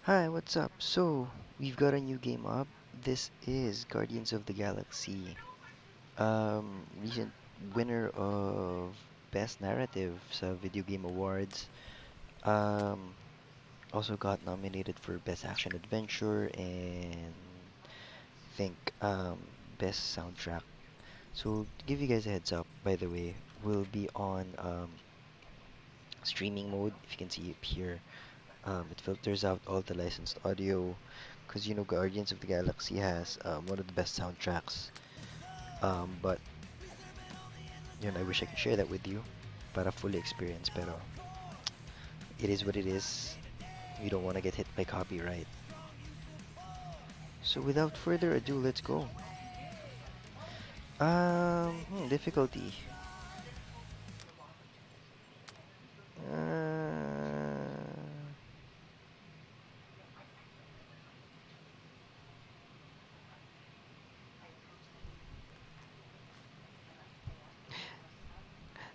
Hi, what's up? So, we've got a new game up. This is Guardians of the Galaxy. Recent winner of Best Narrative sa Video Game Awards. Um, Also got nominated for Best Action Adventure and think Best Soundtrack. So, to give you guys a heads up, by the way, we'll be on streaming mode. If you can see up here, it filters out all the licensed audio because Guardians of the Galaxy has one of the best soundtracks. But I wish I could share that with you para fully experience. Pero it is what it is. We don't want to get hit by copyright. So without further ado, let's go. Difficulty. Uh,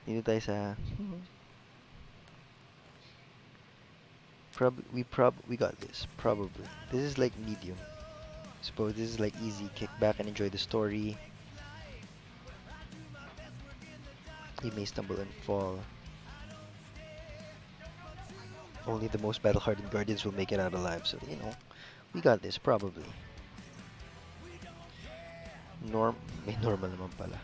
Dito tayo sa we got this. Probably. This is like medium. Suppose this is like easy. Kick back and enjoy the story. You may stumble and fall. Only the most battle-hardened guardians will make it out alive. So, we got this, probably. May normal naman pala.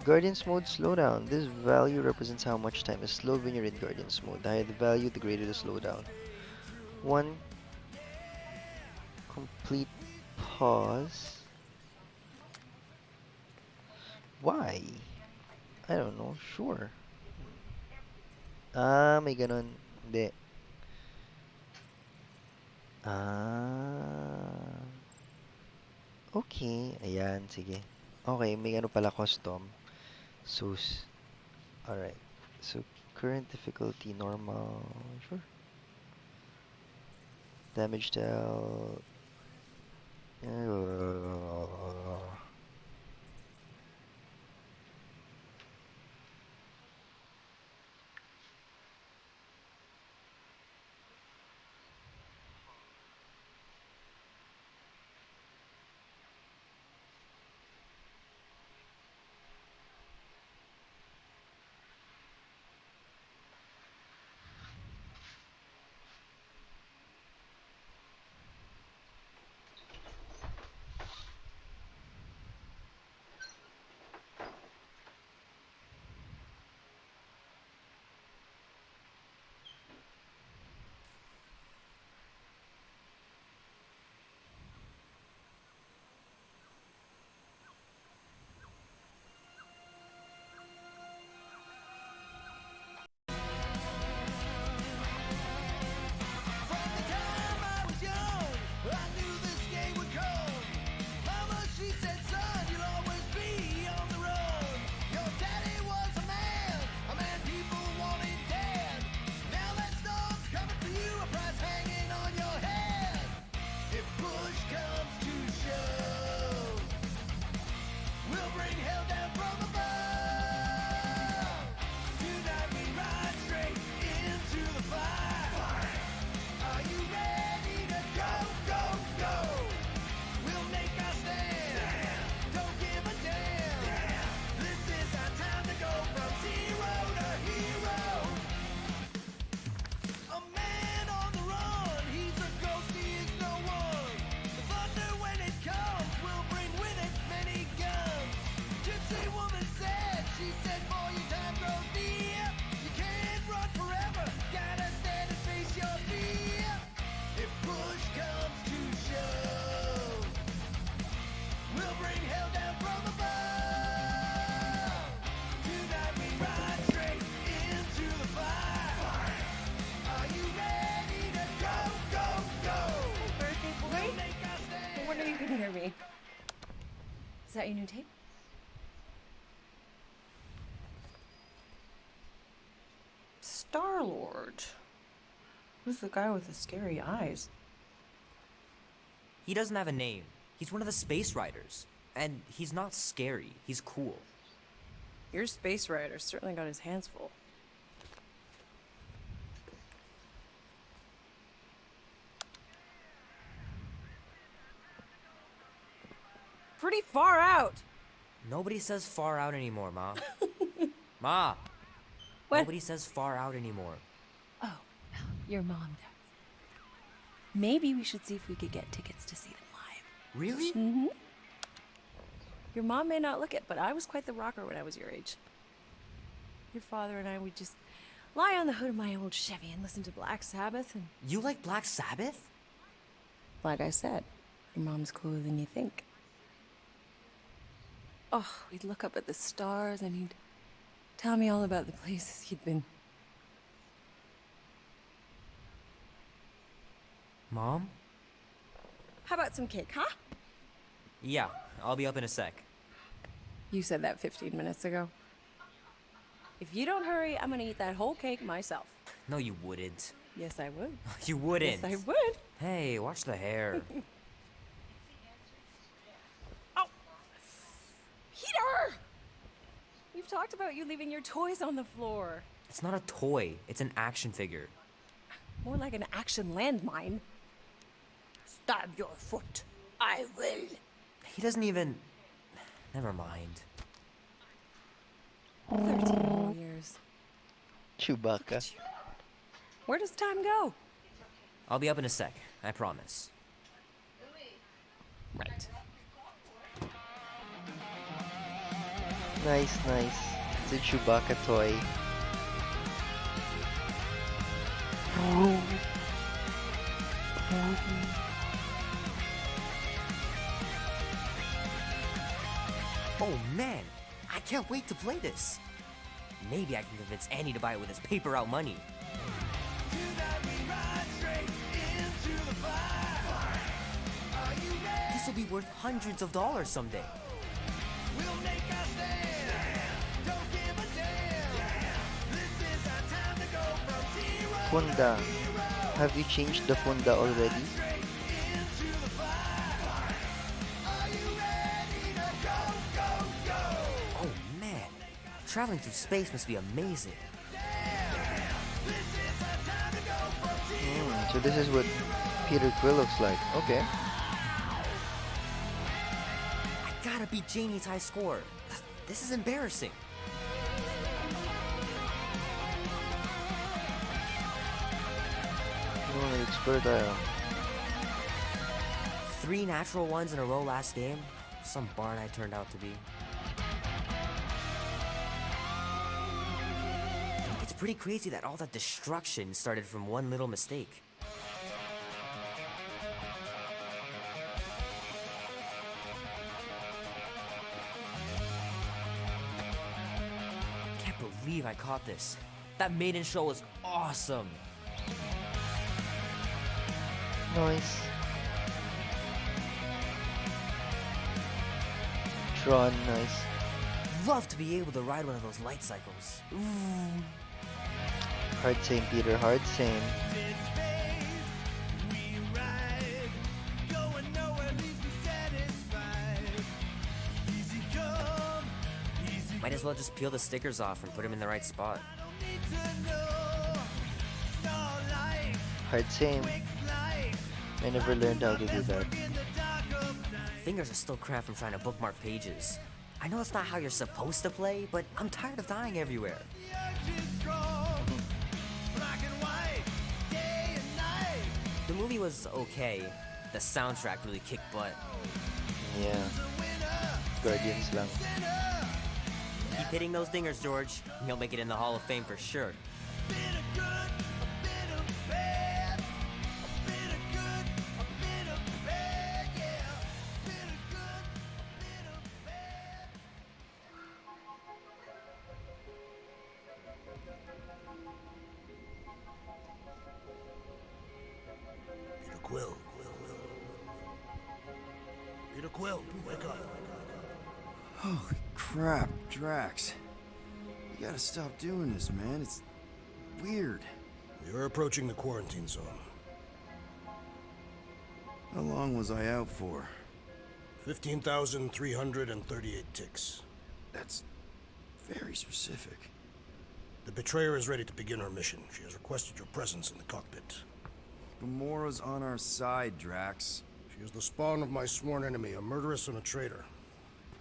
Guardians mode slowdown. This value represents how much time is slowed when you're in Guardians mode. The higher the value, the greater the slowdown. One complete pause. Why? I don't know. Sure. May ganun. Hindi. Ah, okay. Ayan, sige. Okay, may ano pala custom. Sus. Alright. So, current difficulty, normal. Sure. Damage dealt. Right? No wonder you couldn't hear me. Is that your new tape? Star-Lord? Who's the guy with the scary eyes? He doesn't have a name. He's one of the Space Riders. And he's not scary, he's cool. Your space rider certainly got his hands full. pretty far out. Nobody says far out anymore, Ma. Ma! What? Nobody says far out anymore. Oh, your mom does. Maybe we should see if we could get tickets to see them live. Really? Mm-hmm. Your mom may not look it, but I was quite the rocker when I was your age. Your father and I would just lie on the hood of my old Chevy and listen to Black Sabbath and... You like Black Sabbath? Like I said, your mom's cooler than you think. Oh, we'd look up at the stars and he'd tell me all about the places he'd been. Mom? How about some cake, huh? Yeah, I'll be up in a sec. You said that 15 minutes ago. If you don't hurry, I'm gonna eat that whole cake myself. No, you wouldn't. Yes, I would. You wouldn't. Yes, I would. Hey, watch the hair. Oh! Peter! We've talked about you leaving your toys on the floor. It's not a toy, it's an action figure. More like an action landmine. Stab your foot. I will. He doesn't even... Never mind. 13 whole years. Chewbacca. Where does time go? I'll be up in a sec, I promise. Right. Nice, nice. It's a Chewbacca toy. Oh man, I can't wait to play this. Maybe I can convince Annie to buy it with his paper out money. This will be worth hundreds of dollars someday. Funda. Have you changed the funda already? Oh man, traveling through space must be amazing. So this is what Peter Quill looks like. Okay. I gotta beat Janie's high score. This is embarrassing. Oh, explore tayo. 3 natural ones in a row last game. Some barn I turned out to be. It's pretty crazy that all that destruction started from one little mistake. Can't believe I caught this. That maiden show was awesome. Nice. Tron, nice. Love to be able to ride one of those light cycles. Hard same, Peter. Hard same. Might as well just peel the stickers off and put them in the right spot. Hard same. I never learned how to do that. Fingers are still cramped from trying to bookmark pages. I know it's not how you're supposed to play, but I'm tired of dying everywhere. The movie was okay. The soundtrack really kicked butt. Yeah. Guardians lang. Keep hitting those dingers, George. You'll make it in the Hall of Fame for sure. Quill. Peter Quill, wake up. Holy crap, Drax. You gotta stop doing this, man. It's weird. You're approaching the quarantine zone. How long was I out for? 15,338 ticks. That's very specific. The Betrayer is ready to begin her mission. She has requested your presence in the cockpit. Gamora's on our side, Drax. She is the spawn of my sworn enemy, a murderess and a traitor.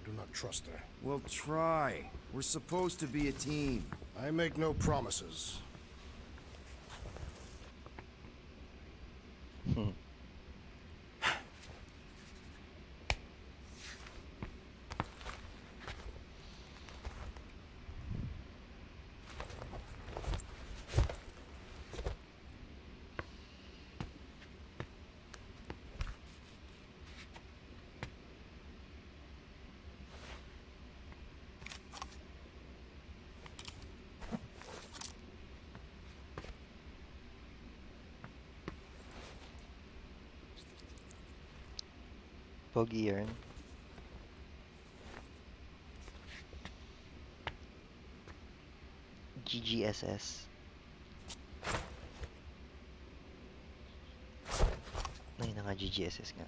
do not trust her. Well, try. We're supposed to be a team. I make no promises. Pogi yarn. GGSS. Ay, naka GGSS nga.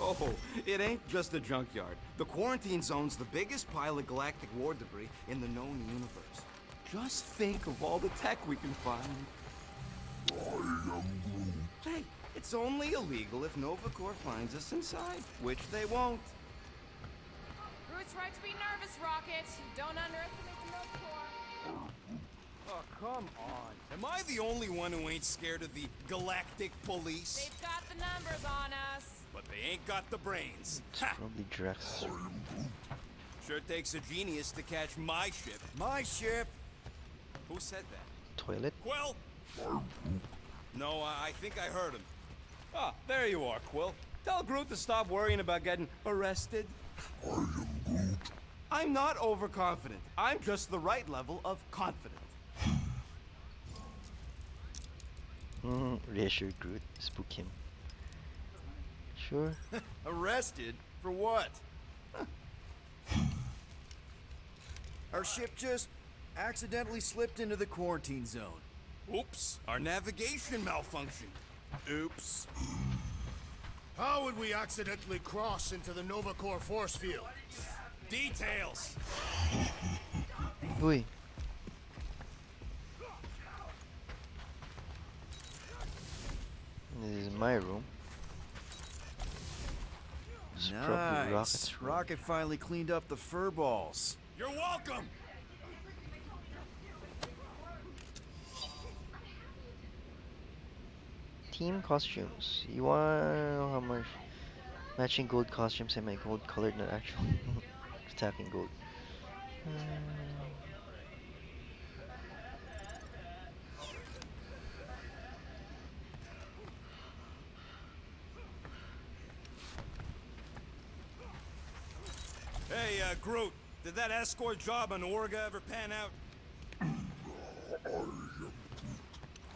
Oh, it ain't just a junkyard. The quarantine zone's the biggest pile of galactic war debris in the known universe. Just think of all the tech we can find. Hey, it's only illegal if Nova Corps finds us inside, which they won't. Groot's right to be nervous, Rocket. Don't underestimate the Nova Corps. Oh, come on. Am I the only one who ain't scared of the galactic police? They've got the numbers on us. But they ain't got the brains. It's Ha! probably Drax. Sure takes a genius to catch my ship. My ship! Who said that? Toilet? Quill? No, I think I heard him. Ah, there you are, Quill. Tell Groot to stop worrying about getting arrested. I am Groot. I'm not overconfident. I'm just the right level of confident. Reassure Groot. Spook him. Sure. Arrested? For what? Our ship just accidentally slipped into the quarantine zone. Oops, our navigation malfunctioned. Oops. How would we accidentally cross into the Nova Corps force field? Details. Uy. This is my room. It's probably Rocket's Nice. room. Rocket finally cleaned up the fur balls. You're welcome. Team costumes. You wanna know how much matching gold costumes and my gold colored, not actual attacking gold. Hey, Groot, did that escort job on Orga ever pan out?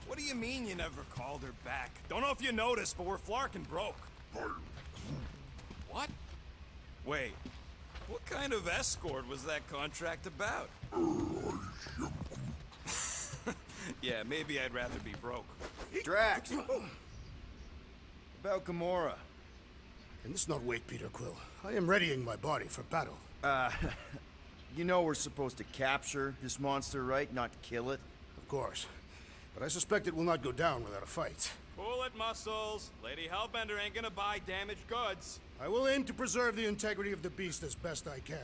What do you mean you never called her back? Don't know if you noticed, but we're flarkin' broke. What? Wait, what kind of escort was that contract about? Yeah, maybe I'd rather be broke. Drax! About Gamora. Can this not wait, Peter Quill? I am readying my body for battle. You know we're supposed to capture this monster, right? Not kill it? Of course. But I suspect it will not go down without a fight. Pull it, muscles. Lady Hellbender ain't gonna buy damaged goods. I will aim to preserve the integrity of the beast as best I can.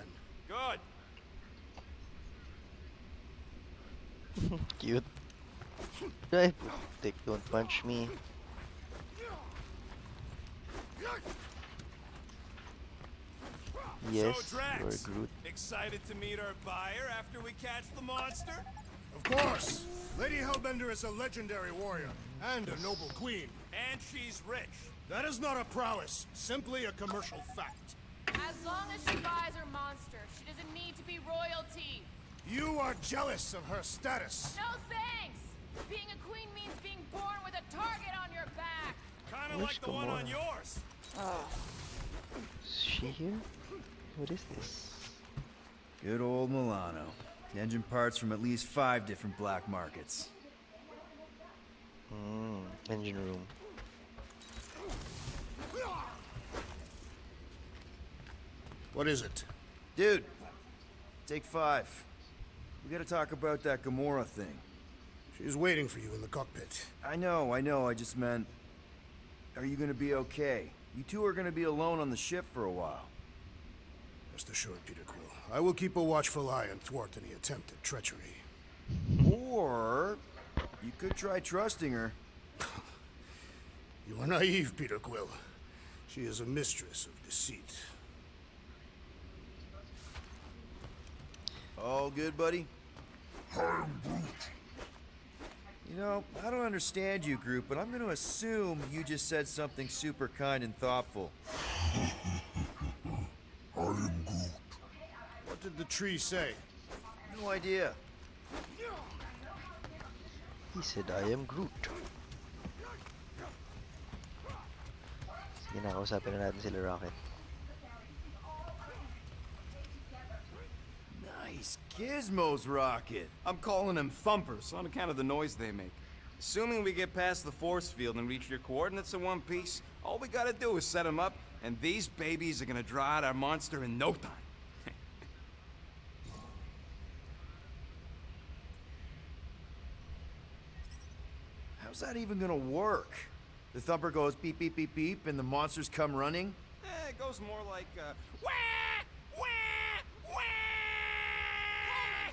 Good. Cute. Ay, putik, don't punch me. Yes, So, you're Drax, Groot. excited to meet our buyer after we catch the monster? Of course! Lady Hellbender is a legendary warrior and a noble queen. And she's rich. That is not a prowess, simply a commercial fact. As long as she buys her monster, she doesn't need to be royalty. You are jealous of her status. No thanks! Being a queen means being born with a target on your back. Kinda Where's like the one on Gamora? yours. Is she here? What is this? Good old Milano. Engine parts from at least 5 different black markets. Engine room. What is it? Dude, take 5. We gotta talk about that Gamora thing. She's waiting for you in the cockpit. I know. I just meant... Are you gonna be okay? You two are gonna be alone on the ship for a while. Rest assured, Peter Quill. I will keep a watchful eye and thwart any attempt at treachery. Or... you could try trusting her. You are naive, Peter Quill. She is a mistress of deceit. All good, buddy? You know, I don't understand you, Groot, but I'm gonna assume you just said something super kind and thoughtful. What did the tree say? No idea. He said, I am Groot. Sige na, kausapin na natin sila Rocket. Nice gizmos, Rocket. I'm calling them thumpers on account of the noise they make. Assuming we get past the force field and reach your coordinates in one piece, all we gotta do is set them up, and these babies are gonna draw out our monster in no time. How's that even gonna work? The thumper goes beep, beep, beep, beep, and the monsters come running? It goes more like, wah! Wah! Wah!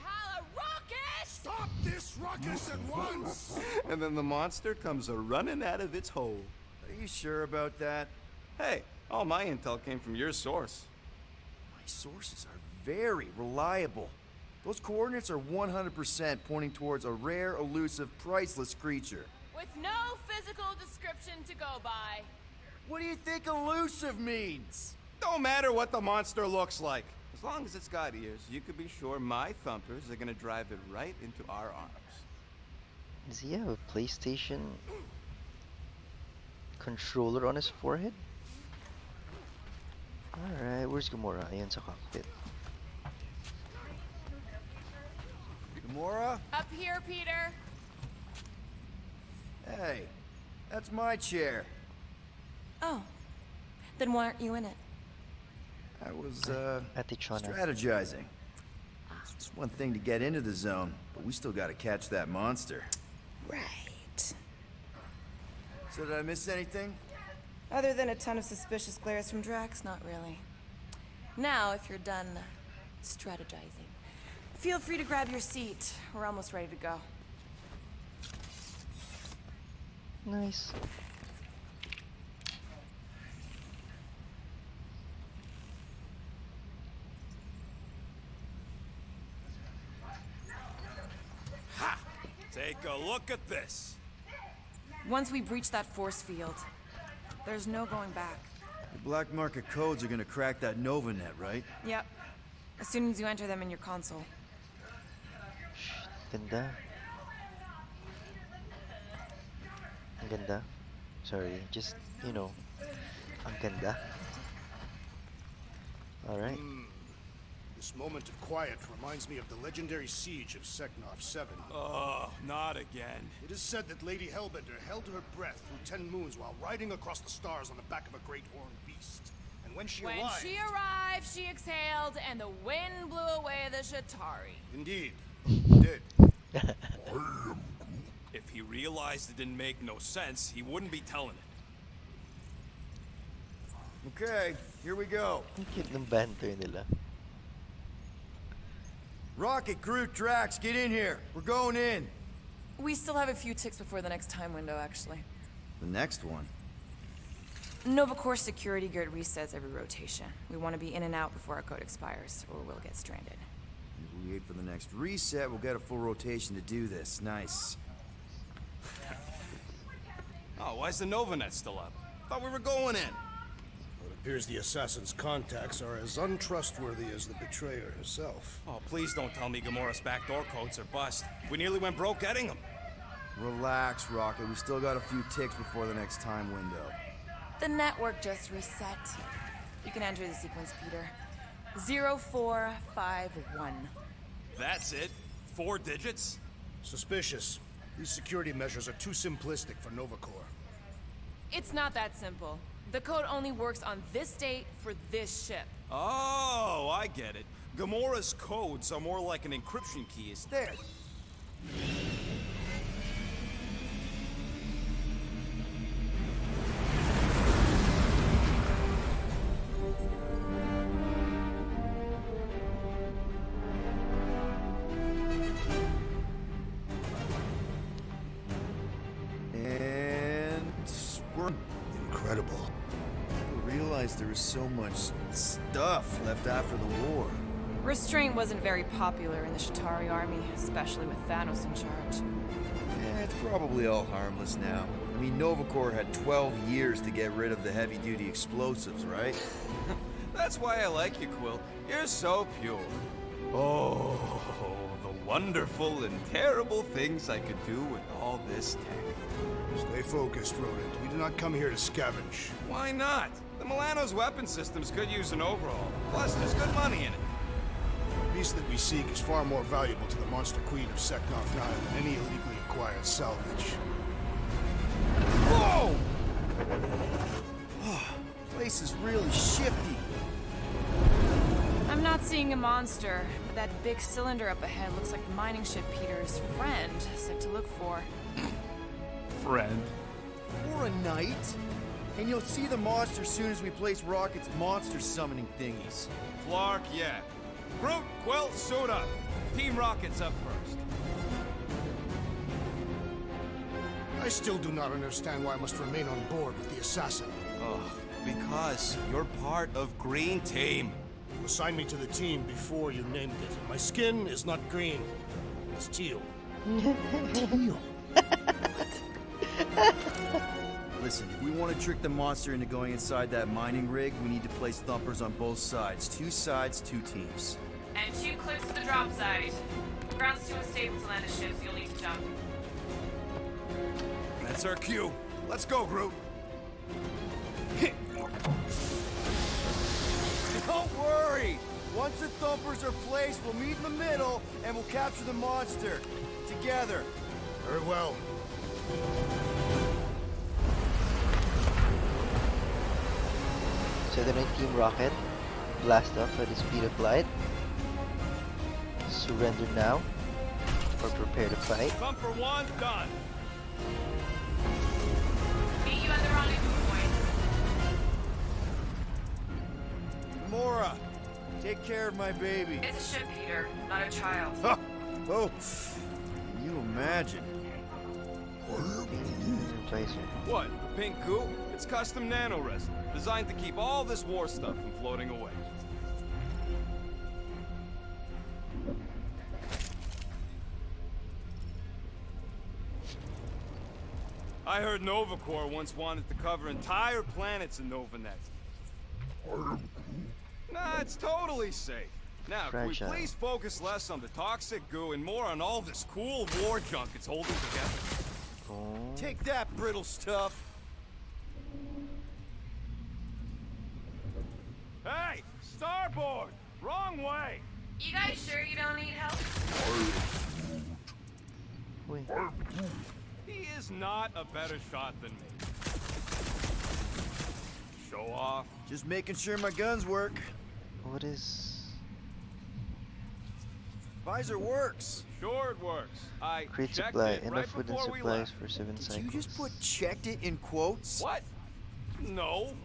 Holla, rocket! Stop this ruckus at once! And then the monster comes a-running out of its hole. Are you sure about that? Hey, all my intel came from your source. My sources are very reliable. Those coordinates are 100% pointing towards a rare, elusive, priceless creature. With no physical description to go by. What do you think elusive means? Don't matter what the monster looks like. As long as it's got ears, you can be sure my thumpers are gonna drive it right into our arms. Does he have a PlayStation controller on his forehead? Alright, where's Gamora? Ayan sa cockpit. Gamora? Up here, Peter. Hey, that's my chair. Oh. Then why aren't you in it? I was, Ate Chona. strategizing. It's one thing to get into the zone, but we still gotta catch that monster. Right. So did I miss anything? Other than a ton of suspicious glares from Drax, not really. Now, if you're done strategizing, feel free to grab your seat. We're almost ready to go. Nice. Ha! Take a look at this. Once we breach that force field, there's no going back. The black market codes are gonna crack that Nova net, right? Yep. As soon as you enter them in your console. Ganda. Ang ganda. Sorry, just, you know, ang ganda. Alright. This moment of quiet reminds me of the legendary siege of Seknov 7. Oh, not again. It is said that Lady Hellbender held her breath through 10 moons while riding across the stars on the back of a great horned beast. And when she arrived... She exhaled, and the wind blew away the Shatari. Indeed, it did. If he realized it didn't make no sense, he wouldn't be telling it. Okay, here we go. Ang cute ng banter nila. Rocket, Groot, Drax, get in here. We're going in. We still have a few ticks before the next time window, actually. The next one. Nova Corps security grid resets every rotation. We want to be in and out before our code expires, or we'll get stranded. If we wait for the next reset, we'll get a full rotation to do this. Nice. Oh, why's the Novanet still up? Thought we were going in. It appears the assassin's contacts are as untrustworthy as the betrayer herself. Oh, please don't tell me Gamora's backdoor codes are bust. We nearly went broke getting them. Relax, Rocket. We still got a few ticks before the next time window. The network just reset. You can enter the sequence, Peter. 0451. That's it? 4 digits? Suspicious. These security measures are too simplistic for Nova Corps. It's not that simple. The code only works on this date for this ship. Oh, I get it. Gamora's codes are more like an encryption key. Is there? And we're Incredible. I realized there was so much stuff left after the war. Restraint wasn't very popular in the Shatari army, especially with Thanos in charge. It's probably all harmless now. I mean, Nova Corps had 12 years to get rid of the heavy-duty explosives, right? That's why I like you, Quill. You're so pure. Oh, the wonderful and terrible things I could do with all this tech. Stay focused, Rodent. We did not come here to scavenge. Why not? The Milano's weapon systems could use an overhaul. Plus, there's good money in it. The beast that we seek is far more valuable to the Monster Queen of Seknarf 9 than any illegally acquired salvage. Whoa! Place is really shifty. I'm not seeing a monster, but that big cylinder up ahead looks like the mining ship Peter's friend said to look for. Friend. For a night? And you'll see the monster soon as we place Rocket's monster summoning thingies. Flark, yeah. Groot, Quill, suit up. Team Rocket's up first. I still do not understand why I must remain on board with the assassin. Oh, because you're part of Green Team. You assigned me to the team before you named it, and my skin is not green. It's teal. Teal? Listen, if we want to trick the monster into going inside that mining rig, we need to place thumpers on both sides. 2 sides, 2 teams. And 2 clips to the drop site. Ground's too unstable to land the ships, you'll need to jump. That's our cue. Let's go, Groot. Don't worry! Once the thumpers are placed, we'll meet in the middle, and we'll capture the monster. Together. Very well. So the Team Rocket, blast off at the speed of light. Surrender now, or prepare to fight. Thumper 1, done. Meet you at the rendezvous point. Mora, take care of my baby. It's a ship, Peter, not a child. Oh, can you imagine? Replacer. What, the pink goo? It's custom nano-resin, designed to keep all this war stuff from floating away. I heard Nova Corps once wanted to cover entire planets in Novanet. Nah, it's totally safe. Now, can we Fragile. please focus less on the toxic goo and more on all this cool war junk it's holding together? Oh. Take that, brittle stuff. Hey! Starboard! Wrong way! You guys sure you don't need help? Wait. He is not a better shot than me. Show off. Just making sure my guns work. What is... Visor works. Sure it works. I Crate checked supply, it enough right food and before we supplies left. for 7 Did cycles. you just put checked it in quotes? What? No.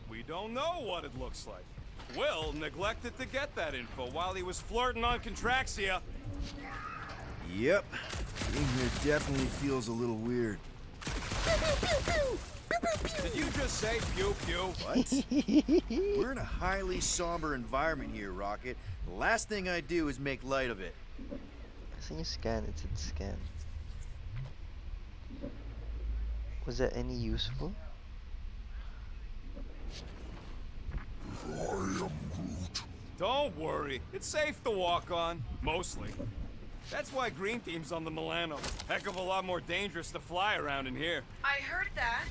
We don't know what it looks like. Will neglected to get that info while he was flirting on Contraxia. Yep. Being here definitely feels a little weird. Did you just say pew pew? What? We're in a highly somber environment here, Rocket. The last thing I do is make light of it. Saan yung scan? It's a scan. Was that any useful? Don't worry. It's safe to walk on. Mostly. That's why Green Team's on the Milano. Heck of a lot more dangerous to fly around in here. I heard that.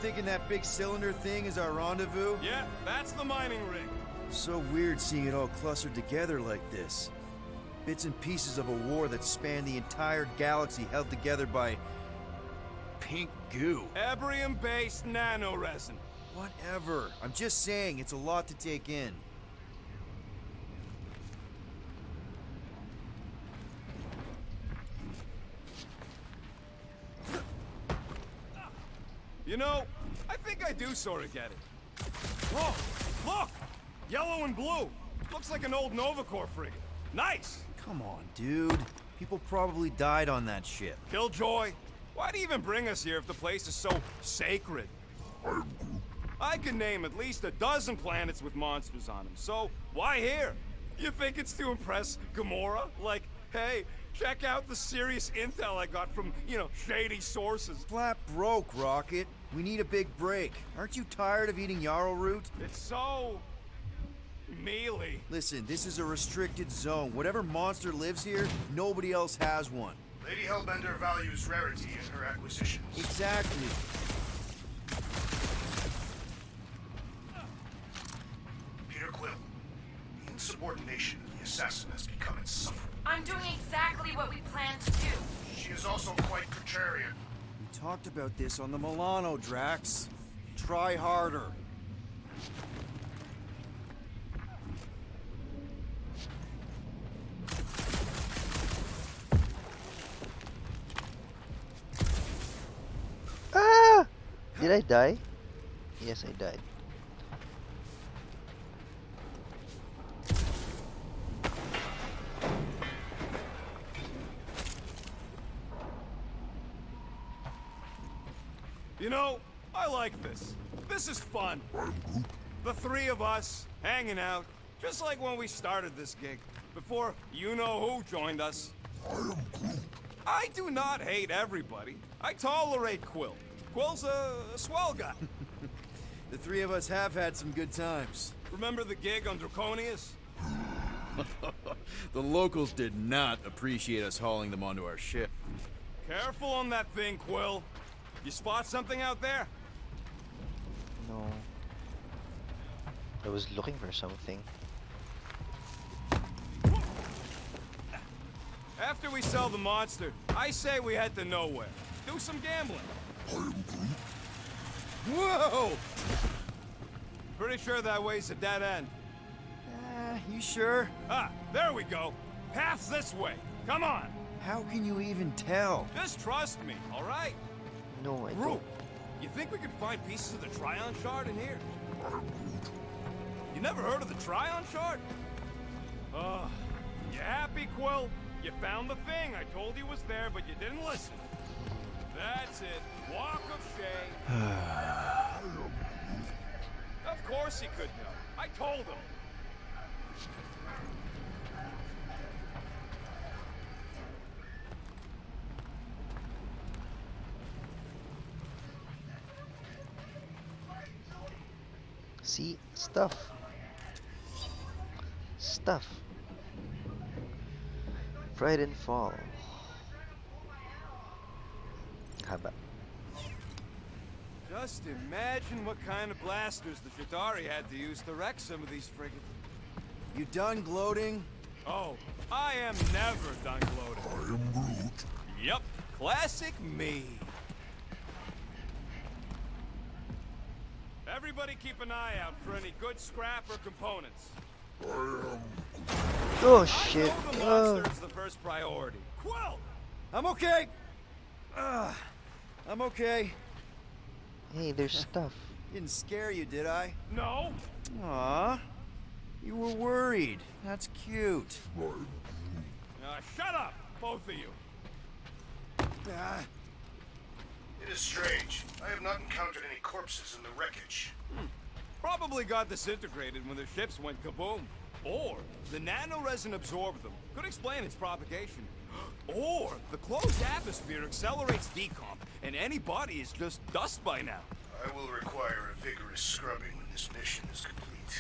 thinking that big cylinder thing is our rendezvous? Yeah, that's the mining rig. So weird seeing it all clustered together like this. Bits and pieces of a war that spanned the entire galaxy held together by... pink goo. Ebrium-based nanoresin. Whatever. I'm just saying, it's a lot to take in. You know, I think I do sort of get it. Whoa, look! Yellow and blue. Looks like an old Nova Corps frigate. Nice! Come on, dude. People probably died on that ship. Killjoy, why do you even bring us here if the place is so sacred? I can name at least a dozen planets with monsters on them, so why here? You think it's to impress Gamora? Like, hey, check out the serious intel I got from, shady sources. Flat broke, Rocket. We need a big break. Aren't you tired of eating yarrow root? It's so... mealy. Listen, this is a restricted zone. Whatever monster lives here, nobody else has one. Lady Hellbender values rarity in her acquisitions. Exactly. Peter Quill, the insubordination of the assassin has become insufferable. I'm doing exactly what we planned to do. She is also quite contrarian. We talked about this on the Milano, Drax. Try harder. Ah! Did I die? Yes, I died. You know, I like this. This is fun. The three of us, hanging out, just like when we started this gig, before you-know-who joined us. I do not hate everybody. I tolerate Quill. Quill's a swell guy. The three of us have had some good times. Remember the gig on Draconius? The locals did not appreciate us hauling them onto our ship. Careful on that thing, Quill. You spot something out there? No. I was looking for something. After we sell the monster, I say we head to nowhere. Do some gambling. Whoa! Pretty sure that way's a dead end. You sure? Ah, there we go. Path's this way. Come on. How can you even tell? Just trust me, all right? No, I Groot, don't. you think we could find pieces of the Tryon Shard in here? You never heard of the Tryon Shard? You happy, Quill? You found the thing. I told you was there, but you didn't listen. That's it. Walk of shame. Of course he could know. I told him. See? Stuff. Stuff. Pride and Fall. Haba. Just imagine what kind of blasters the Jadari had to use to wreck some of these frigates. You done gloating? Oh, I am never done gloating. I am Groot. Yep, classic me. Everybody keep an eye out for any good scrap or components. Oh shit. I know the monster's the first priority. Quill! I'm okay. I'm okay. Hey, there's stuff. Didn't scare you, did I? No. Aw. You were worried. That's cute. Shut up, both of you. Ah. It is strange. I have not encountered any corpses in the wreckage. Probably got disintegrated when their ships went kaboom. Or the nanoresin absorbed them. Could explain its propagation. Or the closed atmosphere accelerates decomp, and any body is just dust by now. I will require a vigorous scrubbing when this mission is complete.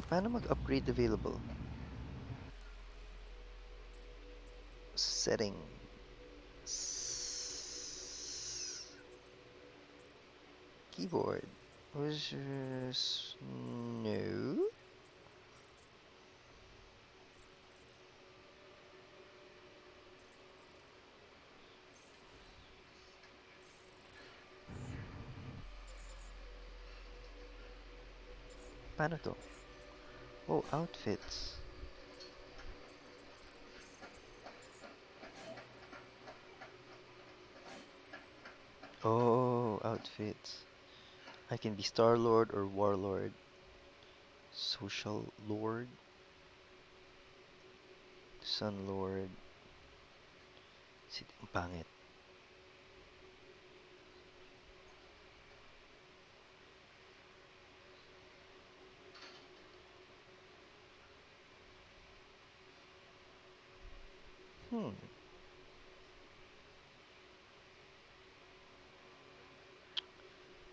Paano mag-upgrade available? Settings. Keyboard. Was no. Paano to? Oh, outfits. Oh, outfits. I can be Star Lord or Warlord. Social Lord. Sun Lord. Ang pangit. Hmm.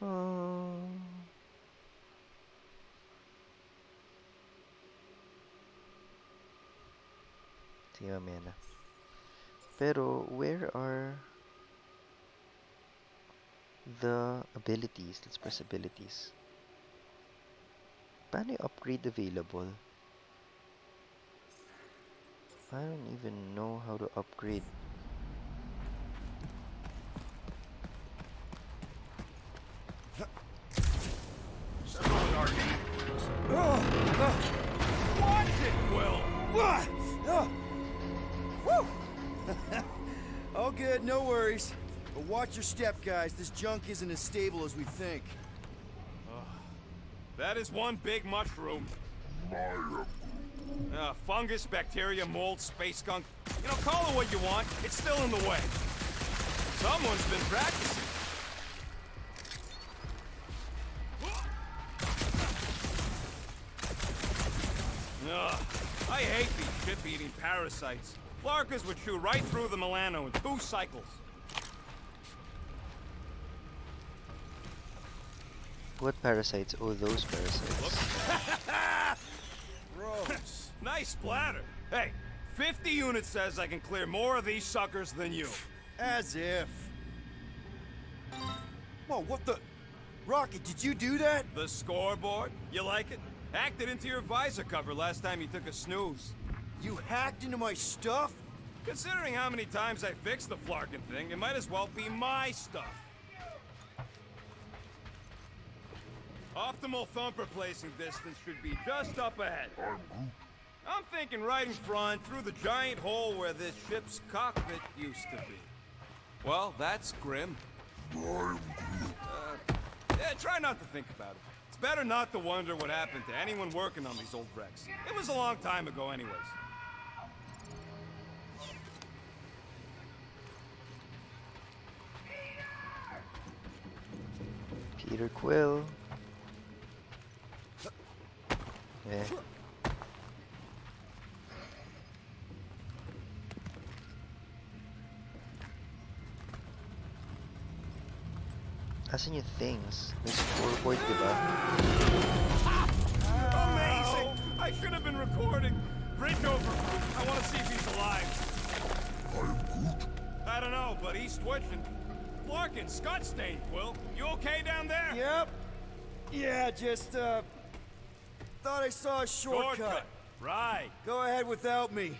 Uh, Sige, mamaya na. Pero, where are the abilities? Let's press abilities. Paano yung upgrade available? I don't even know how to upgrade. Watch it, Quill! All good, no worries. But watch your step, guys. This junk isn't as stable as we think. That is one big mushroom. Fungus, bacteria, mold, space skunk. You know, call it what you want. It's still in the way. Someone's been practicing. Ugh, I hate these ship-eating parasites. Flarkas would chew right through the Milano in 2 cycles. What parasites? Oh, those parasites. Gross. Nice splatter. Hey, 50 units says I can clear more of these suckers than you. As if. Whoa, what the? Rocket, did you do that? The scoreboard? You like it? Hacked it into your visor cover last time you took a snooze. You hacked into my stuff? Considering how many times I fixed the Flarkin thing, it might as well be my stuff. Optimal thump replacing distance should be just up ahead. I'm thinking right in front, through the giant hole where this ship's cockpit used to be. Well, that's grim. Yeah, try not to think about it. It's better not to wonder what happened to anyone working on these old wrecks. It was a long time ago anyways. Peter Quill. Eh. Asan yung things? May scoreboard, diba? Amazing! I should have been recording. Bridge over. I want to see if he's alive. I don't know, but he's twitching. Flarkin, Scott Stain, Quill. You okay down there? Yep. Yeah, just, thought I saw a shortcut. Right. Go ahead without me.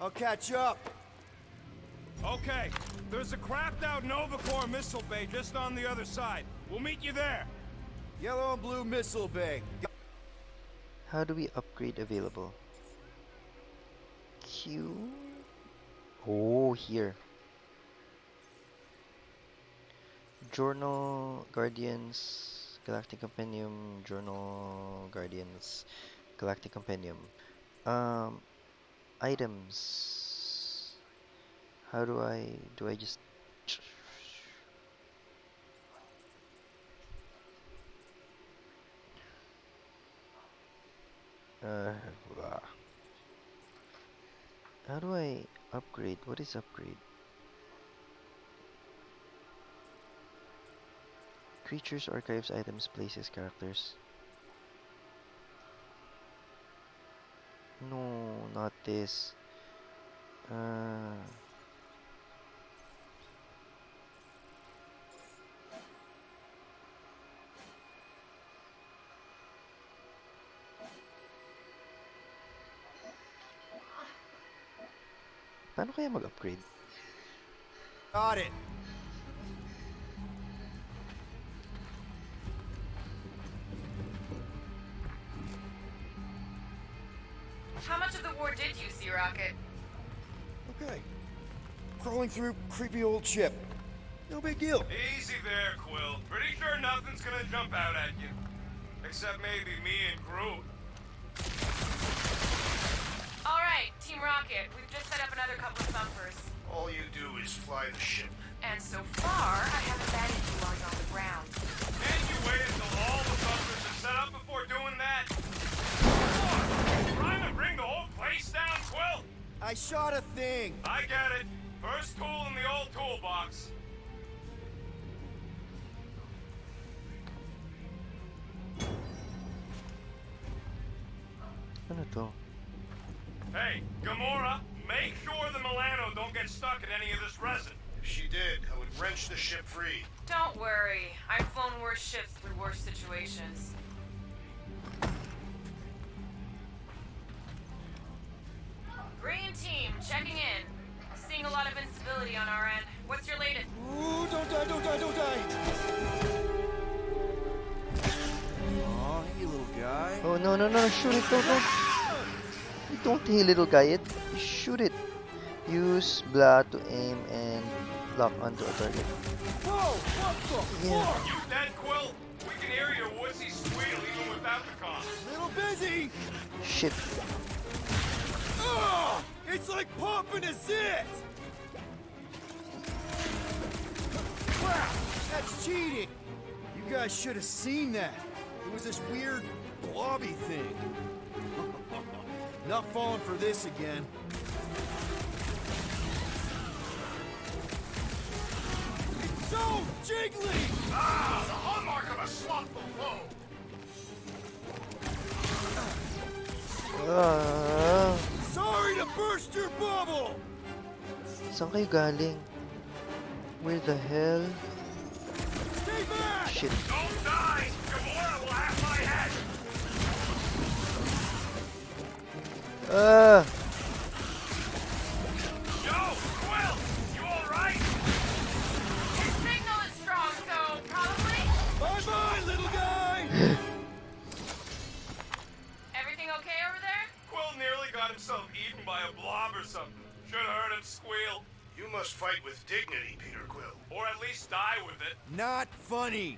I'll catch up. Okay. There's a crapped out Nova Corps missile bay just on the other side. We'll meet you there. Yellow and blue missile bay. How do we upgrade available? Q? Oh, here. Journal, Guardians, Galactic Compendium, Journal, Guardians, Galactic Compendium. Items. How do I just... Blah. How do I upgrade? What is upgrade? Creatures, archives, items, places, characters. No, not this. Uh, paano kaya mag-upgrade? Got it. How much of the war did you see, Rocket? Okay. Crawling through creepy old ship. No big deal. Easy there, Quill. Pretty sure nothing's gonna jump out at you. Except maybe me and Groot. All right, Team Rocket, we've just set up another couple of thumpers. All you do is fly the ship. And so far, I haven't batted you while you're on the ground. And you waited till all the bumpers are set up before doing that? What? Trying to bring the whole place down, Quill? I shot a thing. I get it. First tool in the old toolbox. Ano to? Hey, Gamora, make sure the Milano don't get stuck in any of this resin. If she did, I would wrench the ship free. Don't worry, I've flown worse ships through worse situations. Green team, checking in. Seeing a lot of instability on our end. What's your latest? Ooh, don't die, don't die, don't die. Aw, hey, little guy. Oh, no, no, no, shoot it, don't. Don't hey little guy it. Shoot it. Use blah to aim and lock onto a target. Whoa, what the Yeah. fuck? You dead, Quill? We can hear your wussy squeal even without the comms. Little busy. Shit. Ugh, it's like popping a zit. Crap, that's cheating. You guys should have seen that. It was this weird blobby thing. Not falling for this again. It's so jiggly! Ah, the hallmark of a slothful foe. Sorry to burst your bubble! Saan kayo galing? Where the hell? Stay back! Shit. Don't die! Gamora will have my head! Ah! Yo, Quill! You alright? Your signal is strong, so probably? Bye-bye, little guy! Everything okay over there? Quill nearly got himself eaten by a blob or something. Should have heard him squeal. You must fight with dignity, Peter Quill. Or at least die with it. Not funny.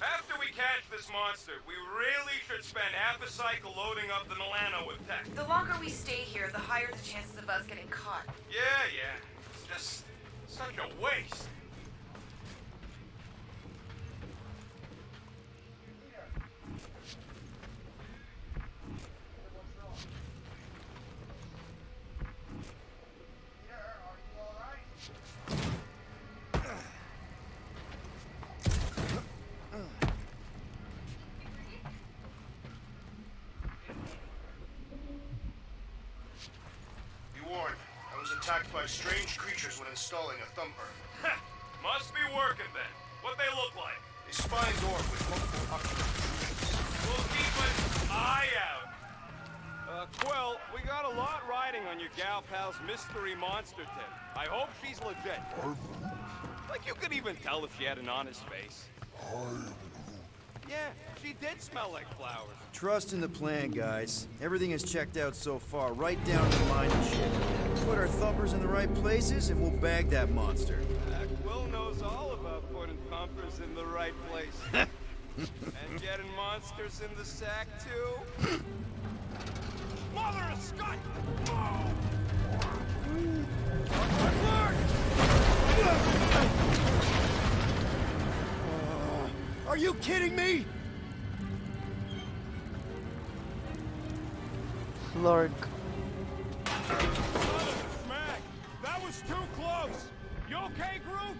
After we catch this monster, we really should spend half a cycle loading up the Milano with tech. The longer we stay here, the higher the chances of us getting caught. Yeah. It's just such a waste. Be warned, I was attacked by strange creatures when installing a thumper. Must be working then. What they look like? A spine door with multiple ocular protrusions. We'll keep an eye out. Quill, we got a lot riding on your gal pal's mystery monster tip. I hope she's legit. Like you could even tell if she had an honest face. Yeah, she did smell like flowers. Trust in the plan, guys. Everything is checked out so far, right down to the mining ship. Put our thumpers in the right places, and we'll bag that monster. Quill knows all about putting thumpers in the right place. And getting monsters in the sack, too. Mother of Scott! Oh! Are you kidding me? Lord. Son of a smack! That was too close! You okay, Groot?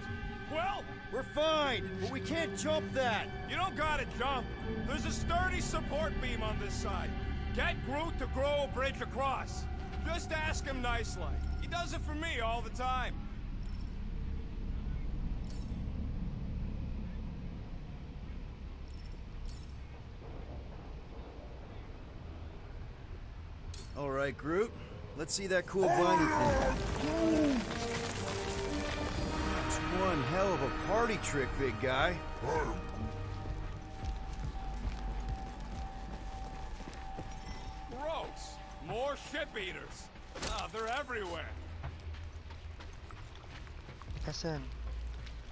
Quill? We're fine, but we can't jump that. You don't gotta jump. There's a sturdy support beam on this side. Get Groot to grow a bridge across. Just ask him nicely. He does it for me all the time. All right, Groot. Let's see that cool viney thing. It's one hell of a party trick, big guy. Gross. More ship eaters. Ah, they're everywhere. Asan?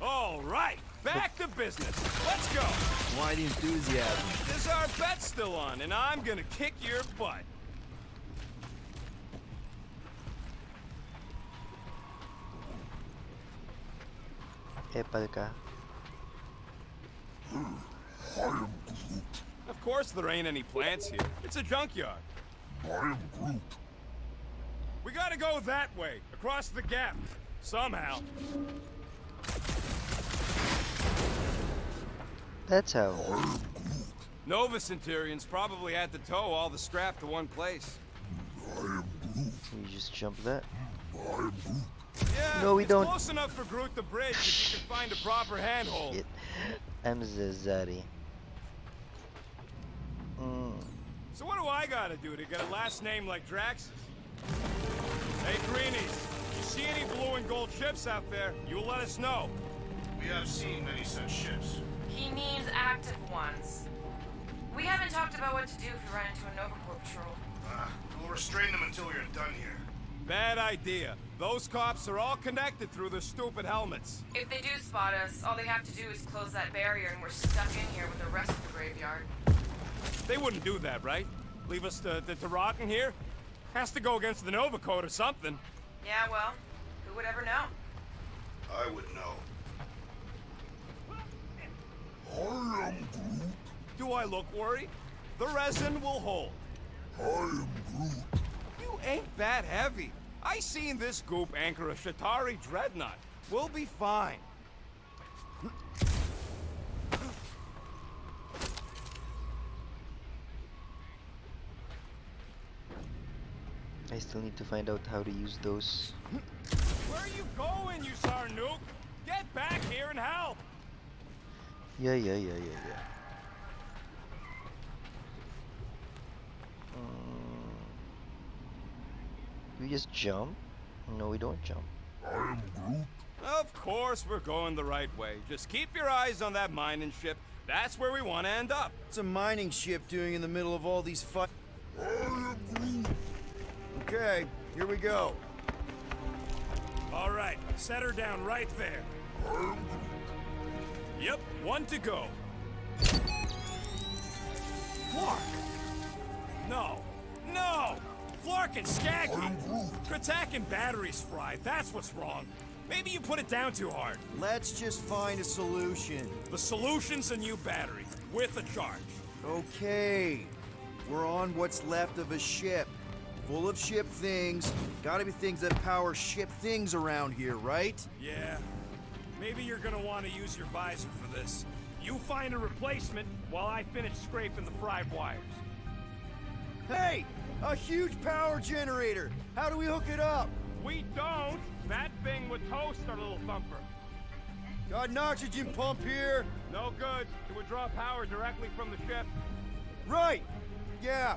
All right, back to business. Let's go. Why the enthusiasm? There's our bet still on, and I'm gonna kick your butt. Epal ka. Of course there ain't any plants here. It's a junkyard. We gotta go that way, across the gap. Somehow. That's how. Nova Centurions probably had to tow all the scrap to one place. We just jump that. Yeah, No, we it's don't. close enough for Groot the bridge if you can find a proper handhold. Shit. I'm Zazari. So what do I gotta do to get a last name like Drax's? Hey, Greenies, you see any blue and gold ships out there, you let us know. We have seen many such ships. He means active ones. We haven't talked about what to do if we run into a Nova Corps patrol. We'll restrain them until we are done here. Bad idea. Those cops are all connected through their stupid helmets. If they do spot us, all they have to do is close that barrier and we're stuck in here with the rest of the graveyard. They wouldn't do that, right? Leave us to rot in here? Has to go against the Nova Code or something. Yeah, well, who would ever know? I would know. Do I look worried? The resin will hold. You ain't that heavy. I seen this goop anchor a Shatari dreadnought. We'll be fine. I still need to find out how to use those. Where are you going, you Sarnook? Get back here and help! Yeah. We just jump? No, we don't jump. Of course we're going the right way. Just keep your eyes on that mining ship. That's where we want to end up. What's a mining ship doing in the middle of all these fight? Okay, here we go. All right, set her down right there. Yep, one to go. Flark! No! Flark and Skaggy! Kratak and batteries fried, that's what's wrong. Maybe you put it down too hard. Let's just find a solution. The solution's a new battery, with a charge. Okay, we're on what's left of a ship. Full of ship things. Gotta be things that power ship things around here, right? Yeah. Maybe you're gonna want to use your visor for this. You find a replacement while I finish scraping the fried wires. Hey! A huge power generator! How do we hook it up? We don't! That thing would toast our little thumper. Got an oxygen pump here. No good. It would draw power directly from the ship. Right! Yeah.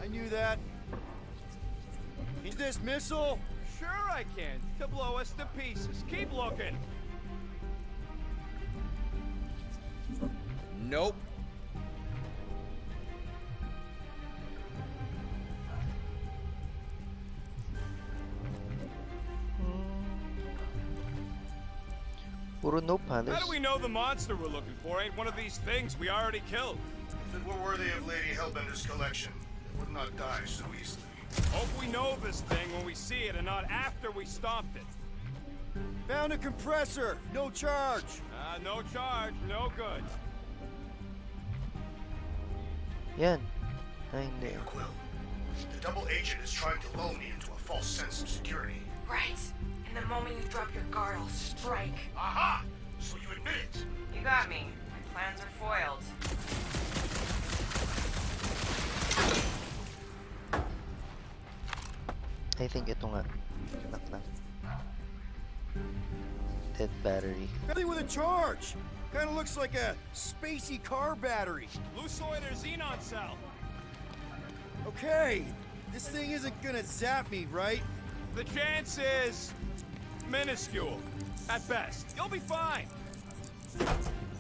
I knew that. Is this missile? Sure I can. To blow us to pieces. Keep looking. Nope. Puro no palace. How do we know the monster we're looking for ain't one of these things we already killed? If it were worthy of Lady Hellbender's collection, it would not die so easily. Hope we know this thing when we see it and not after we stomped it. Found a compressor. No charge. No charge. No good. Yan. Ay, hindi. Quill, the double agent is trying to lull me into a false sense of security. Right. And the moment you drop your guard, I'll strike. Aha! So you admit it. You got me. My plans are foiled. I think ito nga. Knock lang. Dead battery. Nothing with a charge. Kind of looks like a spacey car battery. Lucioid or xenon cell. Okay, this thing isn't gonna zap me, right? The chance is minuscule, at best. You'll be fine.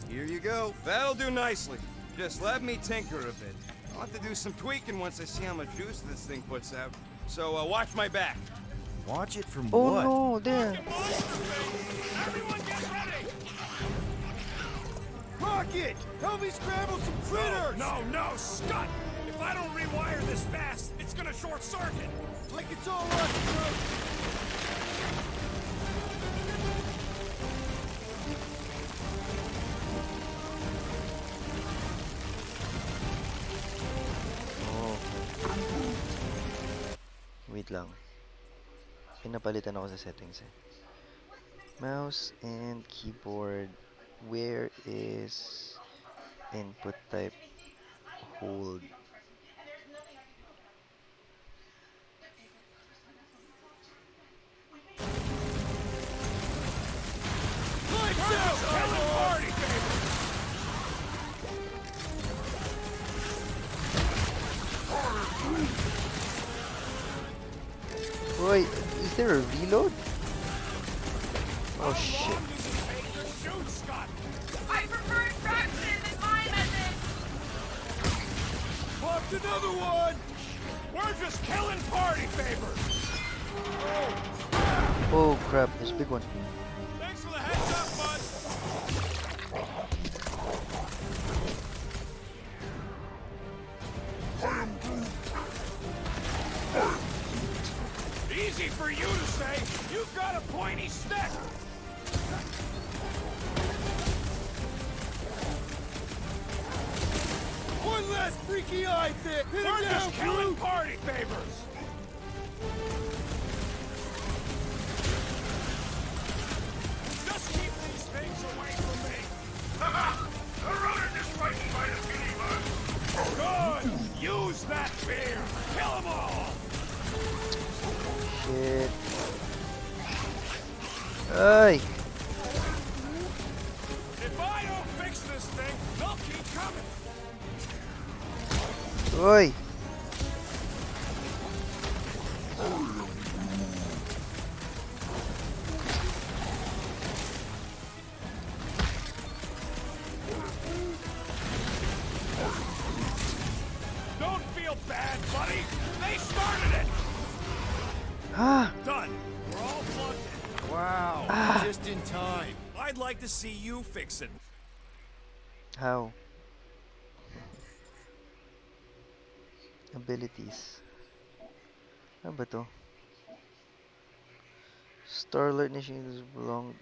Here you go. That'll do nicely. Just let me tinker a bit. I'll have to do some tweaking once I see how much juice this thing puts out. So watch my back. Watch it from Oh what? no, there. Everyone get ready! Rocket! Help me scramble some critters! No, Scott! If I don't rewire this fast, it's gonna short circuit. Like it's all us, bro! Oh, wait lang. Pinapalitan ako sa settings eh. Mouse and keyboard. Where is input type hold? Lights out! Helen party, baby! Wait, is there a reload? Oh shit. Shoot, Scott! I prefer traction than my method! Popped another one! We're just killing party favors! Oh crap, there's a big one. Thanks for the heads up, bud! Easy for you to say! You've got a pointy stick! One last freaky eye fit! Hit We're him down, just killing Groot! party favors! Just keep these things away from me! A runner just frightened by the skinny bug. Good! Use that beer! Kill them all! Shit. Ay! If I don't fix this thing, they'll keep coming! Oi! Don't feel bad, buddy! They started it! Ah! Done! We're all plugged in. Wow, just in time. I'd like to see you fix it. How? Abilities. Ano ba to? Star-Lord Nations belong.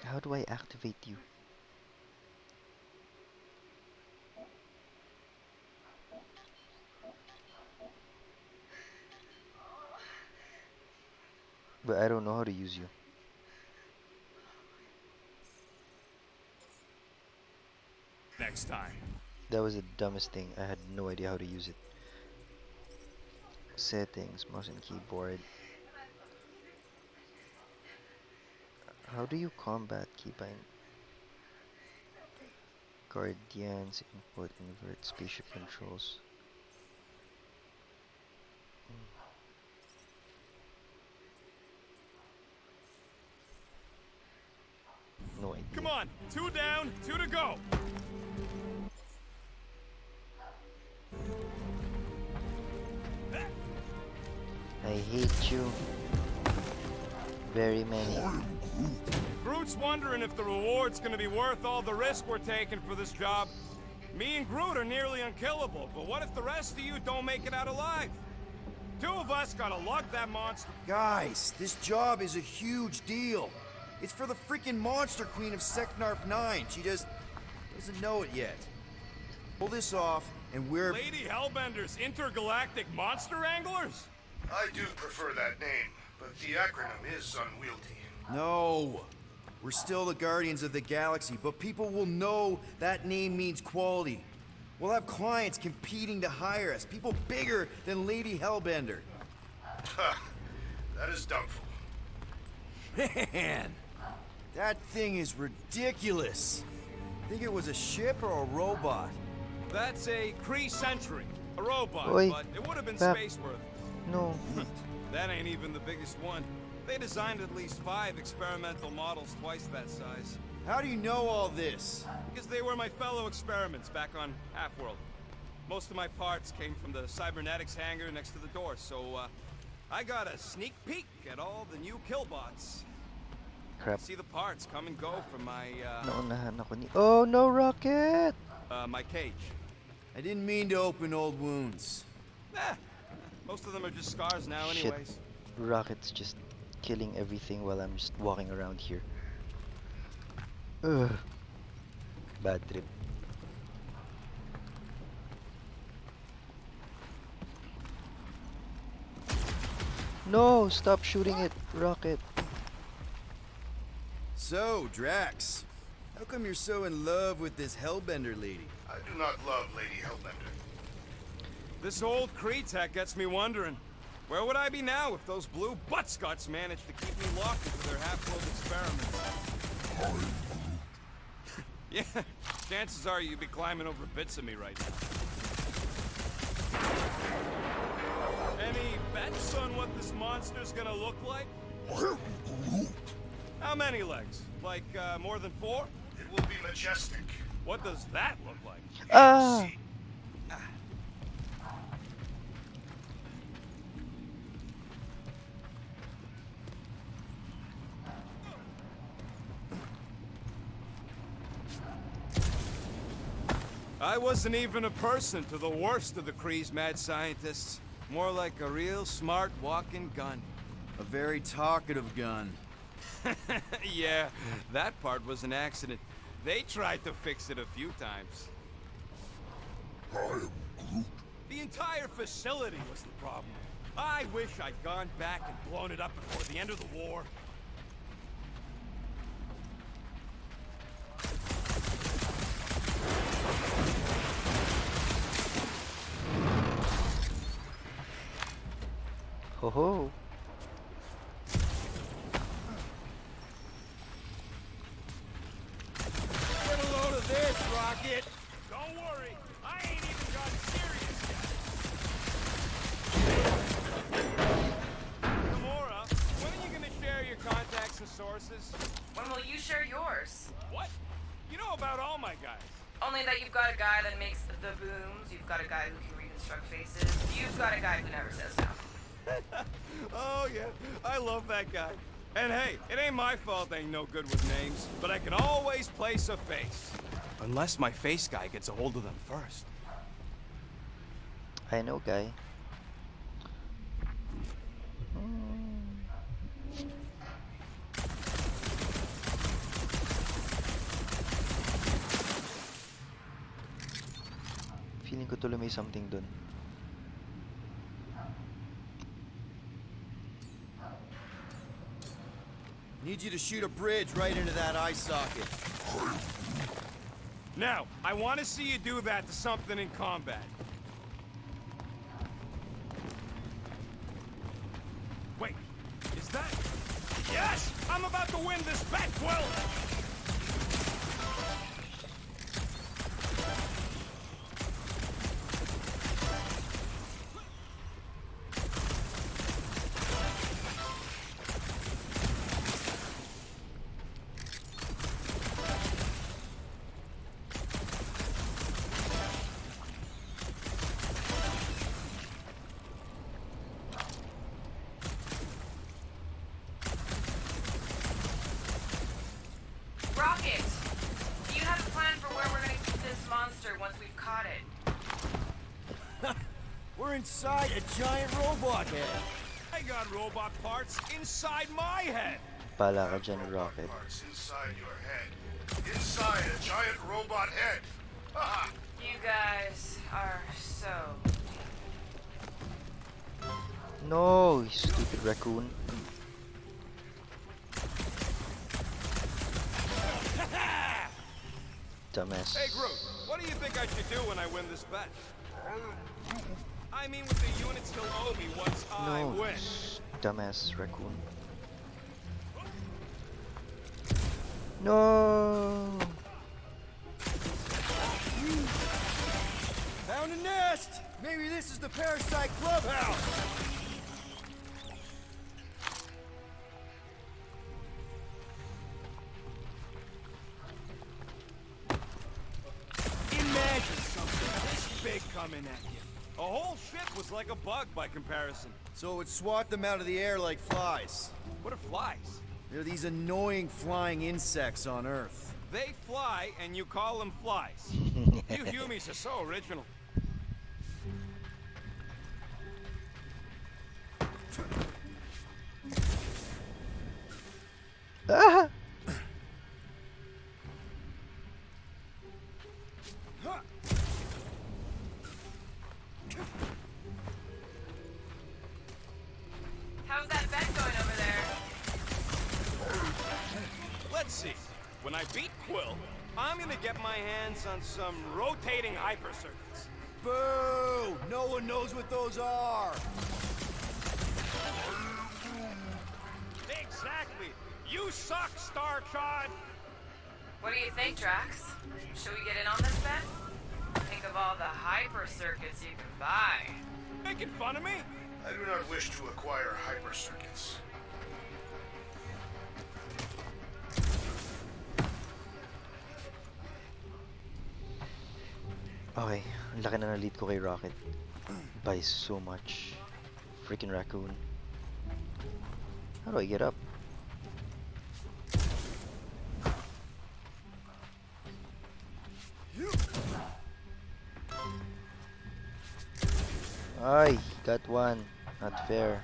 How do I activate you? But I don't know how to use you. Next time. That was the dumbest thing. I had no idea how to use it. Settings, mouse and keyboard. How do you combat keybind? Guardians, input, invert, spaceship controls. No idea. Come on, 2 down, 2 to go. I hate you. Very many. Groot's wondering if the reward's gonna be worth all the risk we're taking for this job. Me and Groot are nearly unkillable, but what if the rest of you don't make it out alive? 2 of us gotta lug that monster. Guys, this job is a huge deal. It's for the freaking Monster Queen of Seknarf 9. She just doesn't know it yet. Pull this off, and we're... Lady Hellbender's intergalactic monster anglers? I do prefer that name, but the acronym is unwieldy. No! We're still the Guardians of the Galaxy, but people will know that name means quality. We'll have clients competing to hire us, people bigger than Lady Hellbender. That is doubtful. Man! That thing is ridiculous. Think it was a ship or a robot? That's a Kree Sentry, a robot, Oi, but it would have been Pep. space worthy. No. That ain't even the biggest one. They designed at least 5 experimental models twice that size. How do you know all this? Because they were my fellow experiments back on Half-World. Most of my parts came from the cybernetics hangar next to the door, so I got a sneak peek at all the new killbots. Crap. See the parts come and go from my Naunahan ako ni... Oh no, Rocket! my cage. I didn't mean to open old wounds. Most of them are just scars now Shit. anyways. Rocket's just killing everything while I'm just walking around here. Ugh. Bad trip. No! Stop shooting it, Rocket. So, Drax, how come you're so in love with this Hellbender lady? I do not love Lady Hellbender. This old Kree tech gets me wondering. Where would I be now if those blue buttscots managed to keep me locked into their half-world experiments? Yeah, chances are you'd be climbing over bits of me right now. Any bets on what this monster's gonna look like? How many legs? Like, more than 4? It will be majestic. What does that look like? Ah! I wasn't even a person to the worst of the Kree's mad scientists. More like a real smart walking gun. A very talkative gun. Yeah, that part was an accident. They tried to fix it a few times. The entire facility was the problem. I wish I'd gone back and blown it up before the end of the war. Ho ho! Get a load of this, Rocket! Don't worry, I ain't even gotten serious yet. Gamora, when are you gonna share your contacts and sources? When will you share yours? What? You know about all my guys. Only that you've got a guy that makes the booms, you've got a guy who can reconstruct faces, you've got a guy who never says no. Oh yeah, I love that guy. And hey, it ain't my fault I ain't no good with names, but I can always place a face. Unless my face guy gets a hold of them first. I know, guy. Feeling ko tuloy may something dun. Need you to shoot a bridge right into that eye socket. Now, I want to see you do that to something in combat. Wait, is that... Yes! I'm about to win this bet, Quill! Rocket! Do you have a plan for where we're gonna keep this monster once we've caught it? We're inside a giant robot head. I got robot parts inside my head! Pala ka dyan, Rocket. Parts inside your head. Inside a giant robot head. Haha! You guys are so... No, you stupid raccoon. Dumbass. Hey, Groot, what do you think I should do when I win this bet? I mean, with the units still owe me once I No, win. dumbass raccoon. No. Found a nest! Maybe this is the Parasite Clubhouse! Imagine something this big coming at you. A whole ship was like a bug by comparison. So it would swat them out of the air like flies. What are flies? They're these annoying flying insects on Earth. They fly, and you call them flies. You humies are so original. Ah! How's that bet going over there? Let's see. When I beat Quill, I'm gonna get my hands on some rotating hyper circuits. Boo! No one knows what those are! Exactly. You suck, Star Chod. What do you think, Drax? Should we get in on this bet? Think of all the hyper circuits you can buy. Making fun of me? I do not wish to acquire hyper circuits. Okay, ang laki na lead ko kay Rocket. By so much. Freaking raccoon. How do I get up? Ay, got one. Not fair.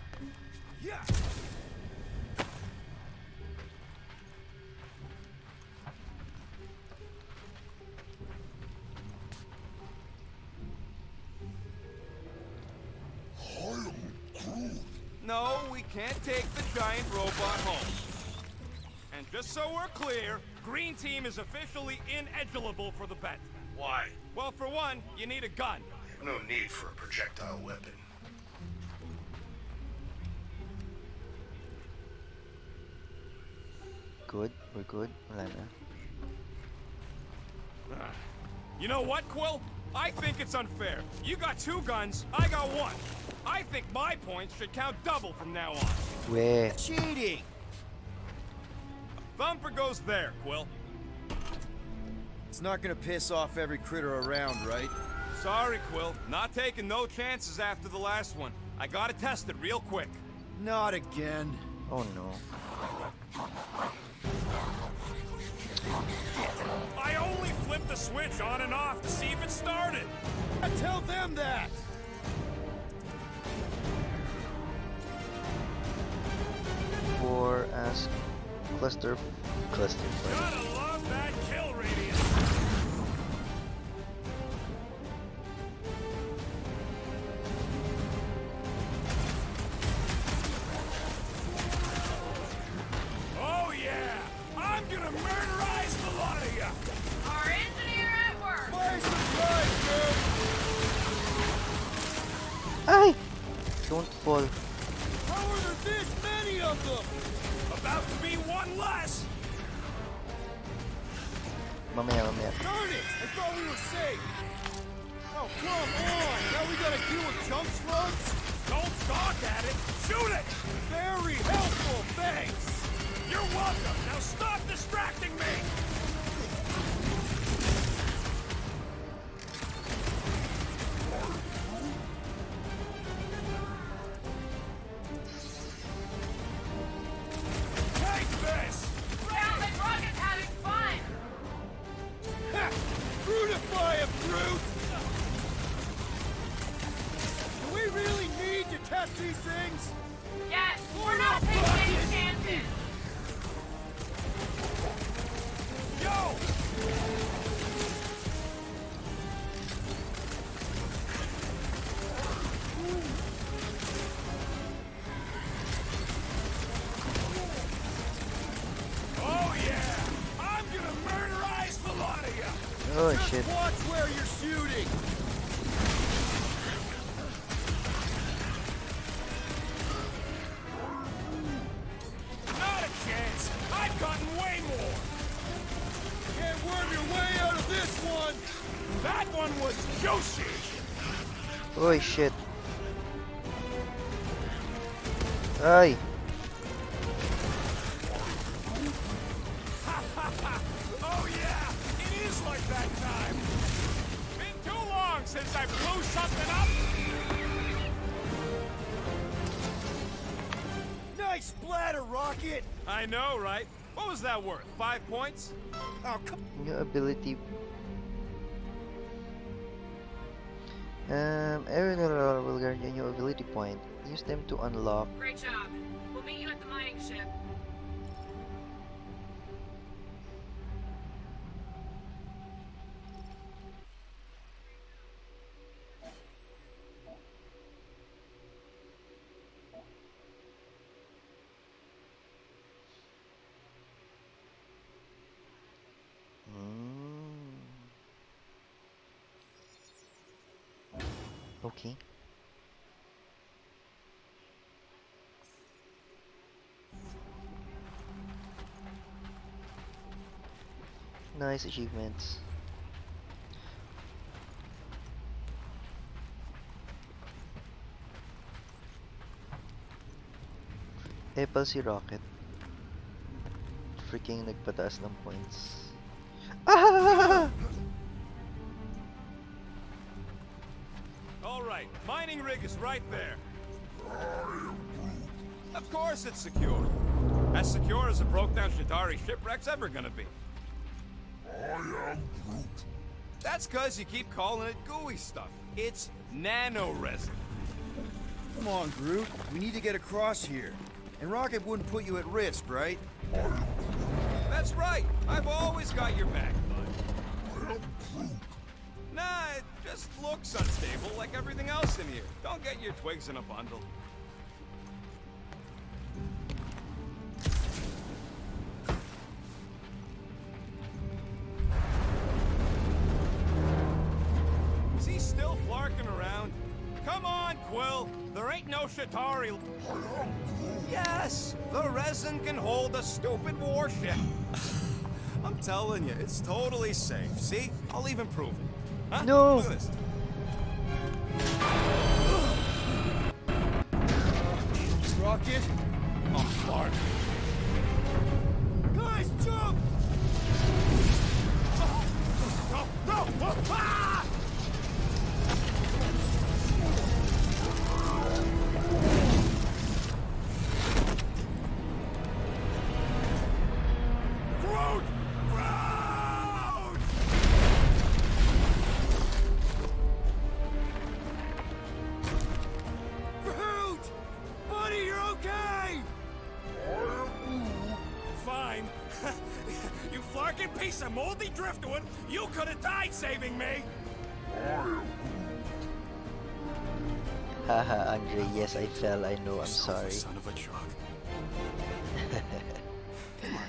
No, we can't take the giant robot home. And just so we're clear, Green Team is officially ineligible for the bet. Why? Well, for one, you need a gun. No need for a projectile weapon. Good, we're good. Wala na. You know what, Quill? I think it's unfair. You got 2 guns, I got 1. I think my points should count double from now on. Weh. Cheating! Thumper goes there, Quill. It's not gonna piss off every critter around, right? Sorry, Quill. Not taking no chances after the last one. I gotta test it real quick. Not again. Oh no. I only flipped the switch on and off to see if it started. Tell them that! For ask cluster fight. Gotta love that kill radius. Oh yeah! I'm gonna murderize the lot of ya! Our engineer at work! Play surprise, dude! Ay! Don't fall. How are there this many of them? About to be one less! Mamaya, mamaya. Darn it! I thought we were safe! Oh, come on! Now we gotta deal with jump slugs? Don't stalk at it! Shoot it! Very helpful, thanks! You're welcome! Now stop distracting me! Take this! Sounds like Rocket's having fun! Ha! Brutify him, brute! Do we really need to test these things? Yes, we're not taking any chances! Yo! Oh yeah! I'm gonna murderize the lot of ya! Oh Just shit. watch where you're shooting! Not a chance! I've gotten way more! Can't worm your way out of this one! That one was juicy! Oh shit. Ay. Oh yeah! It is like that time! Been too long since I blew something up! Nice splatter, Rocket! I know, right? What was that worth? 5 points? Oh, come New ability. Every level will grant you a new ability point. Use them to unlock. Great job. We'll meet you at the mining ship. Mm. Okay. Nice achievements. Apple si Rocket. Freaking nagpataas ng points. Ah! All right, mining rig is right there. Of course it's secure. As secure as a broke-down Shatari shipwreck's ever gonna be. That's cause you keep calling it gooey stuff. It's nano-resin. Come on, Groot. We need to get across here. And Rocket wouldn't put you at risk, right? That's right. I've always got your back, bud. Nah, it just looks unstable like everything else in here. Don't get your twigs in a bundle. Is he still flarking around? Come on, Quill. There ain't no Shatari. Yes, the resin can hold a stupid warship. I'm telling you, it's totally safe. See? I'll even prove it. Huh? No. Look at this. Rocket? Oh, Clark. Guys, jump! No! No! Ah! Groot! Groot! Groot! Buddy, you're okay! Fine. You flarking piece of moldy driftwood! You could have died saving me! Haha, Andre, yes, I fell. I know, I'm sorry. Son of a truck. Come on.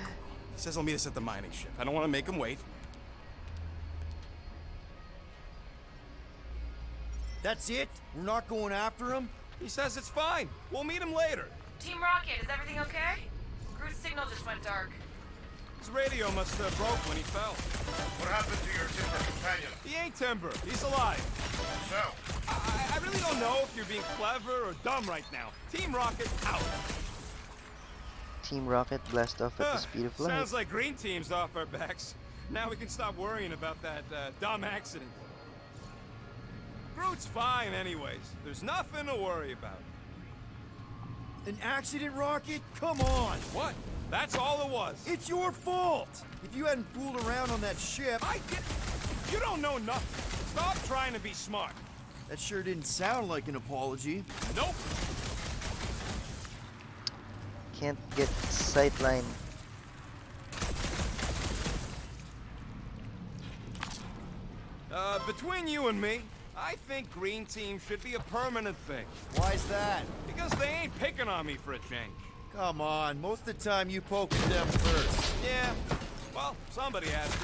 He says he'll meet us at the mining ship. I don't want to make him wait. That's it? We're not going after him? He says it's fine. We'll meet him later. Team Rocket, is everything okay? Groot's signal just went dark. His radio must have broke when he fell. What happened to your timber companion? He ain't Timber. He's alive. So, I really don't know if you're being clever or dumb right now. Team Rocket out. Team Rocket blast off at the speed of light. Sounds like Green Team's off our backs. Now we can stop worrying about that dumb accident. Groot's fine anyways. There's nothing to worry about. An accident, Rocket? Come on! What? That's all it was. It's your fault! If you hadn't fooled around on that ship... I did. You don't know nothing. Stop trying to be smart. That sure didn't sound like an apology. Nope. Can't get sightline. Between you and me, I think Green Team should be a permanent thing. Why's that? Because they ain't picking on me for a change. Come on, most of the time you poke at them first. Yeah, well, somebody has to.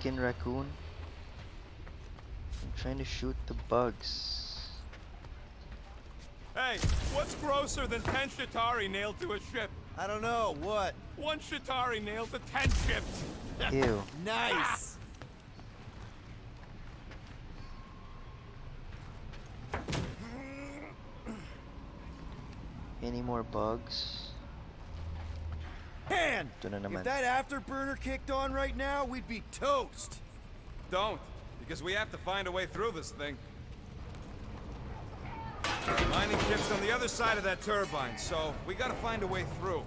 Larkin Raccoon. I'm trying to shoot the bugs. Hey, what's grosser than 10 Shatari nailed to a ship? I don't know, what? 1 Shatari nailed to 10 ships. Ew. Nice! Any more bugs? Man! Ito na naman. If that afterburner kicked on right now, we'd be toast! Don't, because we have to find a way through this thing. The mining ship's on the other side of that turbine, so we gotta find a way through.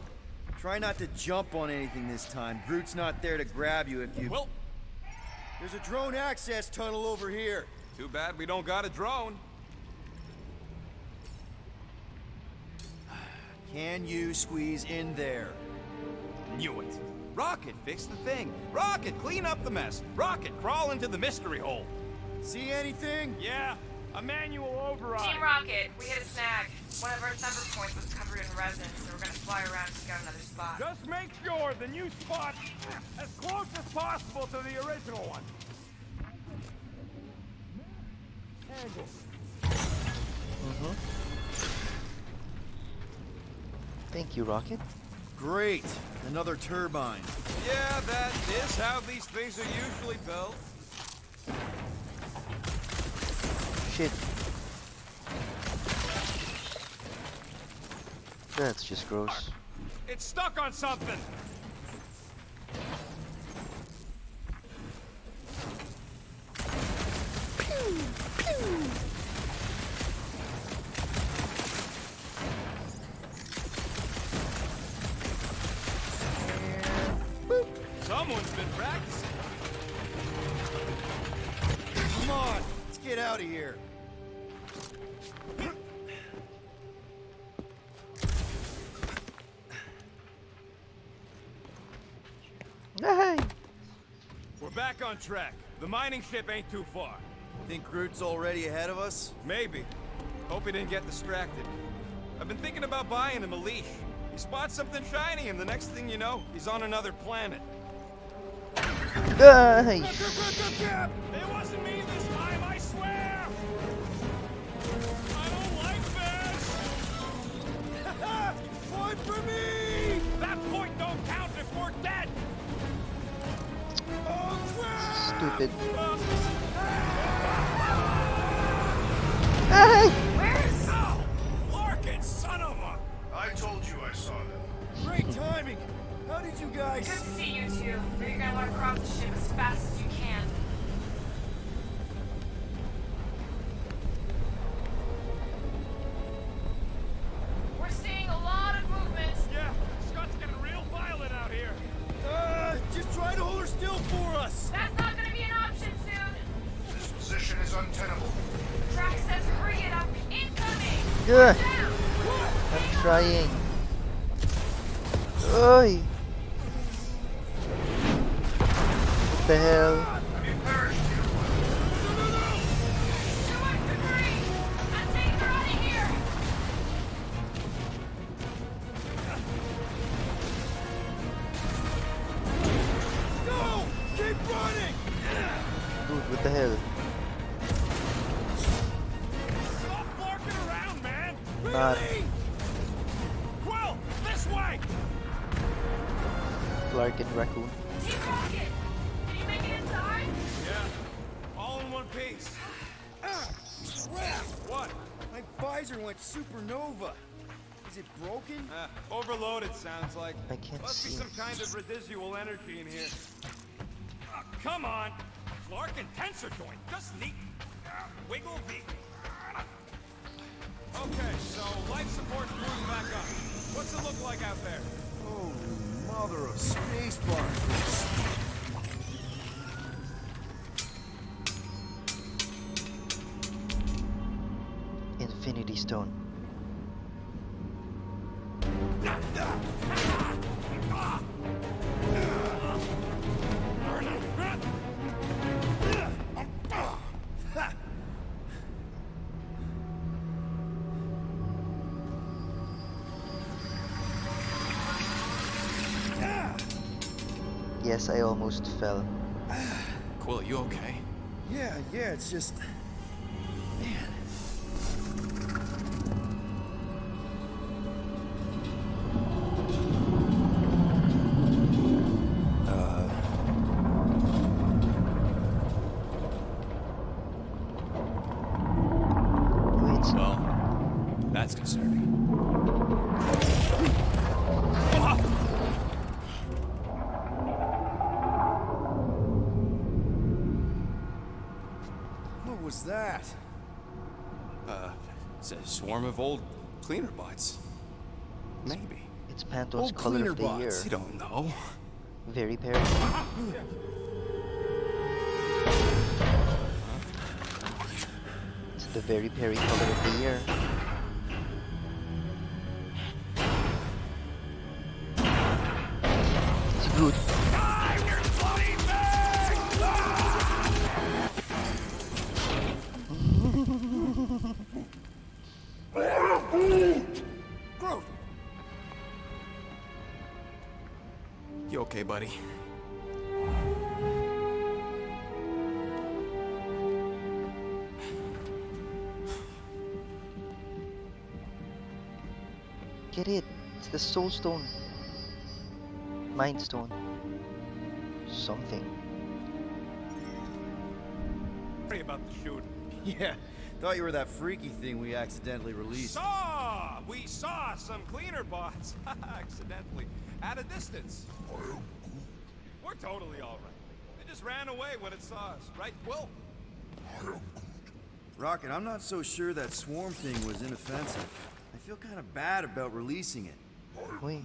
Try not to jump on anything this time. Groot's not there to grab you if you... Well, There's a drone access tunnel over here. too bad we don't got a drone. Can you squeeze in there? Knew it. Rocket, fix the thing. Rocket, clean up the mess. Rocket, crawl into the mystery hole. See anything? Yeah, a manual override. Team Rocket, we hit a snag. One of our thunder points was covered in resin, so we're gonna fly around and scout another spot. Just make sure the new spot's as close as possible to the original one. Thank you, Rocket. Great. Another turbine. Yeah, that is how these things are usually built. Shit. That's just gross. It's stuck on something. Someone's been practicing. Come on, let's get out of here. Hey! We're back on track. The mining ship ain't too far. Think Groot's already ahead of us? Maybe. Hope he didn't get distracted. I've been thinking about buying him a leash. He spots something shiny, and the next thing you know, he's on another planet. Hey! It wasn't me this time, I swear! I don't like this! One for me! That point don't count if we're dead! Oh, crap! Stupid. Where's... Oh! Larkin, son of a... I told you I saw them. Great timing! How did you guys... Good to see you two. But you're gonna want to cross the ship as fast as you can. We're seeing a lot of movement. Yeah, Scott's getting real violent out here. Just try to hold her still for us! That's not gonna be an option soon. This position is untenable. Drax says hurry it up. Incoming! Good. Down! I'm trying. Oi! What the hell? Have you perished, dear one? Too much debris! I'm saying we're out of here! Go! Keep running! Dude, what the hell? Stop flarking around, man! Not Quill, this way! Larkin Raccoon. Team Rocket! Can you make it inside? Yeah, all in one piece. Crap! What? My visor went supernova. Is it broken? Overloaded, sounds like. I can't Must be see. some kind of residual energy in here. Come on! Clark and tensor joint, just neat. Wiggle V. Okay, so life support's moving back up. What's it look like out there? Oh, mother of spacebar. Infinity Stone. Yes, I almost fell. Quill, you okay? Yeah, it's just... Man. Wait, Well, that's concerning. What was that? It's a swarm of old cleaner bots. Maybe. it's Pantone's Old color of the cleaner year. bots. You don't know. Very Perry. It's the Very Perry color of the year. It's good. Groot! You okay, buddy? Get it. It's the Soul Stone. Mind Stone. Something. Sorry about the shoot. Yeah, thought you were that freaky thing we accidentally released. We saw some cleaner bots, accidentally, at a distance. We're totally all right. They just ran away when it saw us, right, Quill? Rocket, I'm not so sure that swarm thing was inoffensive. I feel kind of bad about releasing it. Wait.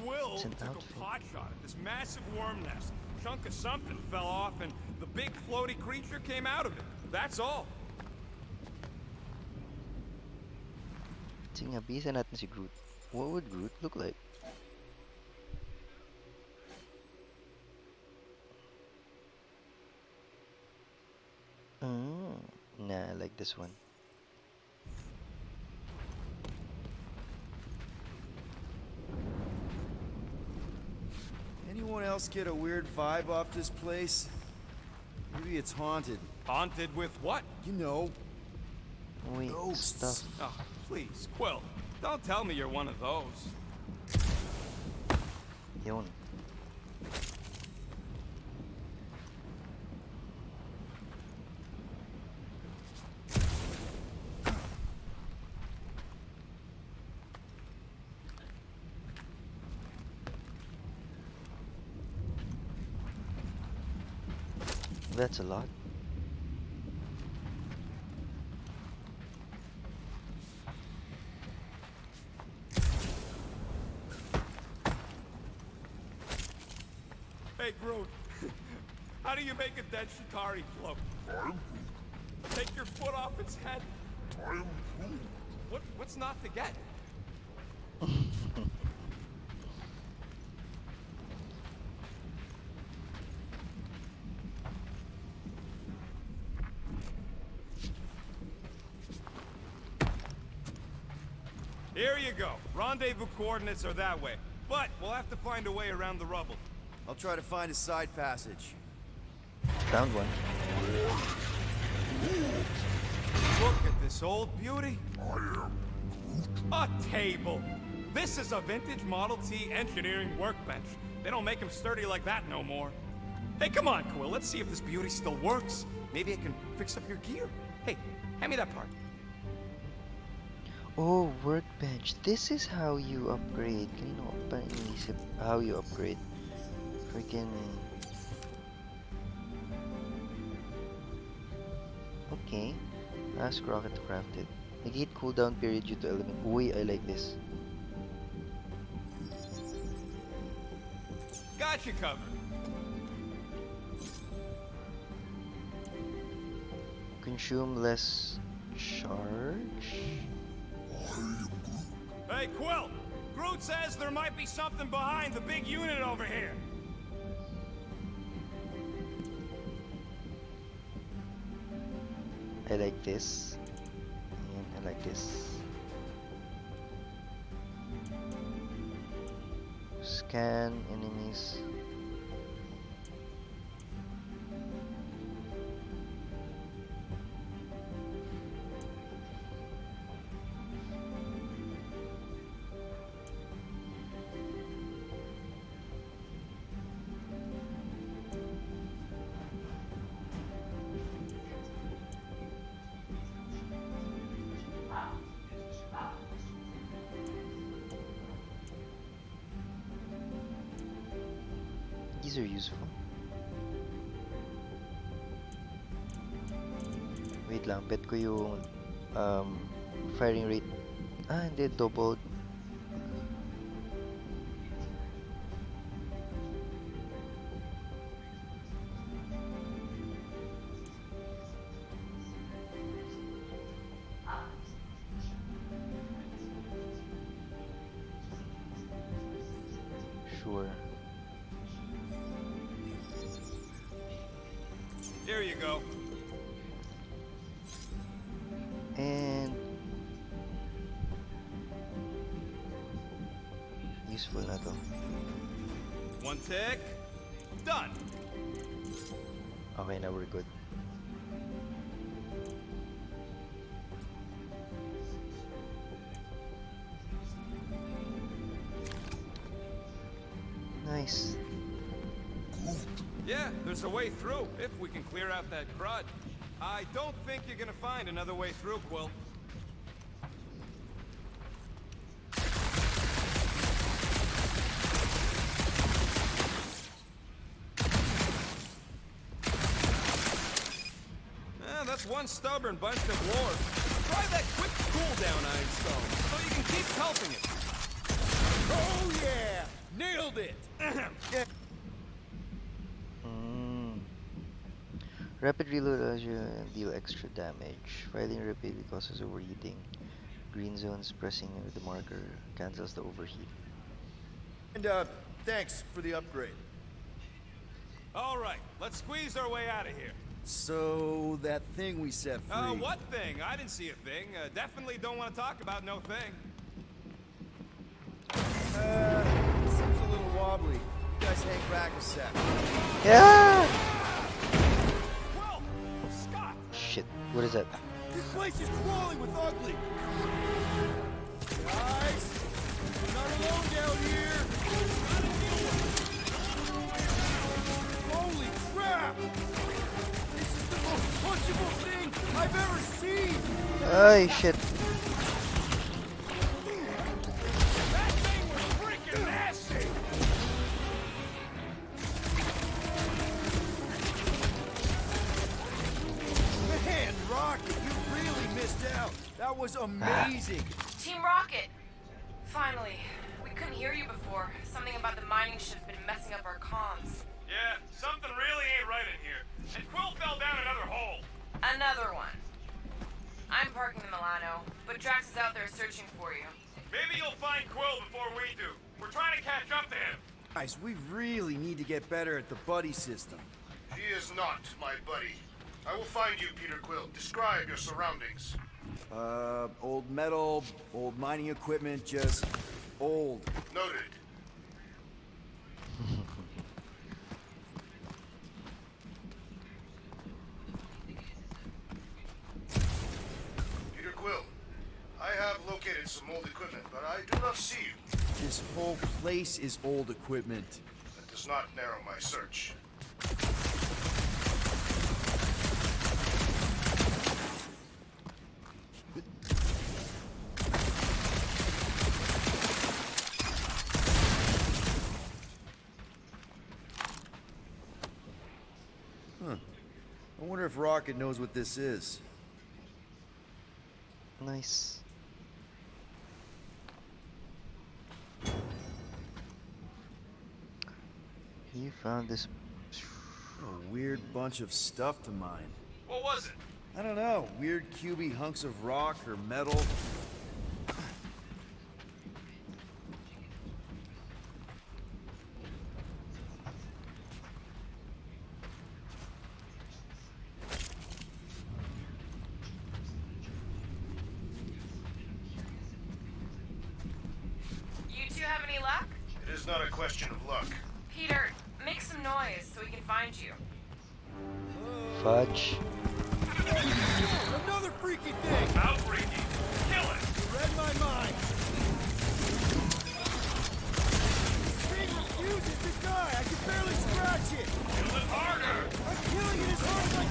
Quill It's an took outfit. a pot shot at this massive worm nest. Chunk of something fell off, and the big floaty creature came out of it. That's all. Sige nga, bisa natin si Groot. What would Groot look like? Nah, I like this one. Anyone else get a weird vibe off this place? Maybe it's haunted. Haunted with what? You know, Wait, Ghosts. stuff. Oh, please, Quill. Don't tell me you're one of those. Yun. That's a lot. Hey, Groot. How do you make a dead Shikari float? Take your foot off its head. What's not to get? Here you go. Rendezvous coordinates are that way. But we'll have to find a way around the rubble. I'll try to find a side passage. Found one. Look at this old beauty. A table. This is a vintage Model T engineering workbench. They don't make them sturdy like that no more. Hey, come on, Quill. Let's see if this beauty still works. Maybe I can fix up your gear. Hey, hand me that part. Oh, workbench. This is how you upgrade. Kanino ko pa iniisip how you upgrade. Freaking... Okay. Ask Rocket to craft it. Negate cooldown period due to element. Uy, I like this. Got you covered. Consume less charge? Hey, Quill! Groot says there might be something behind the big unit over here. I like this. And I like this. Scan enemies. These are useful. Wait lang, bet ko yung firing rate. Ah, hindi, doubled. Sure. Here you go. And useful na to. One tick. Done. Okay, now we're good. Nice. Yeah, there's a way through, if we can clear out that crud. I don't think you're gonna find another way through, Quill. That's one stubborn bunch of lords. Try that quick cooldown, Ironstone, so you can keep pelting it. Oh yeah! Nailed it! Rapid reload allows you to deal extra damage. Firing rapidly causes overheating. Green zones pressing with the marker cancels the overheat. And thanks for the upgrade. All right, let's squeeze our way out of here. So that thing we set free. What thing? I didn't see a thing. Definitely don't want to talk about no thing. Seems a little wobbly. You guys hang back a sec. Yeah! Well, Scott! Shit, what is that? This place is crawling with ugly. Guys, I'm not alone down here. Holy crap! This is the most punchable thing I've ever seen. Ay, shit. That thing was freaking nasty! Man, Rocket, you really missed out. That was amazing. Team Rocket! Finally. We couldn't hear you before. Something about the mining ship's been messing up our comms. Yeah, something really ain't right in here. And Quill fell down another hole. Another one. I'm parking in Milano, but Drax is out there searching for you. Maybe you'll find Quill before we do. We're trying to catch up to him. Guys, we really need to get better at the buddy system. He is not my buddy. I will find you, Peter Quill. Describe your surroundings. Old metal, old mining equipment, just old. Noted. Peter Quill, I have located some old equipment, but I do not see you. This whole place is old equipment. That does not narrow my search. I wonder if Rocket knows what this is. Nice. You found this. A weird bunch of stuff to mine. What was it? I don't know. Weird cubey hunks of rock or metal. You two have any luck? It is not a question of luck. Peter, make some noise so we can find you. Fudge. Another freaky thing! How freaky. Kill it! You read my mind! This thing refuses to die! I can barely scratch it! Kill it harder! I'm killing it as hard as I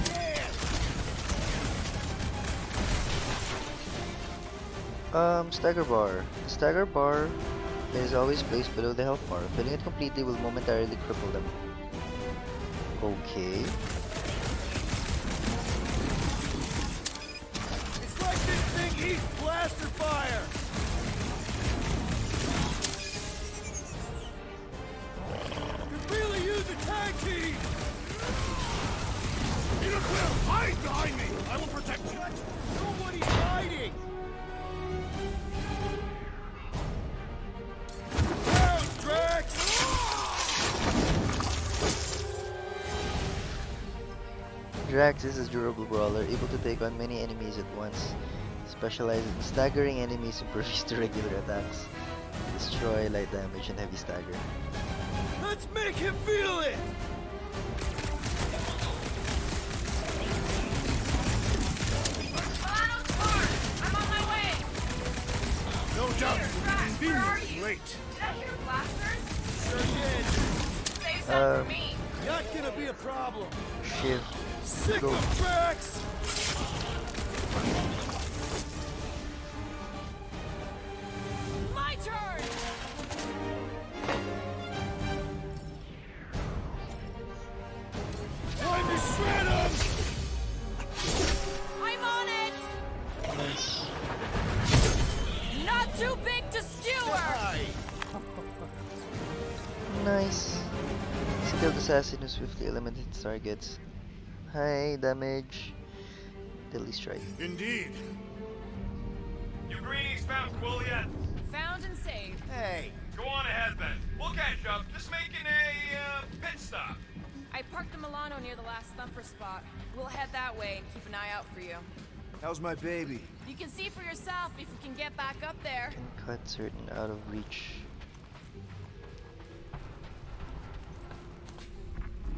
can! Stagger bar. Stagger bar is always placed below the health bar. Filling it completely will momentarily cripple them. Okay. It's like this thing eats blaster fire! Could really use a tag team! Peter Quill, hide behind me! I will protect you! Nobody's hiding! Down, Drax! Drax is a durable brawler, able to take on many enemies at once. Specializes in staggering enemies impervious to regular attacks. Destroy, light damage, and heavy stagger. Let's make him feel it! Milano's car! I'm on my way! No doubt Peter, you will Drax, be where are conveniently you? late. Did I hear blasters? Sure did. Save some for me. Not gonna be a problem. Shift. Sick Go. of Drax! My turn! Time to shred him! I'm on it! Nice. Not too big to skewer! Die! Nice. Skilled assassin who swiftly eliminates targets. High damage. Deadly strike. Indeed. You greenies found Quill yet? Found and saved. Hey, Go on ahead then. We'll catch up. Just making a pit stop. I parked the Milano near the last thumper spot. We'll head that way and keep an eye out for you. how's my baby? You can see for yourself if you can get back up there. Can cut certain out of reach.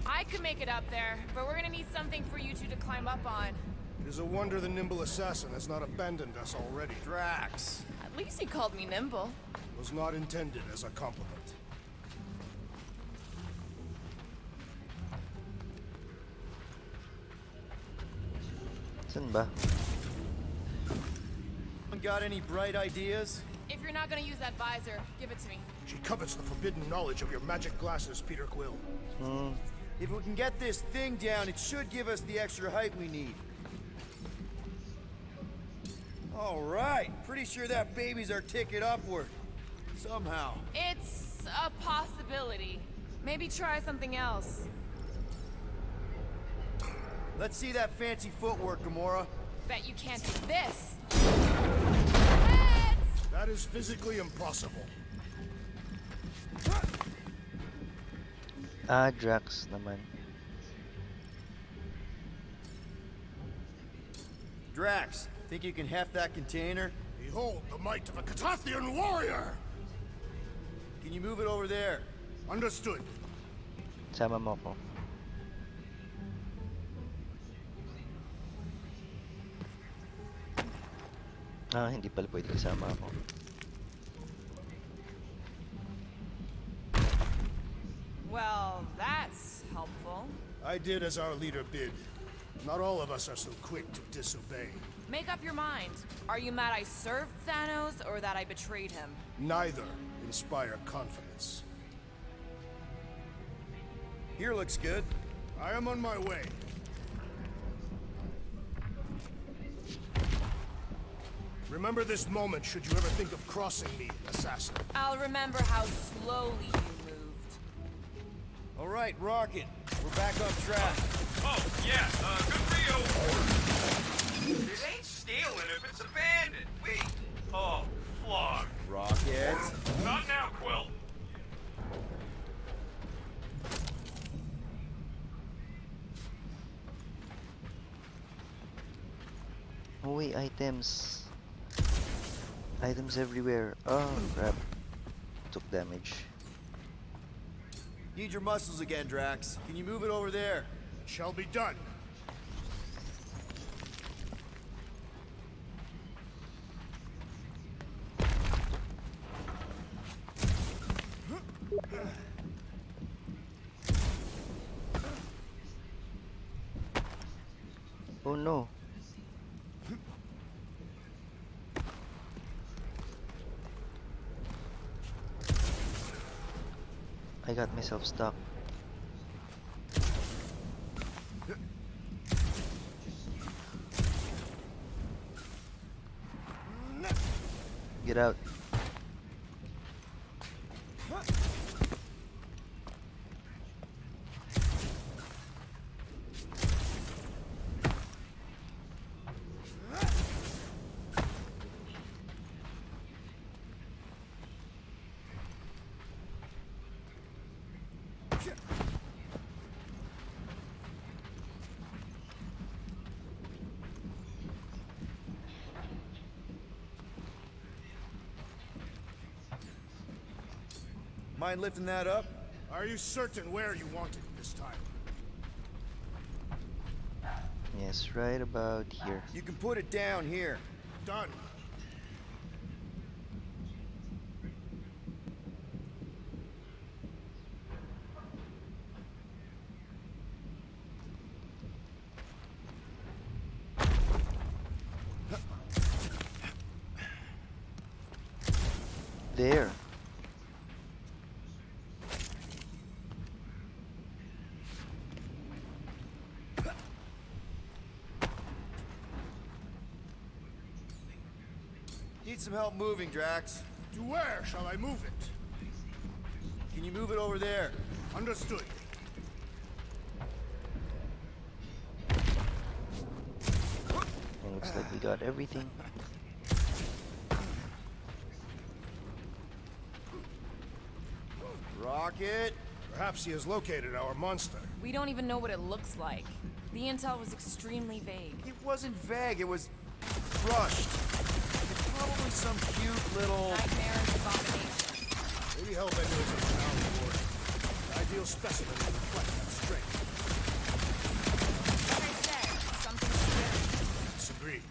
I could make it up there, but we're gonna need something for you two to climb up on. It is a wonder the nimble assassin has not abandoned us already. Drax. At least he called me nimble. Was not intended as a compliment. Saan ba? Got any bright ideas? If you're not gonna use that visor, give it to me. She covets the forbidden knowledge of your magic glasses, Peter Quill. If we can get this thing down, it should give us the extra height we need. All right, pretty sure that baby's our ticket upward. Somehow. It's a possibility. Maybe try something else. Let's see that fancy footwork, Gamora. Bet you can't do this. Heads! That is physically impossible. Ah, Drax naman. Drax, think you can heft that container? Behold the might of a Catathian warrior! Can you move it over there? Understood. Sama mo ko. Ah, hindi pala pwede kasama ako. Well, that's helpful. I did as our leader bid. Not all of us are so quick to disobey. Make up your mind. Are you mad I served Thanos or that I betrayed him? Neither inspire confidence. Here looks good. I am on my way. Remember this moment should you ever think of crossing me, assassin. I'll remember how slowly you moved. All right, Rocket. We're back on track. Oh, yeah, good for you. It ain't stealing if it's abandoned. Wait. Oh, flog. Rocket. Not now, Quill. Oh wait, items. Items everywhere. Oh crap. Took damage. Need your muscles again, Drax. Can you move it over there? It shall be done. Oh no. I got myself stuck. Get out. Mind lifting that up? Are you certain where you want it this time? Yes, right about here. You can put it down here. Done. There. Need some help moving, Drax. To where shall I move it? Can you move it over there? Understood. And looks like we got everything. Rocket! Perhaps he has located our monster. We don't even know what it looks like. The intel was extremely vague. It wasn't vague, it was rushed. It's probably some cute little... Nightmarish abomination. Maybe Hellbender is a renowned warrior. An ideal specimen to reflect that strength. Like I said, something scary. Disagree.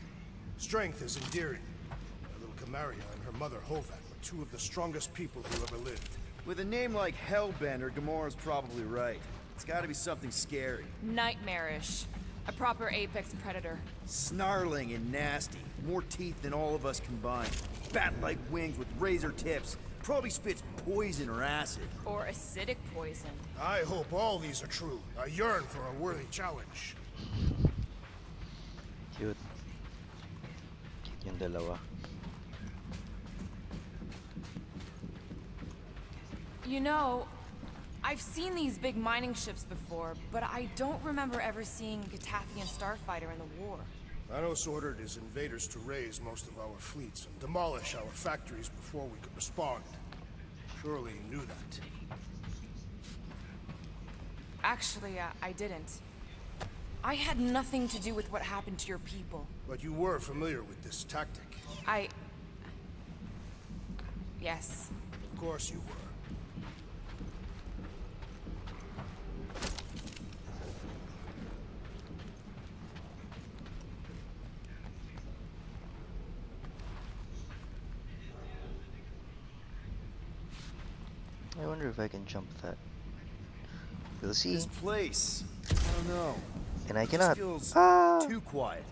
Strength is endearing. Our little Camaria and her mother Hovat were two of the strongest people who ever lived. With a name like Hellbender, Gamora's probably right. It's gotta be something scary. Nightmarish. A proper apex predator. Snarling and nasty. More teeth than all of us combined. Bat-like wings with razor tips. Probably spits poison or acid. Or acidic poison. I hope all these are true. I yearn for a worthy challenge. Cute. Cute yung dalawa. You know, I've seen these big mining ships before, but I don't remember ever seeing a Catathian starfighter in the war. Thanos ordered his invaders to raise most of our fleets and demolish our factories before we could respond. Surely he knew that. Actually, I didn't. I had nothing to do with what happened to your people. But you were familiar with this tactic. Yes. Of course you were. I wonder if I can jump that. We'll see. This place, I don't know. And I It cannot. feels Ah! too quiet.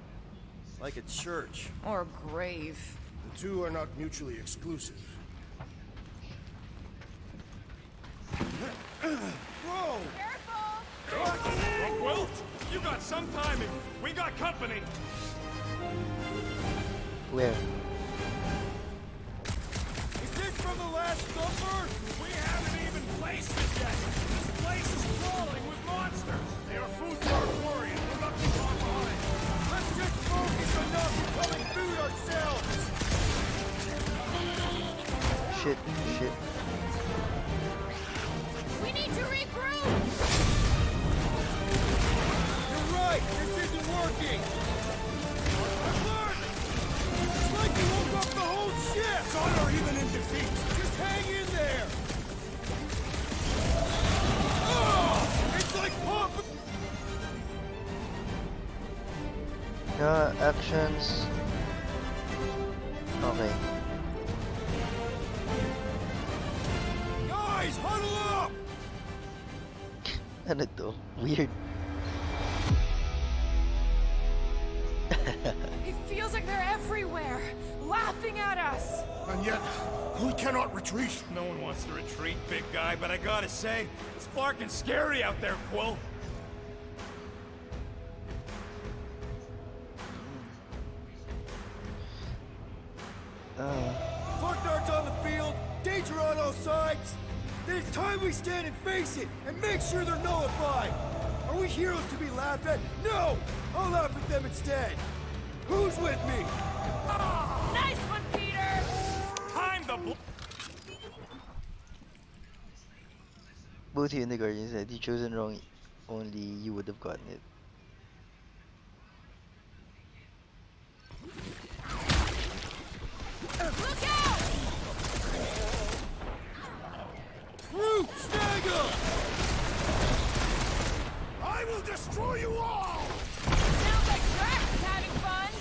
Like a church. Or a grave. The two are not mutually exclusive. Whoa! Well, you got some timing. We got company. Where? Is this from the last supper? We haven't even placed it yet. This place is crawling with monsters. They are food for our warrior. We're not too far behind. Let's get focused on not becoming food ourselves! Shit, shit. We need to regroup! You're right! This isn't working! Alert! It's like you woke up the whole ship! Sun or even in defeat. Just hang in there! Oh, it's like pop! Actions. Okay. Guys, huddle up! Ano to? Weird. It feels like they're everywhere, laughing at us! And yet, we cannot retreat. No one wants to retreat, big guy, but I gotta say, it's fucking scary out there, Quill. danger on all sides? Then it's time we stand and face it, and make sure they're nullified! Are we heroes to be laughed at? No! I'll laugh at them instead! Who's with me? Nice one, Peter! Time the Both you and the Guardian said you chosen wrong, only you would have gotten it. Look out! Root, snag 'em! I will destroy you all! Sounds like Drax is having fun.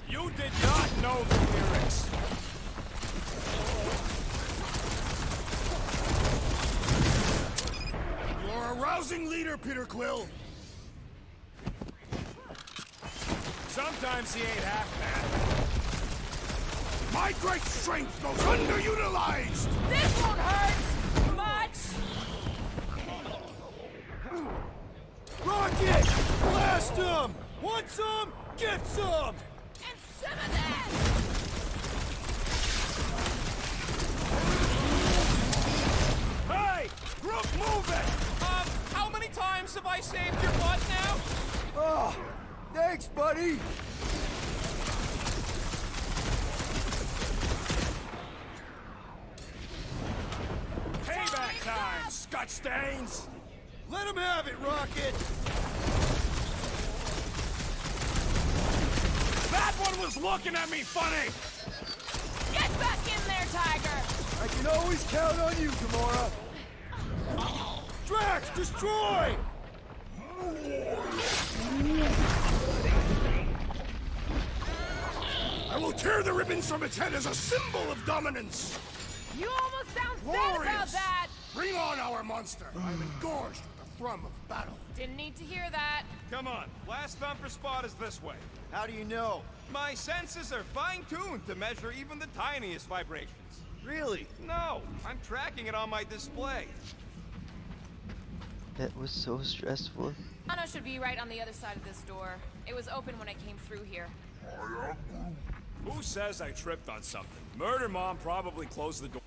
You did not know the lyrics. You're a rousing leader, Peter Quill. Sometimes he ain't half bad. My great strength goes underutilized! This won't hurt much. Rocket! Blast 'em! Want some? Get some! And some of this. Hey! Group moving! How many times have I saved your butt now? Oh, thanks, buddy! Payback time, Scotch stains! Let him have it, Rocket! That one was looking at me funny! Get back in there, Tiger. I can always count on you, Gamora! Drax, destroy! I will tear the ribbons from its head as a symbol of dominance! You almost sound sad about Glorious! that. Bring on our monster! I am engorged with the thrum of battle. Didn't need to hear that. Come on, last thumper spot is this way. How do you know? My senses are fine-tuned to measure even the tiniest vibrations. Really? No, I'm tracking it on my display. That was so stressful. Anna should be right on the other side of this door. It was open when I came through here. Who says I tripped on something? Murder Mom probably closed the door.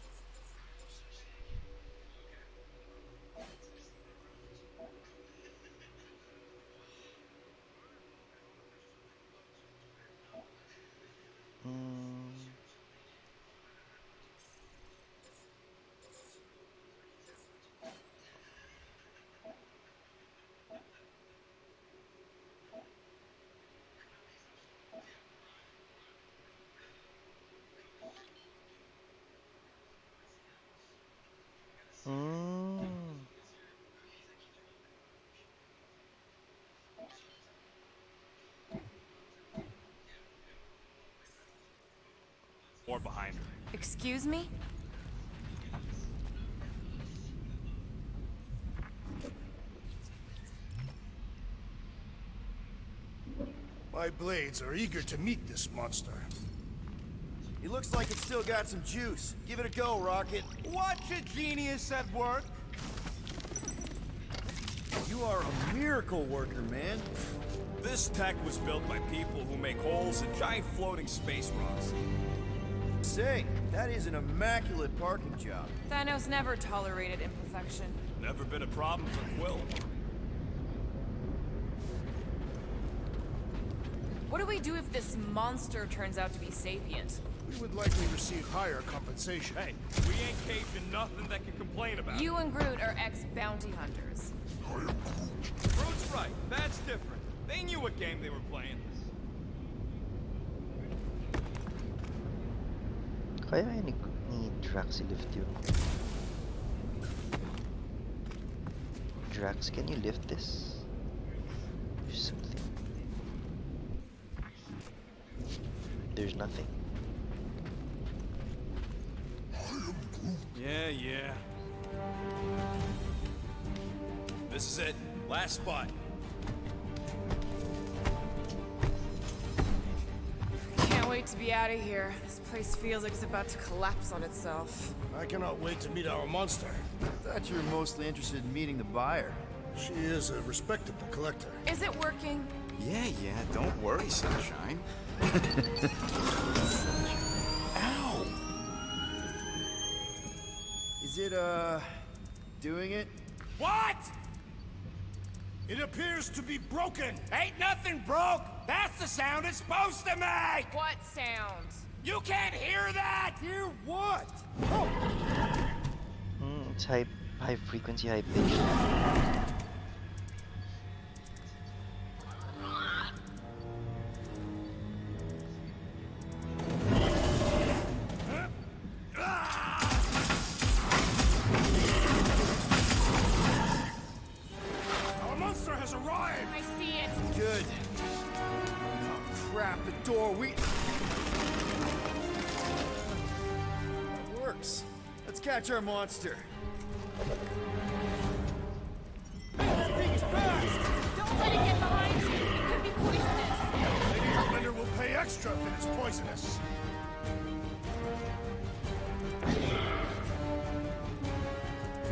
Or behind her. Excuse me? My blades are eager to meet this monster. He looks like it's still got some juice. Give it a go, Rocket. Watch a genius at work. You are a miracle worker, man. This tech was built by people who make holes in giant floating space rocks. Say, that is an immaculate parking job. Thanos never tolerated imperfection. Never been a problem for Quill. What do we do if this monster turns out to be sapient? We would likely receive higher compensation. Hey, we ain't caged in nothing that can complain about. You and Groot are ex-bounty hunters. Groot's right. That's different. They knew what game they were playing. Kaya ni Drax i-lift yun. Drax, can you lift this? There's something. There's nothing. Yeah. This is it. Last spot. Can't wait to be out of here. This place feels like it's about to collapse on itself. I cannot wait to meet our monster. I thought you were mostly interested in meeting the buyer. She is a respectable collector. Is it working? Yeah, don't worry, Sunshine. Ow! Is it, doing it? What? It appears to be broken. Ain't nothing broke! That's the sound it's supposed to make! What sound? You can't hear that! Hear what? It's high frequency, high pitch. Our monster has arrived. I see it. Good. Oh, crap, the door, It works. Let's catch our monster. That thing is fast! Don't let it get behind you. It could be poisonous. Lady Hellbender will pay extra if it is poisonous.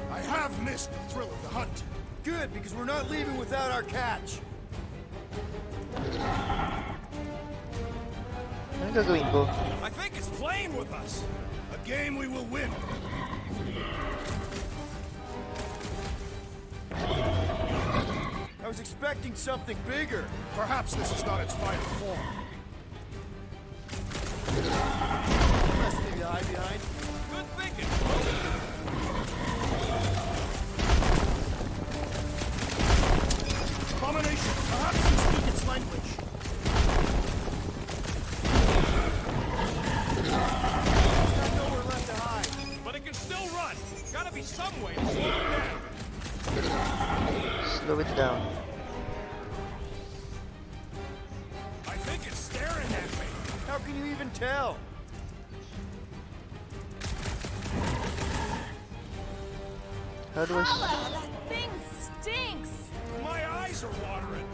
I have missed the thrill of the hunt. Good, because we're not leaving without our catch. Ano gagawin ko? I think it's playing with us. A game we will win. I was expecting something bigger. Perhaps this is not its final form. Less thing to hide behind. Good thinking. Abomination, perhaps you speak its language. Got nowhere left to hide. But it can still run. Gotta be some way to slow it down. Slow it down. I think it's staring at me. How can you even tell? How do I... That thing stinks. My eyes are watering.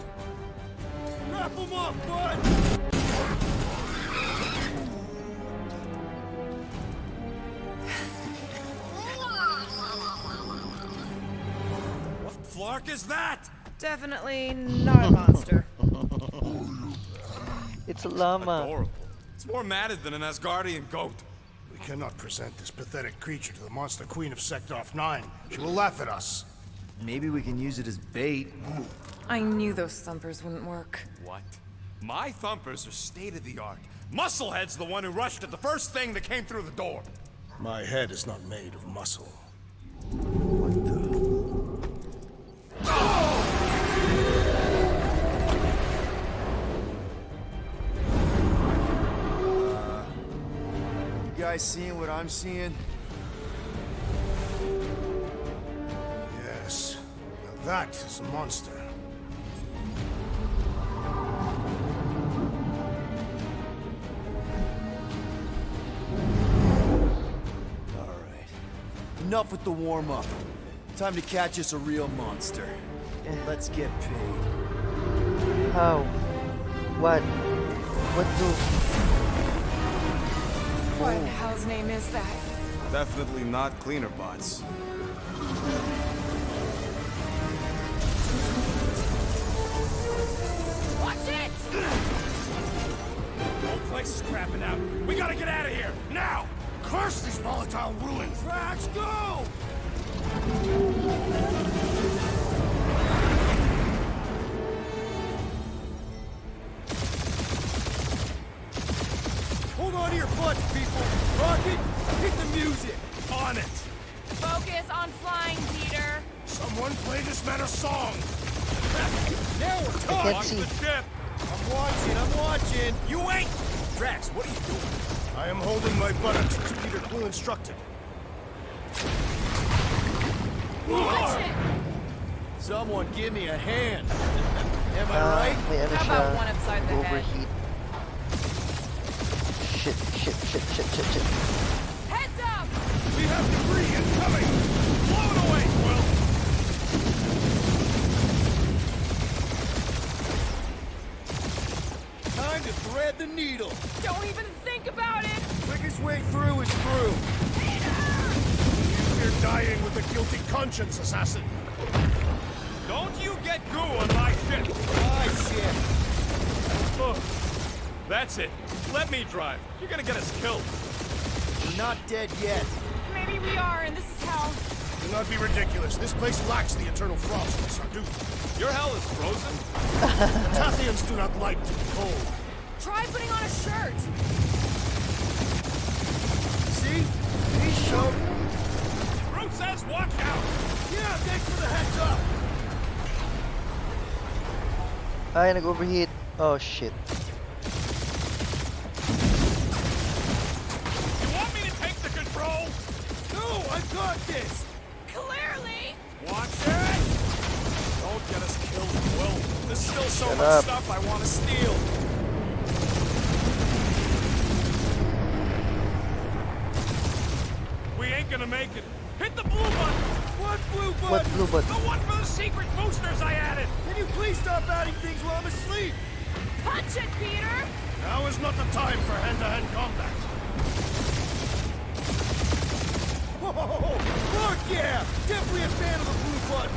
Wrap him up, bud! What flark is that? Definitely not a monster. It's a llama. Adorable. It's more matted than an Asgardian goat. We cannot present this pathetic creature to the monster queen of Sektoff 9. She will laugh at us. Maybe we can use it as bait. I knew those thumpers wouldn't work. What? My thumpers are state-of-the-art. Musclehead's the one who rushed at the first thing that came through the door. My head is not made of muscle. You guys seeing what I'm seeing? Yes. Now that is a monster. All right. Enough with the warm-up. Time to catch us a real monster. Let's get paid. How? What? What do? What in hell's name is that? Definitely not cleaner bots. Watch it! Whole place is crapping out. We gotta get out of here, now! Curse these volatile ruins! Drax, go! Hold on to your butts, people! Rocket, hit the music! On it! Focus on flying, Peter. Someone play this man a song! Now we're I talking! can't Watch see. the ship! I'm watching! You ain't! Drax, what are you doing? I am holding my buttocks as Peter Quill instructed. Watch it! Someone give me a hand! Am I right? May ano How siya, about one upside the head? overheat. Shit. Heads up! We have debris incoming! Blow it away, Quill! Time to thread the needle! Don't even think about it! Quickest way through is through! You're dying with a guilty conscience, assassin! Don't you get goo on my ship! My shit! That's it. Let me drive. You're gonna get us killed. We're not dead yet. Maybe we are, and this is hell. Do not be ridiculous. This place lacks the eternal frost of Sarduth. Your hell is frozen? Tathians do not like to be cold. Try putting on a shirt. See? He showed. Groot says watch out! Yeah, thanks for the heads up. Ay, nag-overheat. Oh, shit. You want me to take the control? No, I got this. Clearly! Watch it! Don't get us killed, Will. There's still so Shut much up. stuff I want to steal. We ain't gonna make it. Hit the blue button! What blue button? What blue button? The one for the secret boosters I added! Can you please stop adding things while I'm asleep? Punch it, Peter! Now is not the time for hand-to-hand combat. Whoa! Fuck yeah! Definitely a fan of the blue button.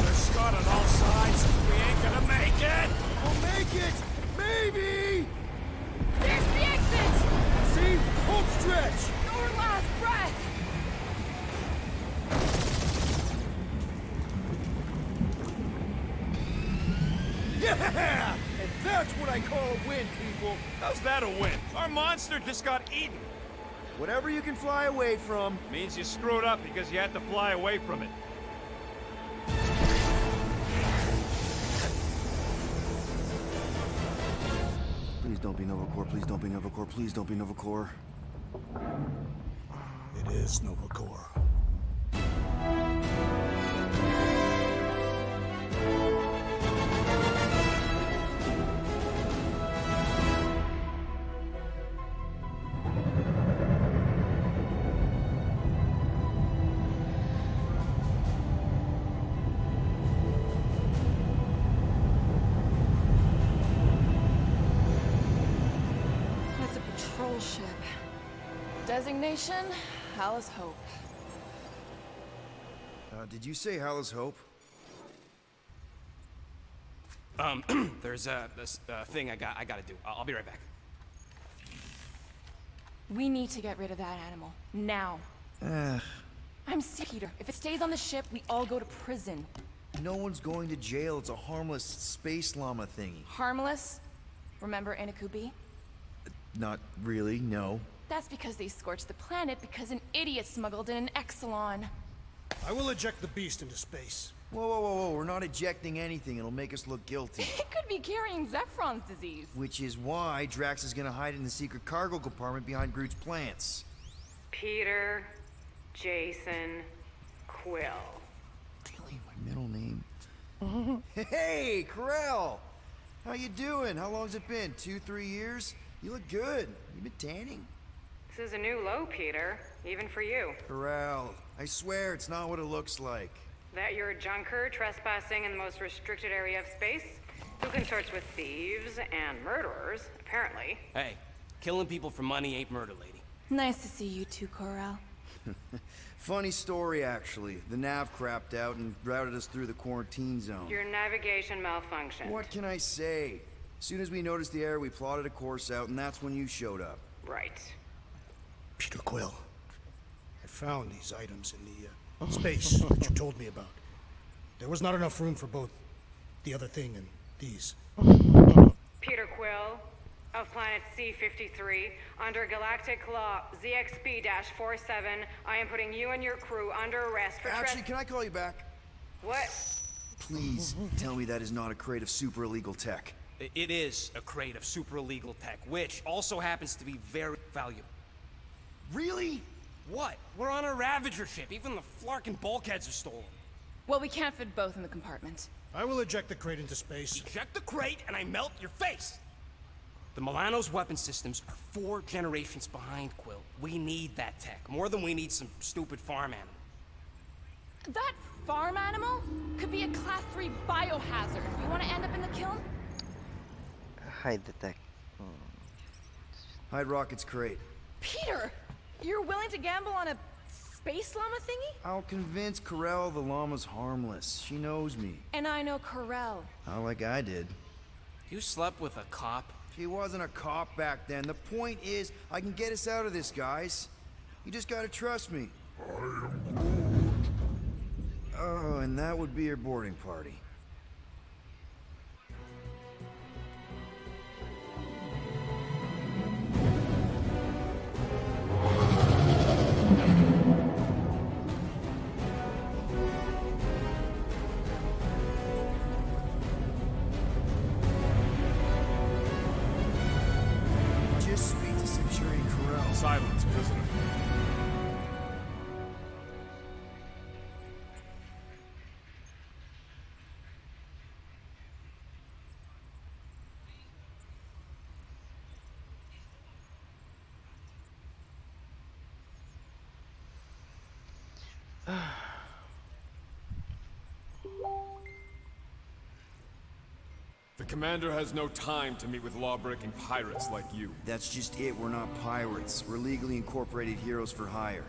There's Scott on all sides. We ain't gonna make it! We'll make it! Maybe! There's the exit! See? Home stretch! Your last breath! Yeah! And that's what I call a win, people. How's that a win? Our monster just got eaten. Whatever you can fly away from. Means you screwed up because you had to fly away from it. Please don't be Novacore, please don't be Novacore, please don't be Novacore. It is Novacore. That's a patrol ship. Designation, Alice Hope. Did you say Hala's Hope? There's this thing I gotta do. I'll be right back. We need to get rid of that animal. Now. I'm sick, Peter. If it stays on the ship, we all go to prison. No one's going to jail. It's a harmless space llama thingy. Harmless? Remember Inakubi? Not really, no. That's because they scorched the planet because an idiot smuggled in an Exelon. I will eject the beast into space. Whoa, whoa, whoa, whoa. We're not ejecting anything. It'll make us look guilty. It could be carrying Zephron's disease. Which is why Drax is gonna hide in the secret cargo compartment behind Groot's plants. Peter, Jason, Quill. Really, my middle name? Hey, Corel! How you doing? How long's it been? 2-3 years? You look good. You been tanning? This is a new low, Peter. Even for you. Corel, I swear it's not what it looks like. That you're a junker trespassing in the most restricted area of space? Who consorts with thieves and murderers, apparently. Hey, killing people for money ain't murder, lady. Nice to see you too, Corel. Funny story, actually. The nav crapped out and routed us through the quarantine zone. Your navigation malfunctioned. What can I say? As soon as we noticed the error, we plotted a course out, and that's when you showed up. Right. Peter Quill. I found these items in the space that you told me about. There was not enough room for both the other thing and these. Peter Quill, of planet C-53, under Galactic Law ZXB-47, I am putting you and your crew under arrest for Actually, can I call you back? What? Please tell me that is not a crate of super illegal tech. It is a crate of super illegal tech, which also happens to be very valuable. Really? What? We're on a Ravager ship. Even the Flarkin bulkheads are stolen. Well, we can't fit both in the compartment. I will eject the crate into space. Eject the crate and I melt your face! The Milano's weapon systems are 4 generations behind, Quill. We need that tech, more than we need some stupid farm animal. That farm animal could be a Class 3 biohazard. You want to end up in the kiln? Hide the tech. Hide Rocket's crate. Peter! You're willing to gamble on a space llama thingy? I'll convince Corel the llama's harmless. She knows me. And I know Corel. Not like I did. You slept with a cop? He wasn't a cop back then. The point is, I can get us out of this, guys. You just gotta trust me. Oh, and that would be your boarding party. Just speak to Centurion Corral. Silence, prisoner. The commander has no time to meet with law-breaking pirates like you. That's just it. We're not pirates. We're legally incorporated heroes for hire.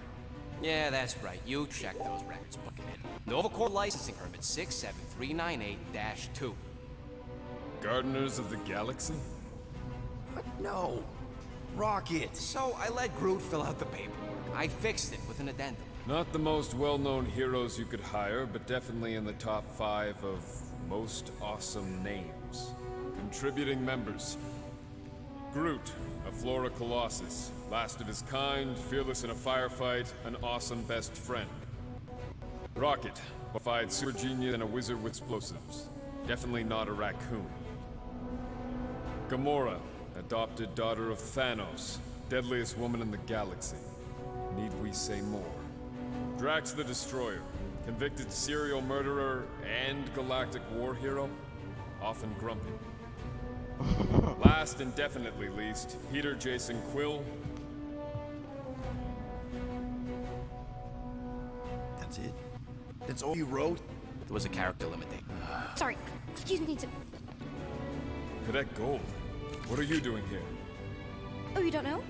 Yeah, that's right. You check those records, Buckethead. Nova Corps licensing permit 67398-2. Gardeners of the Galaxy? What? No. Rocket. So I let Groot fill out the paperwork. I fixed it with an addendum. Not the most well-known heroes you could hire, but definitely in the top 5 of most awesome names. Contributing members. Groot, a Flora Colossus. Last of his kind, fearless in a firefight, an awesome best friend. Rocket, a fight super genius and a wizard with explosives. Definitely not a raccoon. Gamora, adopted daughter of Thanos, deadliest woman in the galaxy. Need we say more? Drax the Destroyer, convicted serial murderer and galactic war hero, often grumpy. Last and definitely least, Peter Jason Quill. That's it? That's all you wrote? There was a character limit date. Sorry, excuse me. Cadet Gold, what are you doing here? Oh, you don't know?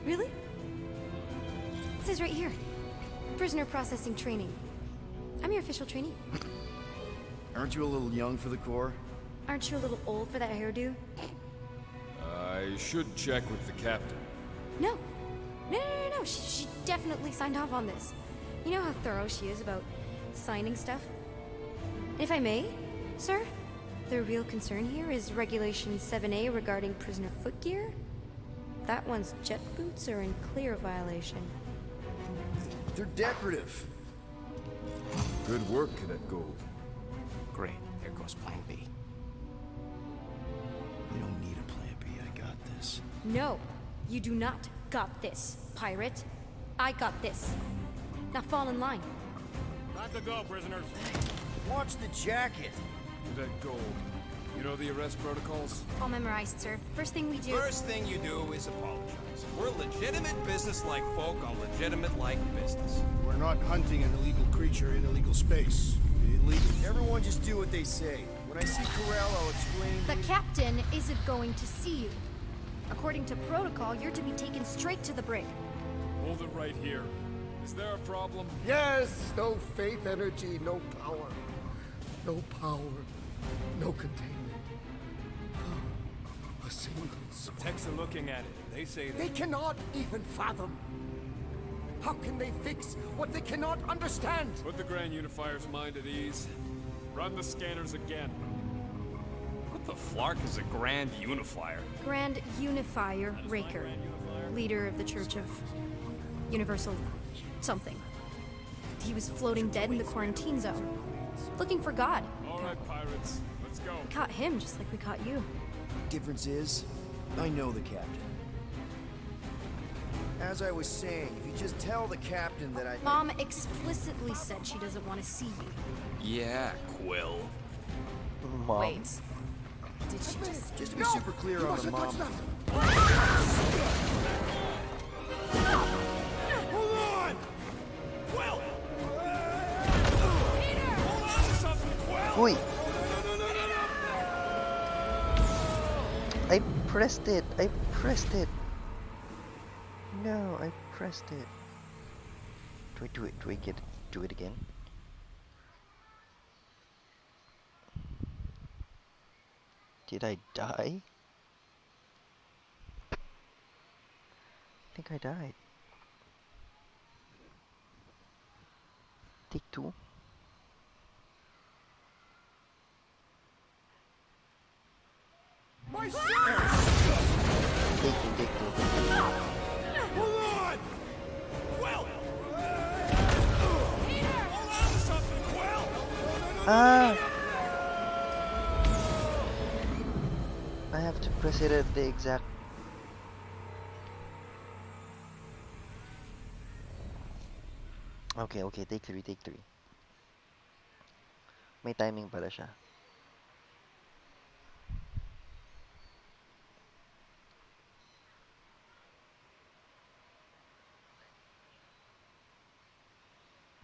Really? It says right here. Prisoner processing training. I'm your official trainee. Aren't you a little young for the Corps? Aren't you a little old for that hairdo? I should check with the captain. No. No. She definitely signed off on this. You know how thorough she is about signing stuff? If I may, sir, the real concern here is Regulation 7A regarding prisoner footgear. That one's jet boots are in clear violation. They're decorative. Good work, Cadet Gold. Great. Here goes Plan B. You don't need a plan B. I got this. No, you do not got this, pirate. I got this. Now fall in line. Time to go, prisoners. Watch the jacket. Cadet Gold, you know the arrest protocols? All memorized, sir. First thing we do... First thing you do is apologize. We're legitimate business-like folk on legitimate-like business. We're not hunting an illegal creature in illegal space. Illegal. Everyone just do what they say. When I see Corral, I'll explain. The captain isn't going to see you. According to protocol, you're to be taken straight to the brig. Hold it right here. Is there a problem? Yes, no faith energy, no power. No power, no containment. A single spark. Techs are looking at it. They say They cannot even fathom. How can they fix what they cannot understand? Put the Grand Unifier's mind at ease. Run the scanners again. What the flark is a Grand Unifier? Grand Unifier Raker, leader of the Church of Universal something. He was floating dead in the quarantine zone, looking for God. All right, pirates, let's go. We caught him just like we caught you. Difference is, I know the captain. As I was saying, if you just tell the captain that I... Mom explicitly said she doesn't want to see you. Yeah, Quill. Mom. Wait. Did she just... Just to be super clear on the mom. Hold on! Quill! Peter! Hold on to something, Quill! Wait. I pressed it. No, I pressed it. Do I do it? Do I get it? Do it again? Did I die? I think I died. Take two. My shirt! Take two, take two. Hold on! Quill! Hold on to something, Quill! Ah! I have to press it at the exact... Okay, okay, take three, take three. May timing pala siya.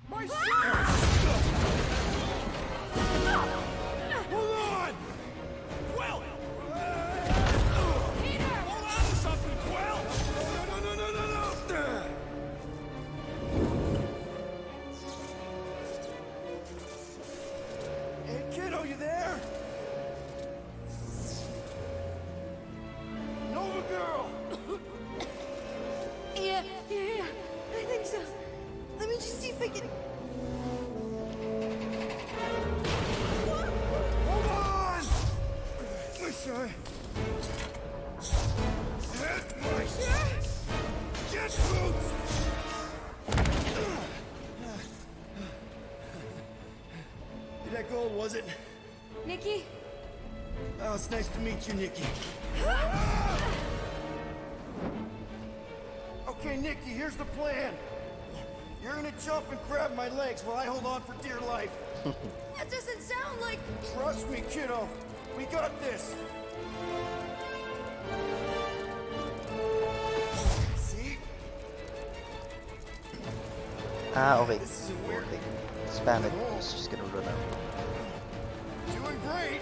My shirt! Hold on! Quill! Peter! Hold on to something, Quill! No! Hey, kiddo, you there? Nova girl! Yeah, I think so. Let me just see if I can. Hold on! Wish I... Get my shit! Get loose! That gold, was it? Nikki? Oh, it's nice to meet you, Nikki. Okay, Nikki, here's the plan. You're gonna jump and grab my legs while I hold on for dear life. That doesn't sound like. Trust me, kiddo. We got this. See? Ah, okay. This isn't weird. Okay. Spam it. It's just gonna run out. Doing great.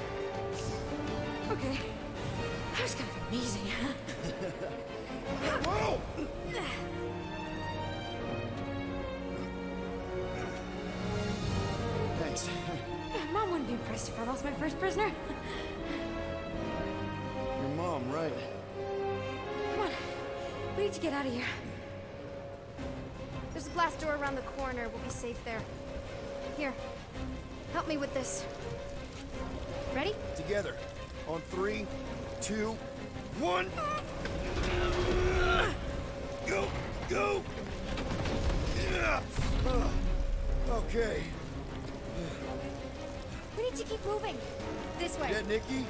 Okay. That was kind of amazing. Whoa! Thanks. Mom wouldn't be impressed if I lost my first prisoner. Your mom, right? Come on. We need to get out of here. There's a glass door around the corner. We'll be safe there. Here. Help me with this. Ready? Together. On 3, 2, 1. Go! Go! Yeah. Okay. We need to keep moving. This way. Yeah, Nikki?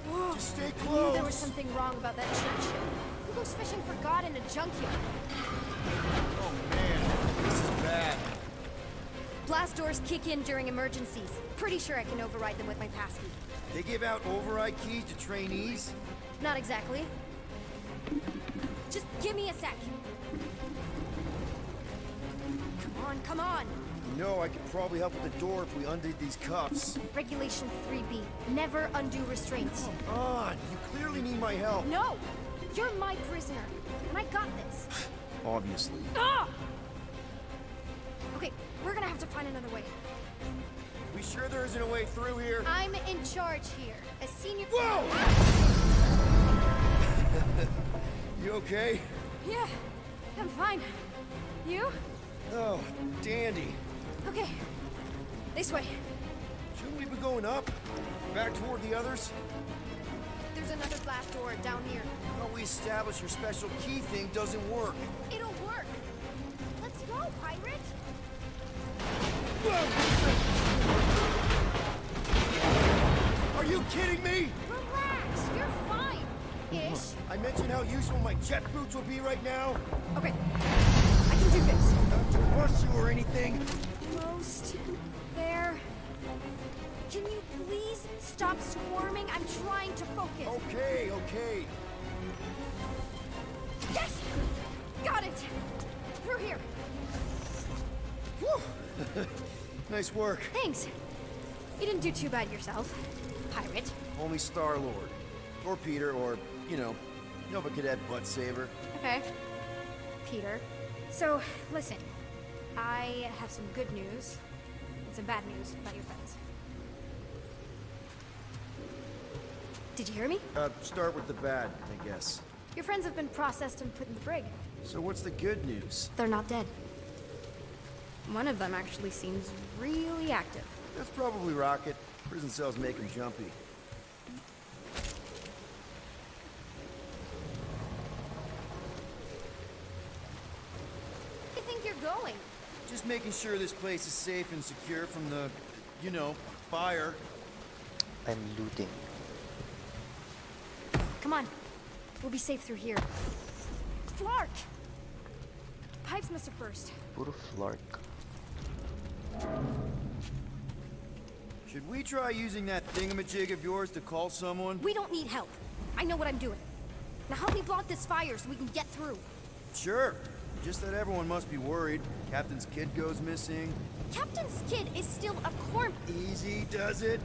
Whoa. Just stay I knew close. there was something wrong about that church. Who goes fishing for God in a junkyard? Oh, man. This is bad. Blast doors kick in during emergencies. Pretty sure I can override them with my passkey. They give out override keys to trainees? Not exactly. Just give me a sec. Come on, come on. You know, I could probably help with the door if we undid these cuffs. Regulation 3B. Never undo restraints. Come on. You clearly need my help. No! You're my prisoner, and I got this. Obviously. Ah! Okay, we're gonna have to find another way. We sure there isn't a way through here? I'm in charge here. As senior... Whoa! You okay? Yeah, I'm fine. You? Oh, dandy. Okay. This way. Shouldn't we be going up? Back toward the others? There's another glass door down here. How we establish your special key thing doesn't work. It'll work. Let's go, pirate. Are you kidding me? Relax. You're fine. Ish. I mentioned how useful my jet boots will be right now. Okay. I can do this. Not to rush you or anything. Almost there. Can you please stop squirming? I'm trying to focus. Okay, okay. Yes! Got it! Through here. Whew. Nice work. Thanks. You didn't do too bad yourself, pirate. Only Star-Lord. Or Peter, or, you know, Nova Cadet Butt Saver. Okay. Peter. So, listen. I have some good news and some bad news about your friends. Did you hear me? Start with the bad, I guess. Your friends have been processed and put in the brig. So what's the good news? They're not dead. One of them actually seems really active. That's probably Rocket. Prison cells make him jumpy. Where do you think you're going? Just making sure this place is safe and secure from the, you know, fire. I'm looting. Come on. We'll be safe through here. Flark! Pipes must have burst. Puro flark. Should we try using that thingamajig of yours to call someone? We don't need help. I know what I'm doing. Now help me block this fire so we can get through. Sure. Just that everyone must be worried. Captain's kid goes missing. Captain's kid is still a corpse. Easy does it.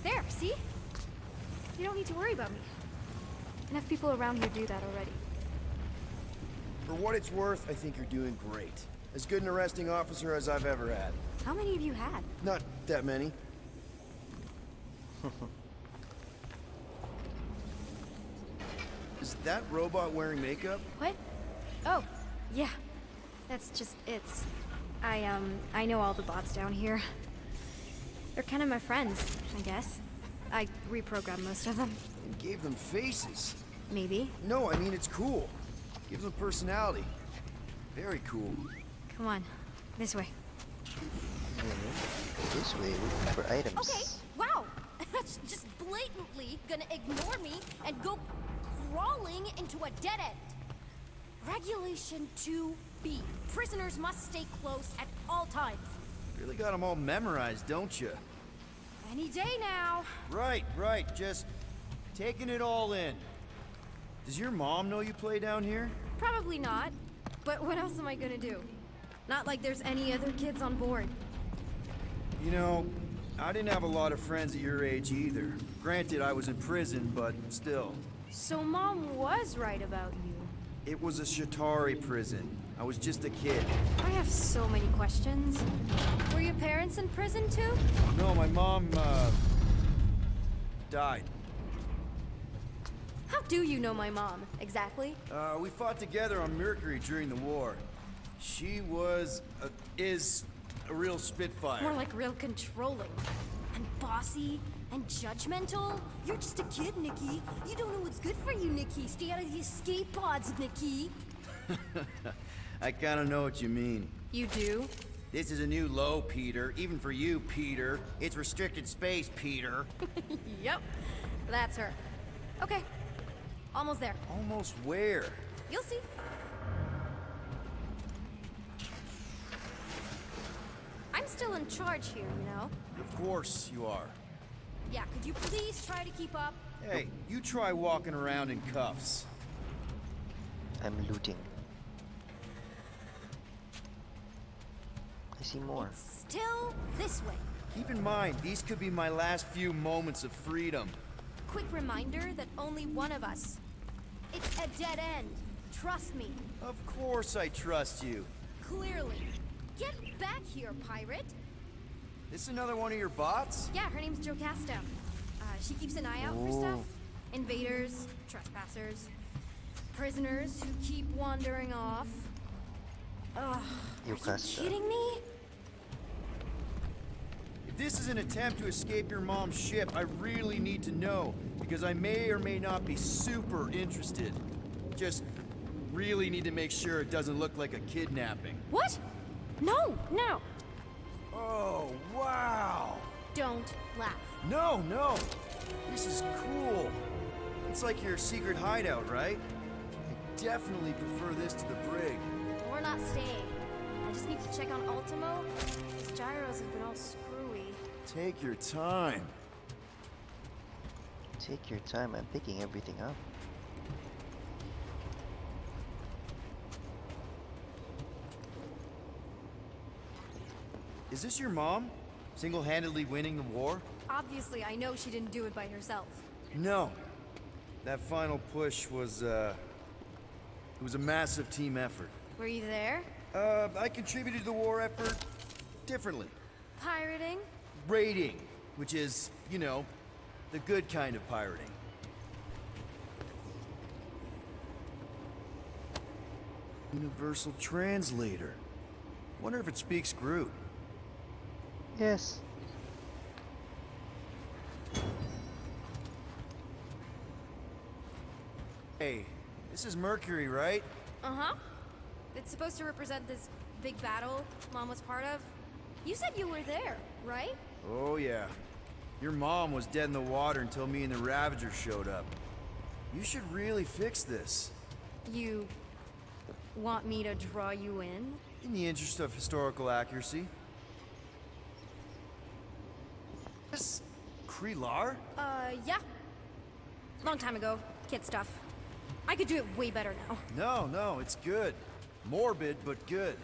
There, see? You don't need to worry about me. Enough people around here do that already. For what it's worth, I think you're doing great. As good an arresting officer as I've ever had. How many of you had? Not that many. Is that robot wearing makeup? What? Oh, yeah. That's just it's. I know all the bots down here. They're kind of my friends, I guess. I reprogrammed most of them. And gave them faces. Maybe. No, I mean it's cool. Gives them personality. Very cool. Come on. This way. This way, looking for items. Okay, wow! That's just blatantly gonna ignore me and go crawling into a dead end. Regulation 2B. Prisoners must stay close at all times. Really got them all memorized, don't you? Any day now. Right. Just taking it all in. Does your mom know you play down here? Probably not. But what else am I gonna do? Not like there's any other kids on board. You know, I didn't have a lot of friends at your age either. Granted, I was in prison, but still. So Mom was right about you. It was a Shatari prison. I was just a kid. I have so many questions. Were your parents in prison too? No, my mom, died. How do you know my mom, exactly? We fought together on Mercury during the war. She was, is a real spitfire. More like real controlling. And bossy. And judgmental. You're just a kid, Nikki. You don't know what's good for you, Nikki. Stay out of the escape pods, Nikki. I kinda know what you mean. You do? This is a new low, Peter. Even for you, Peter. It's restricted space, Peter. Yep. That's her. Okay. Almost there. Almost where? You'll see. I'm still in charge here, you know? Of course you are. Yeah, could you please try to keep up? Hey, you try walking around in cuffs. I'm looting. I see more. It's still this way. Keep in mind, these could be my last few moments of freedom. Quick reminder that only one of us. It's a dead end. Trust me. Of course I trust you. Clearly. Get back here, pirate. This another one of your bots? Yeah, her name's Jocasta. She keeps an eye out for stuff. Invaders, trespassers, prisoners who keep wandering off. Ugh, are you kidding me? If this is an attempt to escape your mom's ship, I really need to know, because I may or may not be super interested. Just really need to make sure it doesn't look like a kidnapping. What? No, no. Oh, wow! Don't laugh. No. This is cool. It's like your secret hideout, right? I definitely prefer this to the brig. We're not staying. I just need to check on Ultimo. His gyros have been all screwy. Take your time. Take your time. I'm picking everything up. Is this your mom? Single-handedly winning the war? Obviously, I know she didn't do it by herself. No. That final push was, it was a massive team effort. Were you there? I contributed to the war effort differently. Pirating? Raiding, which is, you know, the good kind of pirating. Universal Translator. Wonder if it speaks Groot. Yes. Hey, this is Mercury, right? Uh-huh. It's supposed to represent this big battle Mom was part of. You said you were there, right? Oh, yeah. Your mom was dead in the water until me and the Ravagers showed up. You should really fix this. You want me to draw you in? In the interest of historical accuracy. This Krelar? Yeah. Long time ago. Kid stuff. I could do it way better now. No, it's good. Morbid, but good.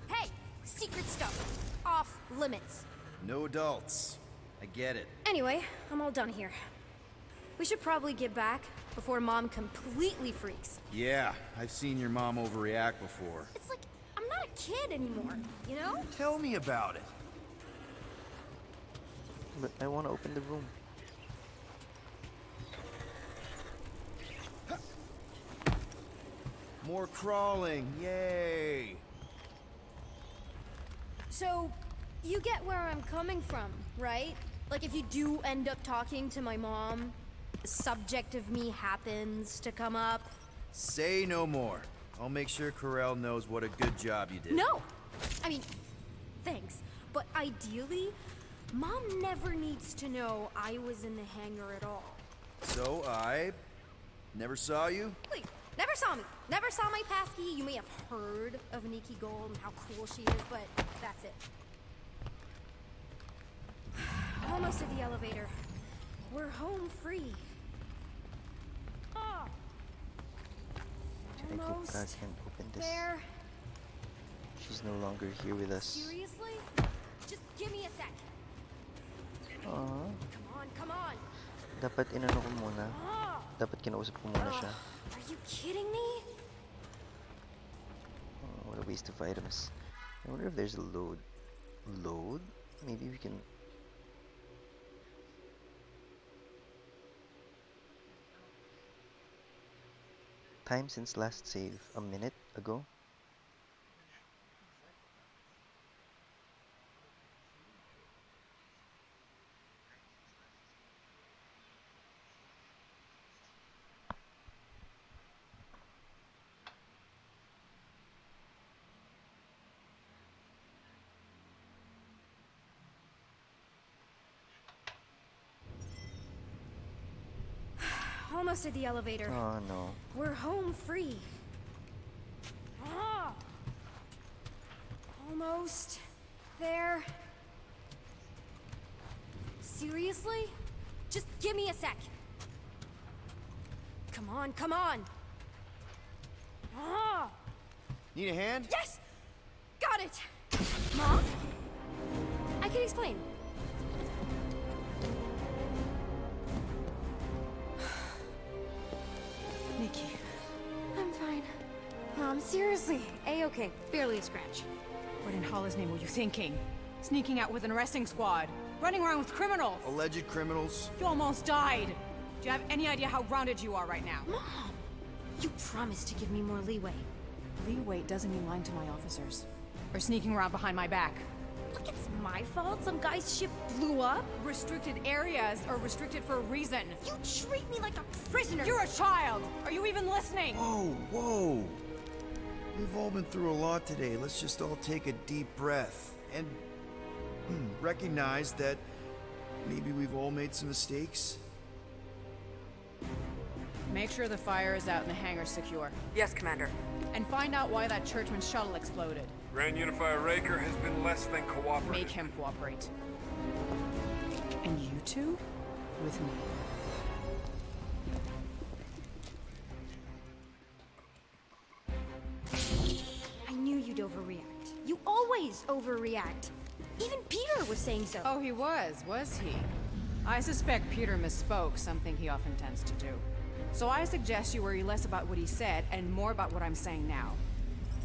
Hey! Secret stuff. Off limits. No adults. I get it. Anyway, I'm all done here. We should probably get back before Mom completely freaks. Yeah, I've seen your mom overreact before. It's like, I'm not a kid anymore, you know? Tell me about it. But I want to open the room. More crawling, yay! So, you get where I'm coming from, right? Like if you do end up talking to my mom, the subject of me happens to come up. Say no more. I'll make sure Corel knows what a good job you did. No! I mean, thanks. But ideally, Mom never needs to know I was in the hangar at all. So I never saw you? Wait, never saw me. Never saw my passkey. You may have heard of Nikki Gold and how cool she is, but that's it. Almost at the elevator. We're home free. Ah! Should I keep that and open this? There. She's no longer here with us. Seriously? Just give me a sec. Aww. Come on. Dapat inano ko muna. Dapat kinausap ko muna siya. Are you kidding me? Oh, what a waste of items. I wonder if there's a load. Load? Maybe we can... Time since last save. A minute ago? Almost at the elevator. Oh no. We're home free. Ah! Almost there. Seriously? Just give me a sec. Come on. Ah! Need a hand? Yes! Got it! Mom? I can explain. Nikki. I'm fine. Mom, seriously. A-okay. Barely a scratch. What in Hala's name were you thinking? Sneaking out with an arresting squad? Running around with criminals? Alleged criminals? You almost died! Do you have any idea how grounded you are right now? Mom! You promised to give me more leeway. Leeway doesn't mean lying to my officers. Or sneaking around behind my back. Look, it's my fault some guy's ship blew up. Restricted areas are restricted for a reason. You treat me like a prisoner! You're a child! Are you even listening? Whoa. We've all been through a lot today. Let's just all take a deep breath and recognize that maybe we've all made some mistakes. Make sure the fire is out and the hangar's secure. Yes, Commander. And find out why that churchman's shuttle exploded. Grand Unifier Raker has been less than cooperative. Make him cooperate. And you two? With me. I knew you'd overreact. You always overreact. Even Peter was saying so. Oh, he was he? I suspect Peter misspoke, something he often tends to do. So I suggest you worry less about what he said and more about what I'm saying now.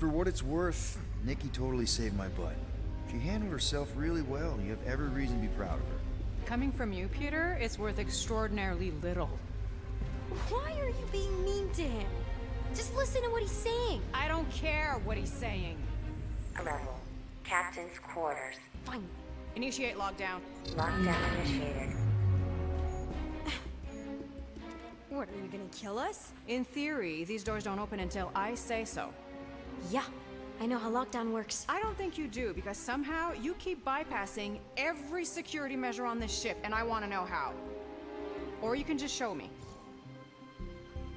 For what it's worth, Nikki totally saved my butt. She handled herself really well. You have every reason to be proud of her. Coming from you, Peter, it's worth extraordinarily little. Why are you being mean to him? Just listen to what he's saying. I don't care what he's saying. Level. Captain's quarters. Fine. Initiate lockdown. Lockdown initiated. What, are you gonna kill us? In theory, these doors don't open until I say so. Yeah, I know how lockdown works. I don't think you do, because somehow you keep bypassing every security measure on this ship, and I want to know how. Or you can just show me.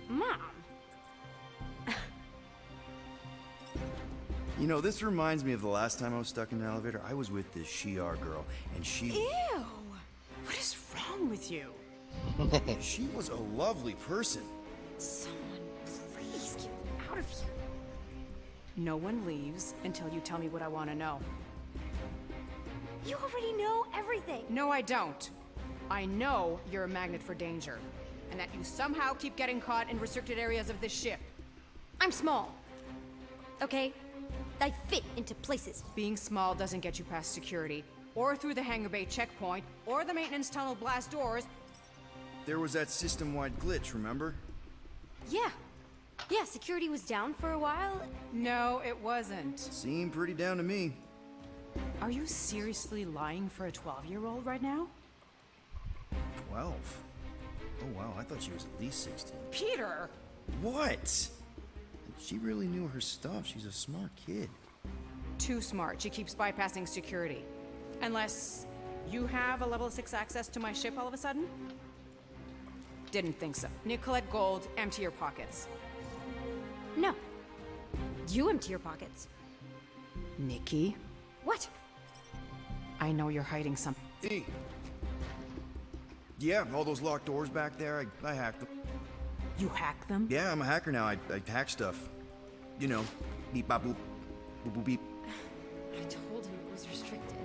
Mom! You know, this reminds me of the last time I was stuck in an elevator. I was with this Shi'ar girl, and she... Ew! What is wrong with you? She was a lovely person. Someone, please get me out of here. No one leaves until you tell me what I want to know. You already know everything. No, I don't. I know you're a magnet for danger, and that you somehow keep getting caught in restricted areas of this ship. I'm small. Okay? I fit into places. Being small doesn't get you past security, or through the hangar bay checkpoint, or the maintenance tunnel blast doors. There was that system-wide glitch, remember? Yeah. Yeah, security was down for a while. No, it wasn't. Seemed pretty down to me. Are you seriously lying for a 12-year-old right now? 12? Oh wow, I thought she was at least 16. Peter! What? She really knew her stuff. She's a smart kid. Too smart. She keeps bypassing security. Unless you have a level 6 access to my ship all of a sudden? Didn't think so. Nicolette Gold, empty your pockets. No. You empty your pockets. Nikki? What? I know you're hiding something. E. Yeah, all those locked doors back there, I hacked them. You hack them? Yeah, I'm a hacker now. I hack stuff. You know, beep bop boop, boop boop beep. I told him it was restricted.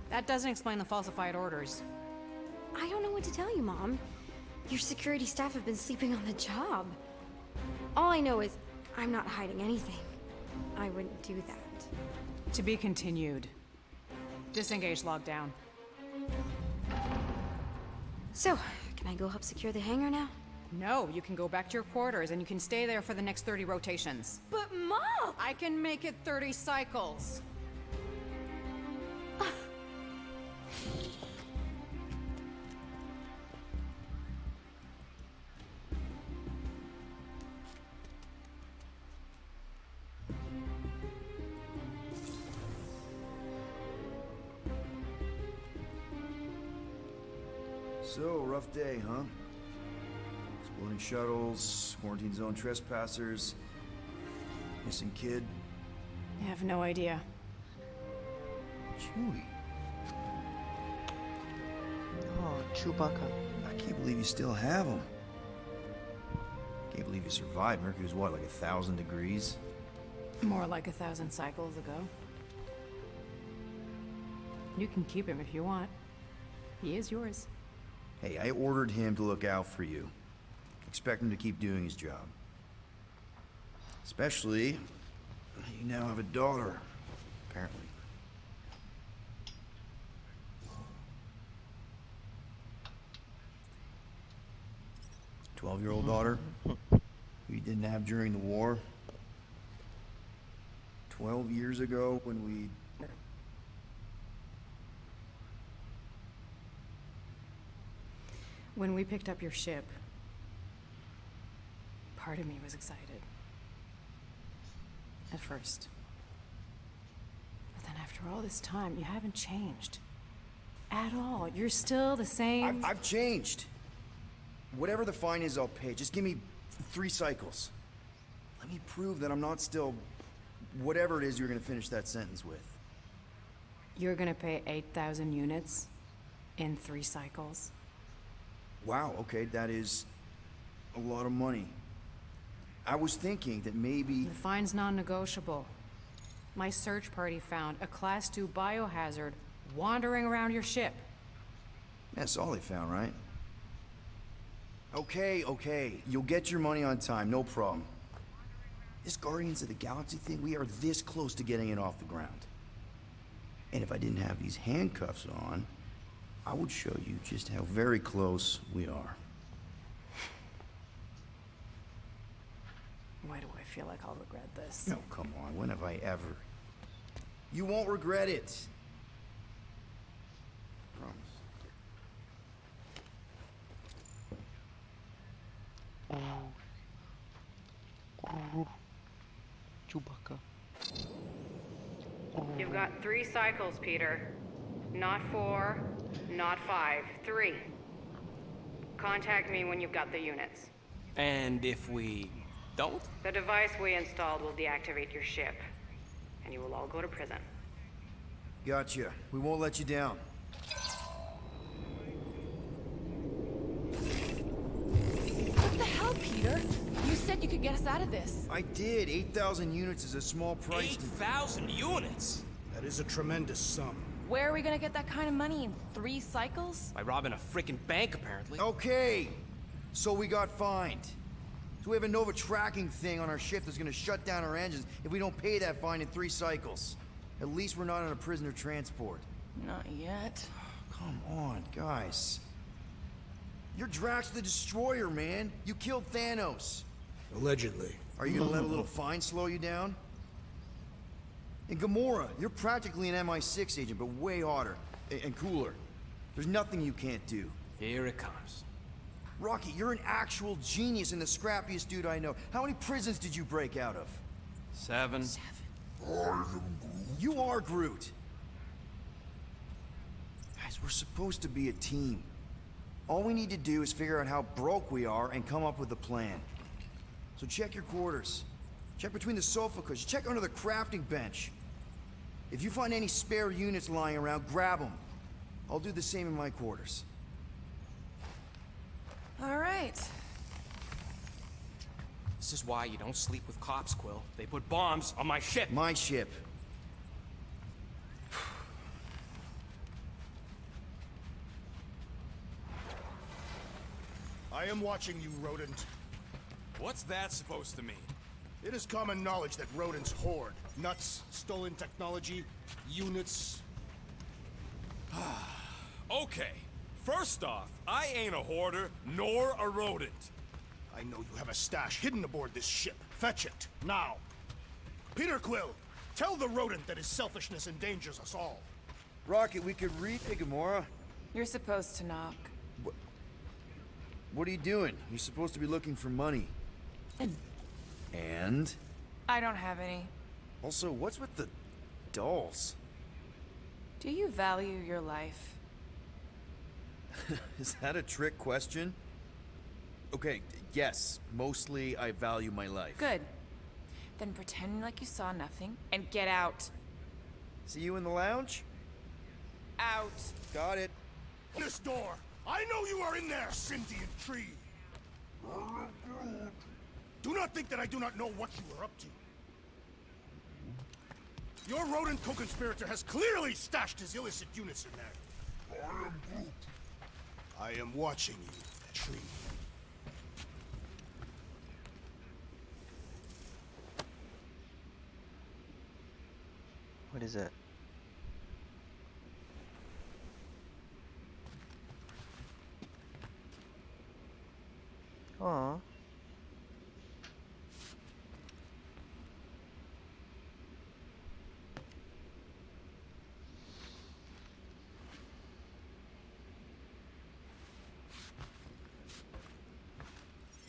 That doesn't explain the falsified orders. I don't know what to tell you, Mom. Your security staff have been sleeping on the job. All I know is I'm not hiding anything. I wouldn't do that. To be continued. Disengage lockdown. So, can I go help secure the hangar now? No, you can go back to your quarters and you can stay there for the next 30 rotations. But Mom! I can make it 30 cycles. So, rough day, huh? Exploding shuttles, quarantine zone trespassers, missing kid. I have no idea. Chewie. Oh, Chewbacca. I can't believe you still have him. Can't believe you survived. Mercury was what, like 1,000 degrees? More like 1,000 cycles ago. You can keep him if you want. He is yours. Hey, I ordered him to look out for you. Expect him to keep doing his job. Especially, you now have a daughter, apparently. Twelve-year-old daughter, who you didn't have during the war. 12 years ago when we... When we picked up your ship, part of me was excited. At first. But then after all this time, you haven't changed. At all. You're still the same... I've changed. Whatever the fine is, I'll pay. Just give me 3 cycles. Let me prove that I'm not still... whatever it is you're gonna finish that sentence with. You're gonna pay 8,000 units in 3 cycles? Wow, okay, that is a lot of money. I was thinking that maybe... The fine's non-negotiable. My search party found a Class 2 biohazard wandering around your ship. That's all they found, right? Okay, okay. You'll get your money on time, no problem. This Guardians of the Galaxy thing, we are this close to getting it off the ground. And if I didn't have these handcuffs on, I would show you just how very close we are. Why do I feel like I'll regret this? No, come on, when have I ever? You won't regret it. Promise. Chewbacca. You've got 3 cycles, Peter. Not 4, not 5, 3. Contact me when you've got the units. And if we don't? The device we installed will deactivate your ship, and you will all go to prison. Gotcha. We won't let you down. What the hell, Peter? You said you could get us out of this. I did. 8,000 units is a small price. 8,000 units? That is a tremendous sum. Where are we gonna get that kind of money in 3 cycles? By robbing a freaking bank, apparently. Okay. So we got fined. So we have a Nova tracking thing on our ship that's gonna shut down our engines if we don't pay that fine in 3 cycles. At least we're not on a prisoner transport. Not yet. Come on, guys. You're Drax the Destroyer, man. You killed Thanos. Allegedly. Are you gonna let a little fine slow you down? And Gamora, you're practically an MI6 agent, but way hotter and cooler. There's nothing you can't do. Here it comes. Rocky, you're an actual genius and the scrappiest dude I know. How many prisons did you break out of? 7. You are Groot. Guys, we're supposed to be a team. All we need to do is figure out how broke we are and come up with a plan. So check your quarters. Check between the sofa cushions. Check under the crafting bench. If you find any spare units lying around, grab them. I'll do the same in my quarters. All right. This is why you don't sleep with cops, Quill. They put bombs on my ship. My ship. I am watching you, rodent. What's that supposed to mean? It is common knowledge that rodents hoard nuts, stolen technology, units. Okay. First off, I ain't a hoarder nor a rodent. I know you have a stash hidden aboard this ship. Fetch it, now. Peter Quill, tell the rodent that his selfishness endangers us all. Rocket, we could read. Hey, Gamora. You're supposed to knock. What are you doing? You're supposed to be looking for money. And? I don't have any. Also, what's with the dolls? Do you value your life? Is that a trick question? Okay, yes, mostly I value my life. Good. Then pretend like you saw nothing and get out. See you in the lounge? Out. Got it. This door! I know you are in there, sentient tree! Do not think that I do not know what you are up to. Your rodent co-conspirator has clearly stashed his illicit units in there. I am watching you, tree. What is that? Aw.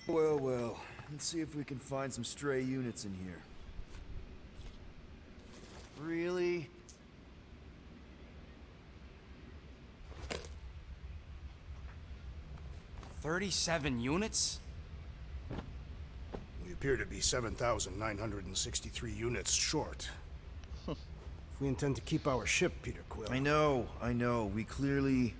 Well, well. Let's see if we can find some stray units in here. Really? $37 units? We appear to be 7,963 units short. If we intend to keep our ship, Peter Quill. I know. We clearly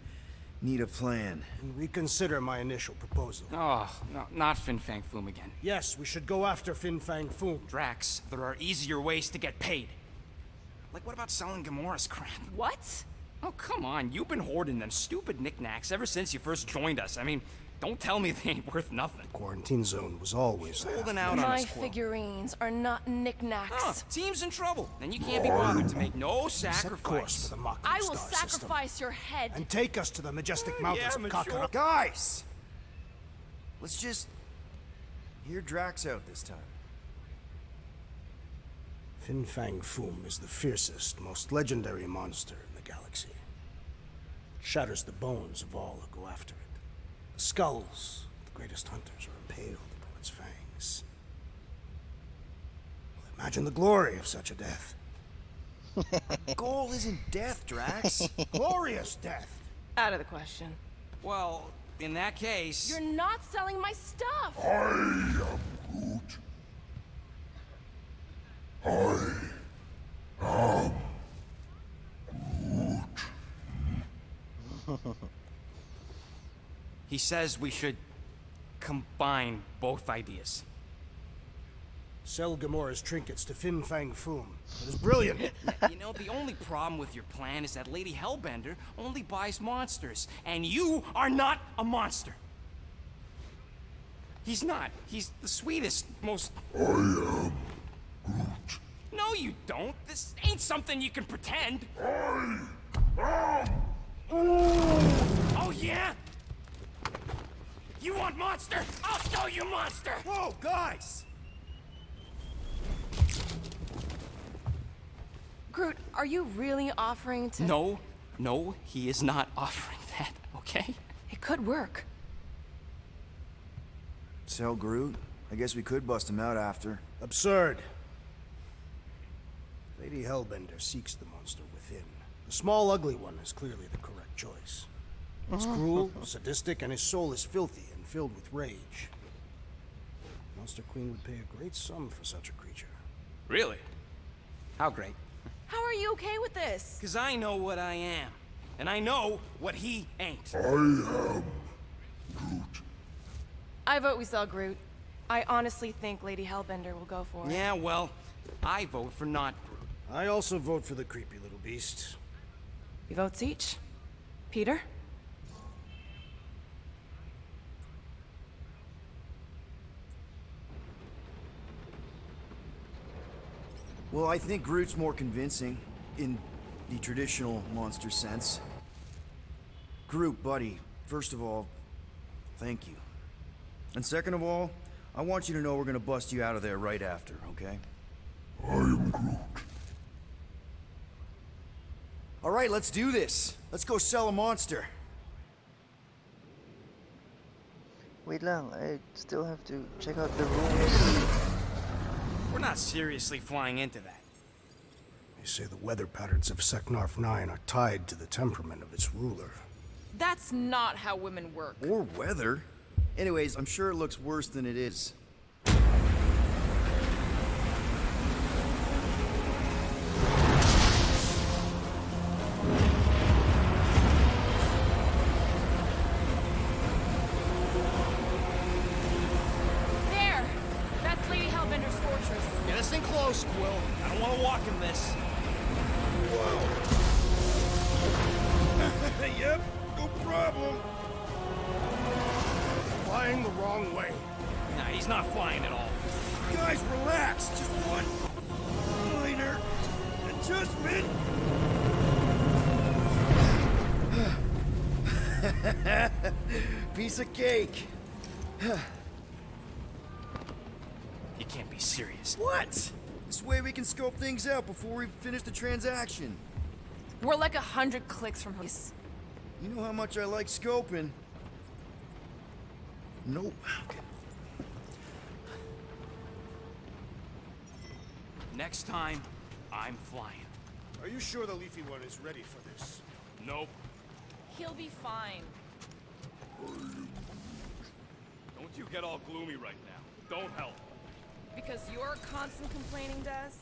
need a plan. And reconsider my initial proposal. Oh, no, not Fin Fang Foom again. Yes, we should go after Fin Fang Foom. Drax, there are easier ways to get paid. Like, what about selling Gamora's crap? What? Oh, come on. You've been hoarding them stupid knickknacks ever since you first joined us. I mean, Don't tell me they ain't worth nothing. Quarantine zone was always there. Holding out on My us, Quill. figurines are not knickknacks. Huh, team's in trouble, and you can't be bothered to make no Set course sacrifice. for the Mockery I will Star system, sacrifice your head. and take us to the majestic mountains of mature. Kakarot. Guys! Let's just hear Drax out this time. Fin Fang Foom is the fiercest, most legendary monster in the galaxy. It shatters the bones of all who go after it. The skulls of the greatest hunters are impaled upon its fangs. Well, imagine the glory of such a death. Goal isn't death, Drax. Glorious death! Out of the question. Well, in that case... You're not selling my stuff! He says we should combine both ideas. Sell Gamora's trinkets to Fin Fang Foom. It is brilliant. You know, the only problem with your plan is that Lady Hellbender only buys monsters, and you are not a monster. He's not. He's the sweetest, most... I am Groot. No, you don't. This ain't something you can pretend. Oh, yeah? You want monster? I'll show you monster! Whoa, guys! Groot, are you really offering to... No, he is not offering that, okay? It could work. Sell Groot? I guess we could bust him out after. Absurd. Lady Hellbender seeks the monster within. The small, ugly one is clearly the correct choice. It's cruel, sadistic, and his soul is filthy and filled with rage. Monster Queen would pay a great sum for such a creature. Really? How great? How are you okay with this? Because I know what I am. And I know what he ain't. I vote we sell Groot. I honestly think Lady Hellbender will go for it. Yeah, well, I vote for not Groot. I also vote for the creepy little beast. We votes each. Peter? Well, I think Groot's more convincing, in the traditional monster sense. Groot, buddy, first of all, thank you. And second of all, I want you to know we're gonna bust you out of there right after, okay? I am Groot. All right, let's do this. Let's go sell a monster. Wait lang, I still have to check out the rooms. We're not seriously flying into that. They say the weather patterns of Seknarf 9 are tied to the temperament of its ruler. That's not how women work. Or weather. Anyways, I'm sure it looks worse than it is. There! That's Lady Hellbender's fortress. Get us in close, Quill. I don't want to walk in this. Yep, no problem. Flying the wrong way. Nah, he's not flying at all. Guys, relax. Just one minor adjustment. Piece of cake. You can't be serious. What? This way we can scope things out before we finish the transaction. We're like 100 clicks from his. You know how much I like scoping. Nope. Okay. Next time, I'm flying. Are you sure the Leafy One is ready for this? Nope. He'll be fine. Don't you get all gloomy right now. Don't help. Because you're constant complaining, Daz?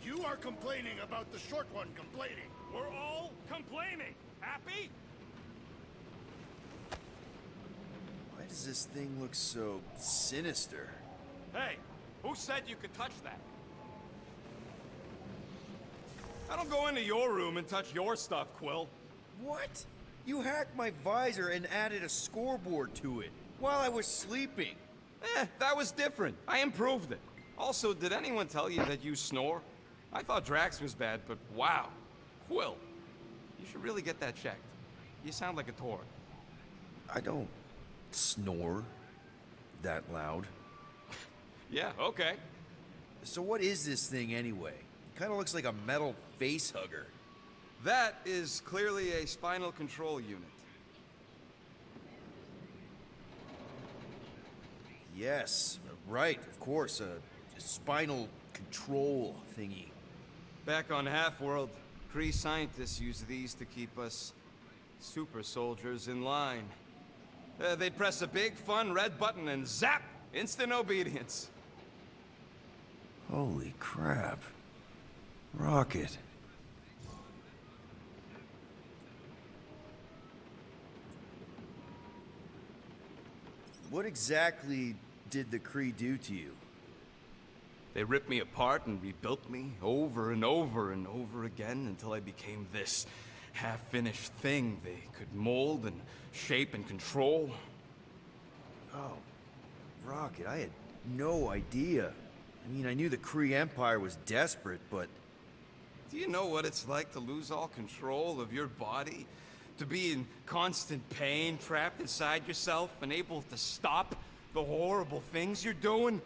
You are complaining about the short one complaining. We're all complaining. Happy? Why does this thing look so sinister? Hey, who said you could touch that? I don't go into your room and touch your stuff, Quill. What? You hacked my visor and added a scoreboard to it while I was sleeping. That was different. I improved it. Also, did anyone tell you that you snore? I thought Drax was bad, but wow. Quill, you should really get that checked. You sound like a Torg. I don't snore that loud. Yeah, okay. So what is this thing anyway? It kind of looks like a metal face hugger. That is clearly a spinal control unit. Yes, right, of course, a spinal control thingy. Back on Half-World, Kree scientists use these to keep us super soldiers in line. They'd press a big, fun red button and zap! Instant obedience. Holy crap. Rocket. What exactly did the Kree do to you? They ripped me apart and rebuilt me over and over and over again until I became this half-finished thing they could mold and shape and control. Oh, Rocket, I had no idea. I mean, I knew the Kree Empire was desperate, but... Do you know what it's like to lose all control of your body? To be in constant pain, trapped inside yourself, unable to stop the horrible things you're doing?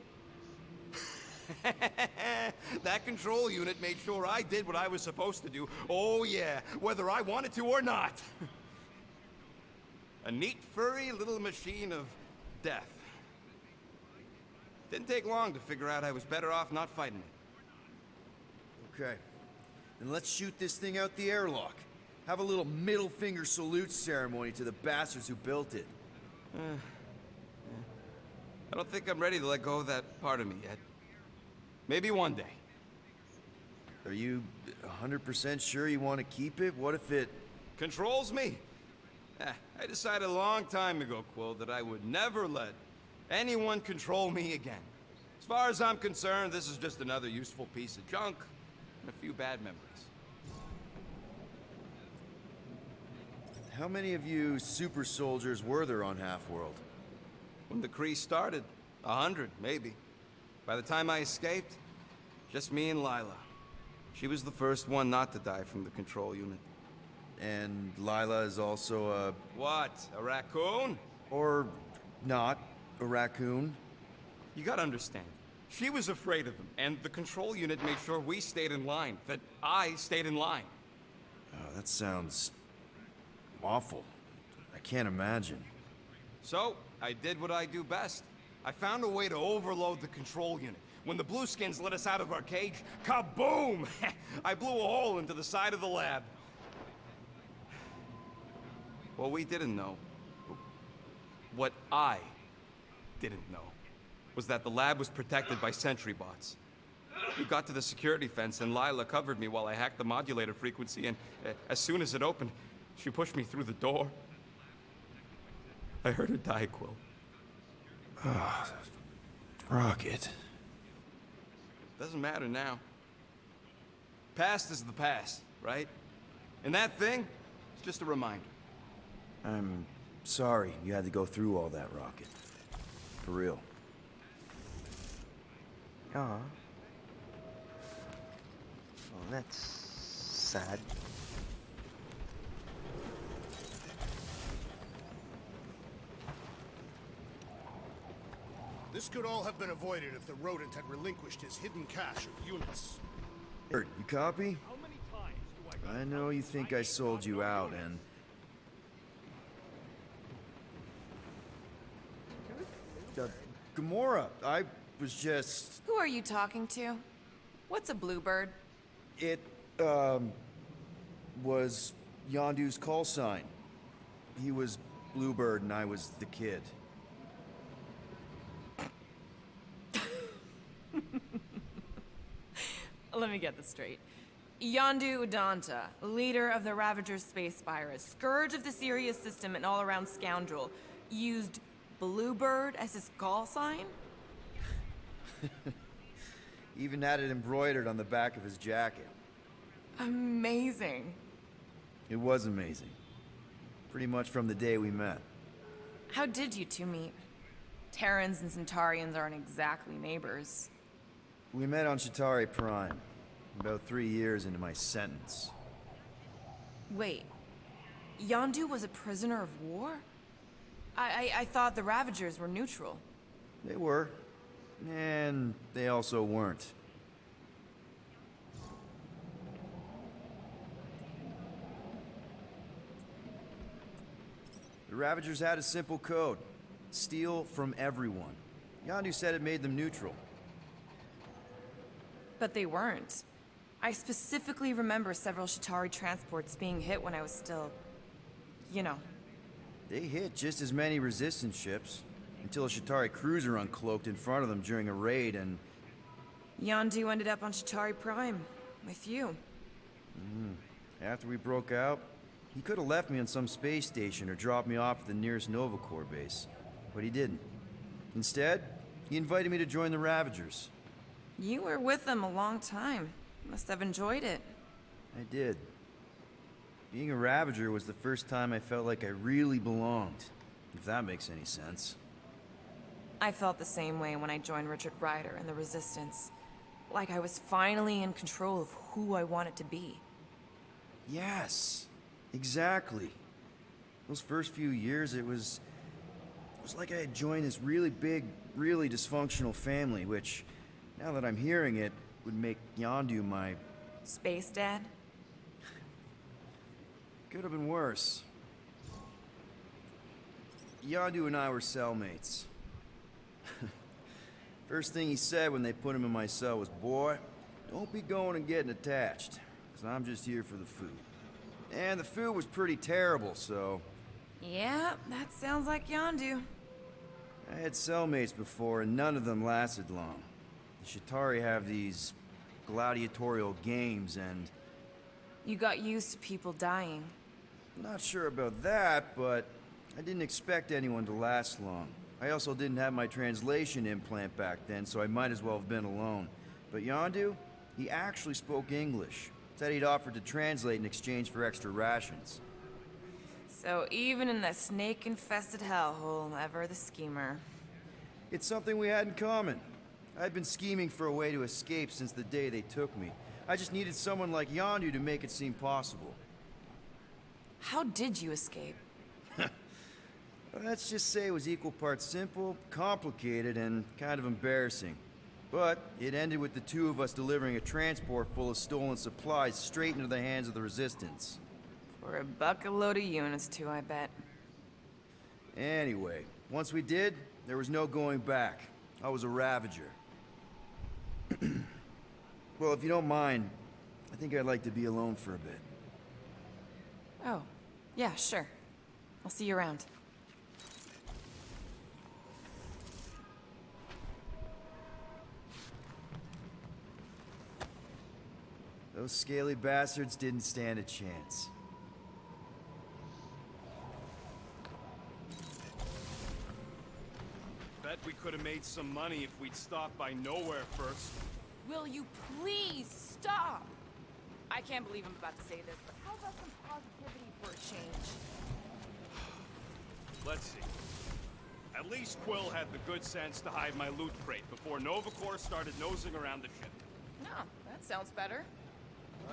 That control unit made sure I did what I was supposed to do. Oh yeah, whether I wanted to or not. A neat, furry little machine of death. Didn't take long to figure out I was better off not fighting it. Okay. Then let's shoot this thing out the airlock. Have a little middle finger salute ceremony to the bastards who built it. I don't think I'm ready to let go of that part of me yet. Maybe one day. Are you 100% sure you want to keep it? What if it... Controls me? I decided a long time ago, Quill, that I would never let anyone control me again. As far as I'm concerned, this is just another useful piece of junk and a few bad memories. How many of you super soldiers were there on Half-World? When the Kree started, 100, maybe. By the time I escaped, just me and Lila. She was the first one not to die from the control unit. And Lila is also a... What? A raccoon? Or not a raccoon? You gotta understand. She was afraid of them, and the control unit made sure we stayed in line, that I stayed in line. Oh, that sounds... awful. I can't imagine. So, I did what I do best. I found a way to overload the control unit. When the Blueskins let us out of our cage, kaboom! I blew a hole into the side of the lab. What we didn't know, what I didn't know, was that the lab was protected by sentry bots. We got to the security fence and Lila covered me while I hacked the modulator frequency, and as soon as it opened, she pushed me through the door. I heard her die, Quill. Ah, Rocket. Doesn't matter now. Past is the past, right? And that thing, it's just a reminder. I'm sorry you had to go through all that, Rocket. For real. Aw. Well, that's sad. This could all have been avoided if the rodent had relinquished his hidden cache of units. You copy? I know you think I sold you out, and... Gamora, I was just... Who are you talking to? What's a bluebird? It, was Yondu's call sign. He was Bluebird and I was the kid. Let me get this straight. Yondu Udanta, leader of the Ravager space virus, scourge of the Sirius system and all-around scoundrel, used Bluebird as his call sign? Even had it embroidered on the back of his jacket. Amazing. It was amazing. Pretty much from the day we met. How did you two meet? Terrans and Centaurians aren't exactly neighbors. We met on Chitauri Prime, about 3 years into my sentence. Wait, Yondu was a prisoner of war? I thought the Ravagers were neutral. They were. And they also weren't. The Ravagers had a simple code. Steal from everyone. Yondu said it made them neutral. But they weren't. I specifically remember several Chitauri transports being hit when I was still... you know. They hit just as many resistance ships, until a Chitauri cruiser uncloaked in front of them during a raid and... Yondu ended up on Chitauri Prime, with you. After we broke out, he could have left me on some space station or dropped me off at the nearest Nova Corps base. But he didn't. Instead, he invited me to join the Ravagers. You were with them a long time. Must have enjoyed it. I did. Being a Ravager was the first time I felt like I really belonged, if that makes any sense. I felt the same way when I joined Richard Ryder and the Resistance. Like I was finally in control of who I wanted to be. Yes, exactly. Those first few years, it was like I had joined this really big, really dysfunctional family, which, now that I'm hearing it, would make Yondu my... Space Dad? Could have been worse. Yondu and I were cellmates. First thing he said when they put him in my cell was, "Boy, don't be going and getting attached, because I'm just here for the food." And the food was pretty terrible, so... Yeah, that sounds like Yondu. I had cellmates before, and none of them lasted long. The Chitauri have these gladiatorial games, and... You got used to people dying. Not sure about that, but I didn't expect anyone to last long. I also didn't have my translation implant back then, so I might as well have been alone. But Yondu, he actually spoke English. Said he'd offered to translate in exchange for extra rations. So even in that snake-infested hellhole, ever the schemer. It's something we had in common. I'd been scheming for a way to escape since the day they took me. I just needed someone like Yondu to make it seem possible. How did you escape? Let's just say it was equal parts simple, complicated, and kind of embarrassing. But it ended with the two of us delivering a transport full of stolen supplies straight into the hands of the Resistance. For a load of units too, I bet. Anyway, once we did, there was no going back. I was a Ravager. Well, if you don't mind, I think I'd like to be alone for a bit. Oh, yeah, sure. I'll see you around. Those scaly bastards didn't stand a chance. Bet we could have made some money if we'd stopped by Nowhere first. Will you please stop? I can't believe I'm about to say this, but how about some positivity for a change? Let's see. At least Quill had the good sense to hide my loot crate before Nova Corps started nosing around the ship. No, that sounds better.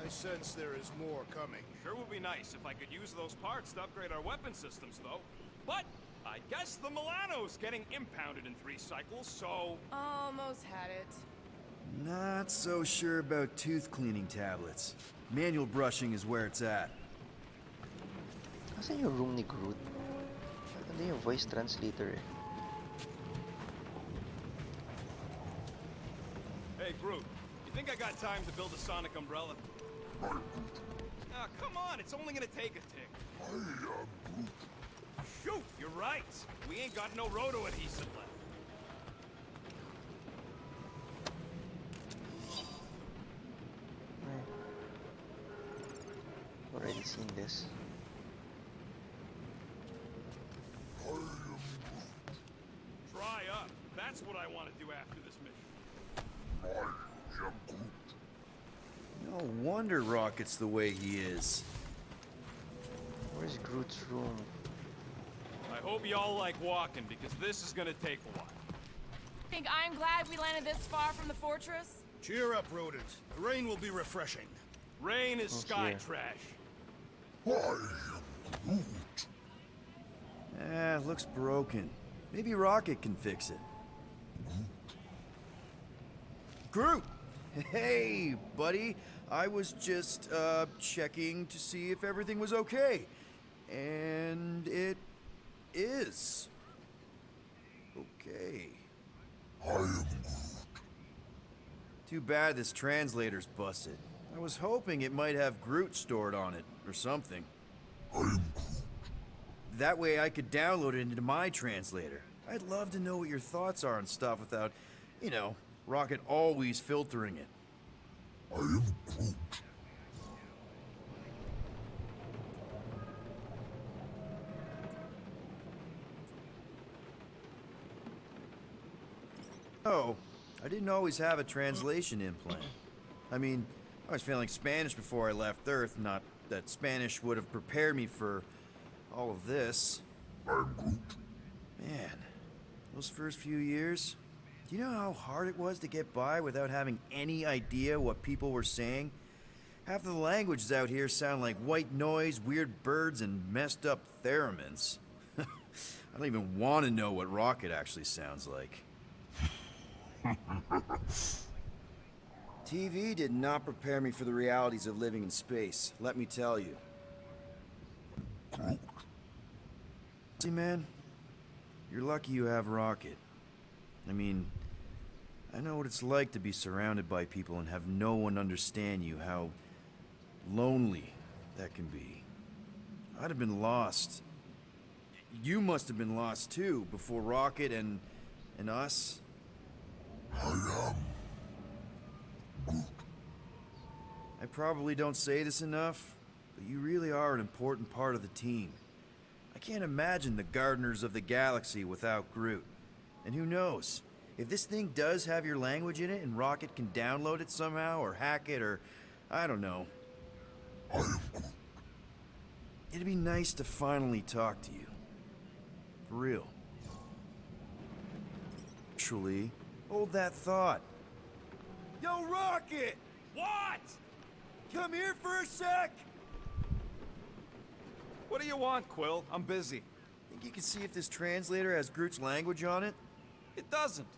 I sense there is more coming. Sure would be nice if I could use those parts to upgrade our weapon systems, though. But I guess the Milano's getting impounded in 3 cycles, so... Almost had it. Not so sure about tooth cleaning tablets. Manual brushing is where it's at. Asan yung room ni Groot? Ano yung voice translator eh? Hey, Groot, you think I got time to build a sonic umbrella? Ah, come on, it's only gonna take a tick. Shoot, you're right. We ain't got no roto adhesive left. Already seen this. Dry up. That's what I want to do after this mission. No wonder Rocket's the way he is. Where's Where's Groot's room? I hope y'all like walking, because this is gonna take a while. Think I'm glad we landed this far from the fortress? Cheer up, rodents. The rain will be refreshing. Rain is sky here. trash. Looks broken. Maybe Rocket can fix it. Groot! Hey, buddy. I was just, checking to see if everything was okay. And it is. Okay. Too bad this translator's busted. I was hoping it might have Groot stored on it, or something. That way I could download it into my translator. I'd love to know what your thoughts are on stuff without, you know, Rocket always filtering it. Oh, I didn't always have a translation implant. I mean, I was feeling Spanish before I left Earth, not that Spanish would have prepared me for all of this. Man, those first few years, do you know how hard it was to get by without having any idea what people were saying? Half of the languages out here sound like white noise, weird birds, and messed up theremins. I don't even want to know what Rocket actually sounds like. TV did not prepare me for the realities of living in space, let me tell you. See, man, you're lucky you have Rocket. I mean, I know what it's like to be surrounded by people and have no one understand you, how lonely that can be. I'd have been lost. You must have been lost too, before Rocket and us. I probably don't say this enough, but you really are an important part of the team. I can't imagine the Gardeners of the Galaxy without Groot. And who knows, if this thing does have your language in it and Rocket can download it somehow or hack it or I don't know. It'd be nice to finally talk to you. For real. Actually, hold that thought. Yo, Rocket! What? Come here for a sec! What do you want, Quill? I'm busy. Think you can see if this translator has Groot's language on it? It doesn't.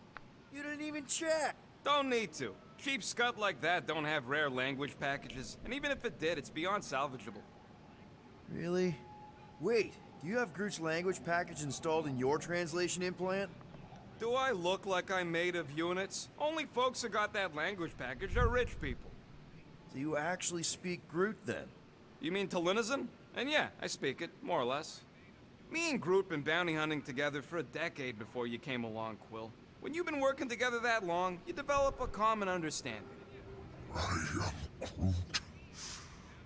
You didn't even check! Don't need to. Cheap scut like that don't have rare language packages, and even if it did, it's beyond salvageable. Really? Wait, do you have Groot's language package installed in your translation implant? Do I look like I'm made of units? Only folks who got that language package are rich people. So you actually speak Groot then? You mean Talinisan? And yeah, I speak it, more or less. Me and Groot been bounty hunting together for a decade before you came along, Quill. When you've been working together that long, you develop a common understanding.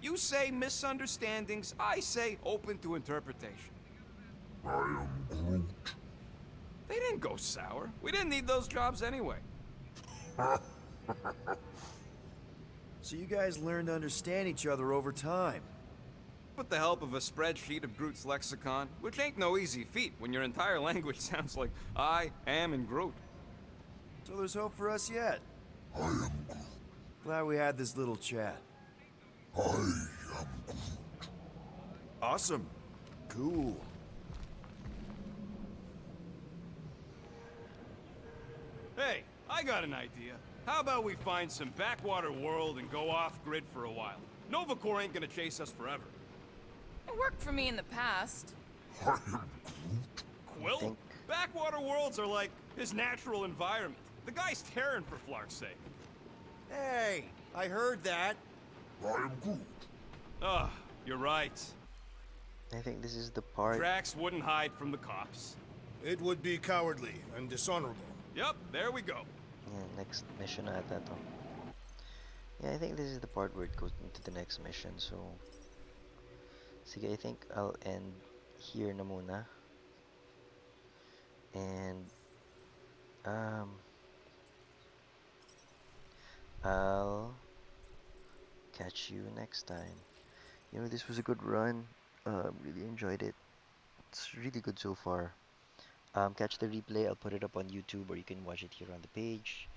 You say misunderstandings, I say open to interpretation. They didn't go sour. We didn't need those jobs anyway. So you guys learned to understand each other over time. With the help of a spreadsheet of Groot's lexicon, which ain't no easy feat when your entire language sounds like I am and Groot. So there's hope for us yet. Glad we had this little chat. Awesome. Cool. Hey, I got an idea. How about we find some backwater world and go off-grid for a while? Nova Corps ain't gonna chase us forever. It worked for me in the past. Quill? Backwater worlds are like his natural environment. The guy's tearing for Flark's sake. Hey, I heard that. Ugh, you're right. I think this is the part. Drax wouldn't hide from the cops. It would be cowardly and dishonorable. Yep, there we go. Yeah, next mission ata to. Yeah, I think this is the part where it goes into the next mission, so... Sige, I think I'll end here na muna. And... I'll catch you next time. You know, this was a good run. Really enjoyed it. It's really good so far. Catch the replay. I'll put it up on YouTube, or you can watch it here on the page.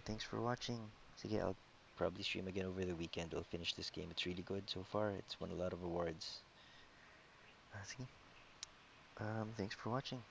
Thanks for watching. Sige, I'll probably stream again over the weekend. I'll finish this game. It's really good so far. It's won a lot of awards. Sige. Thanks for watching.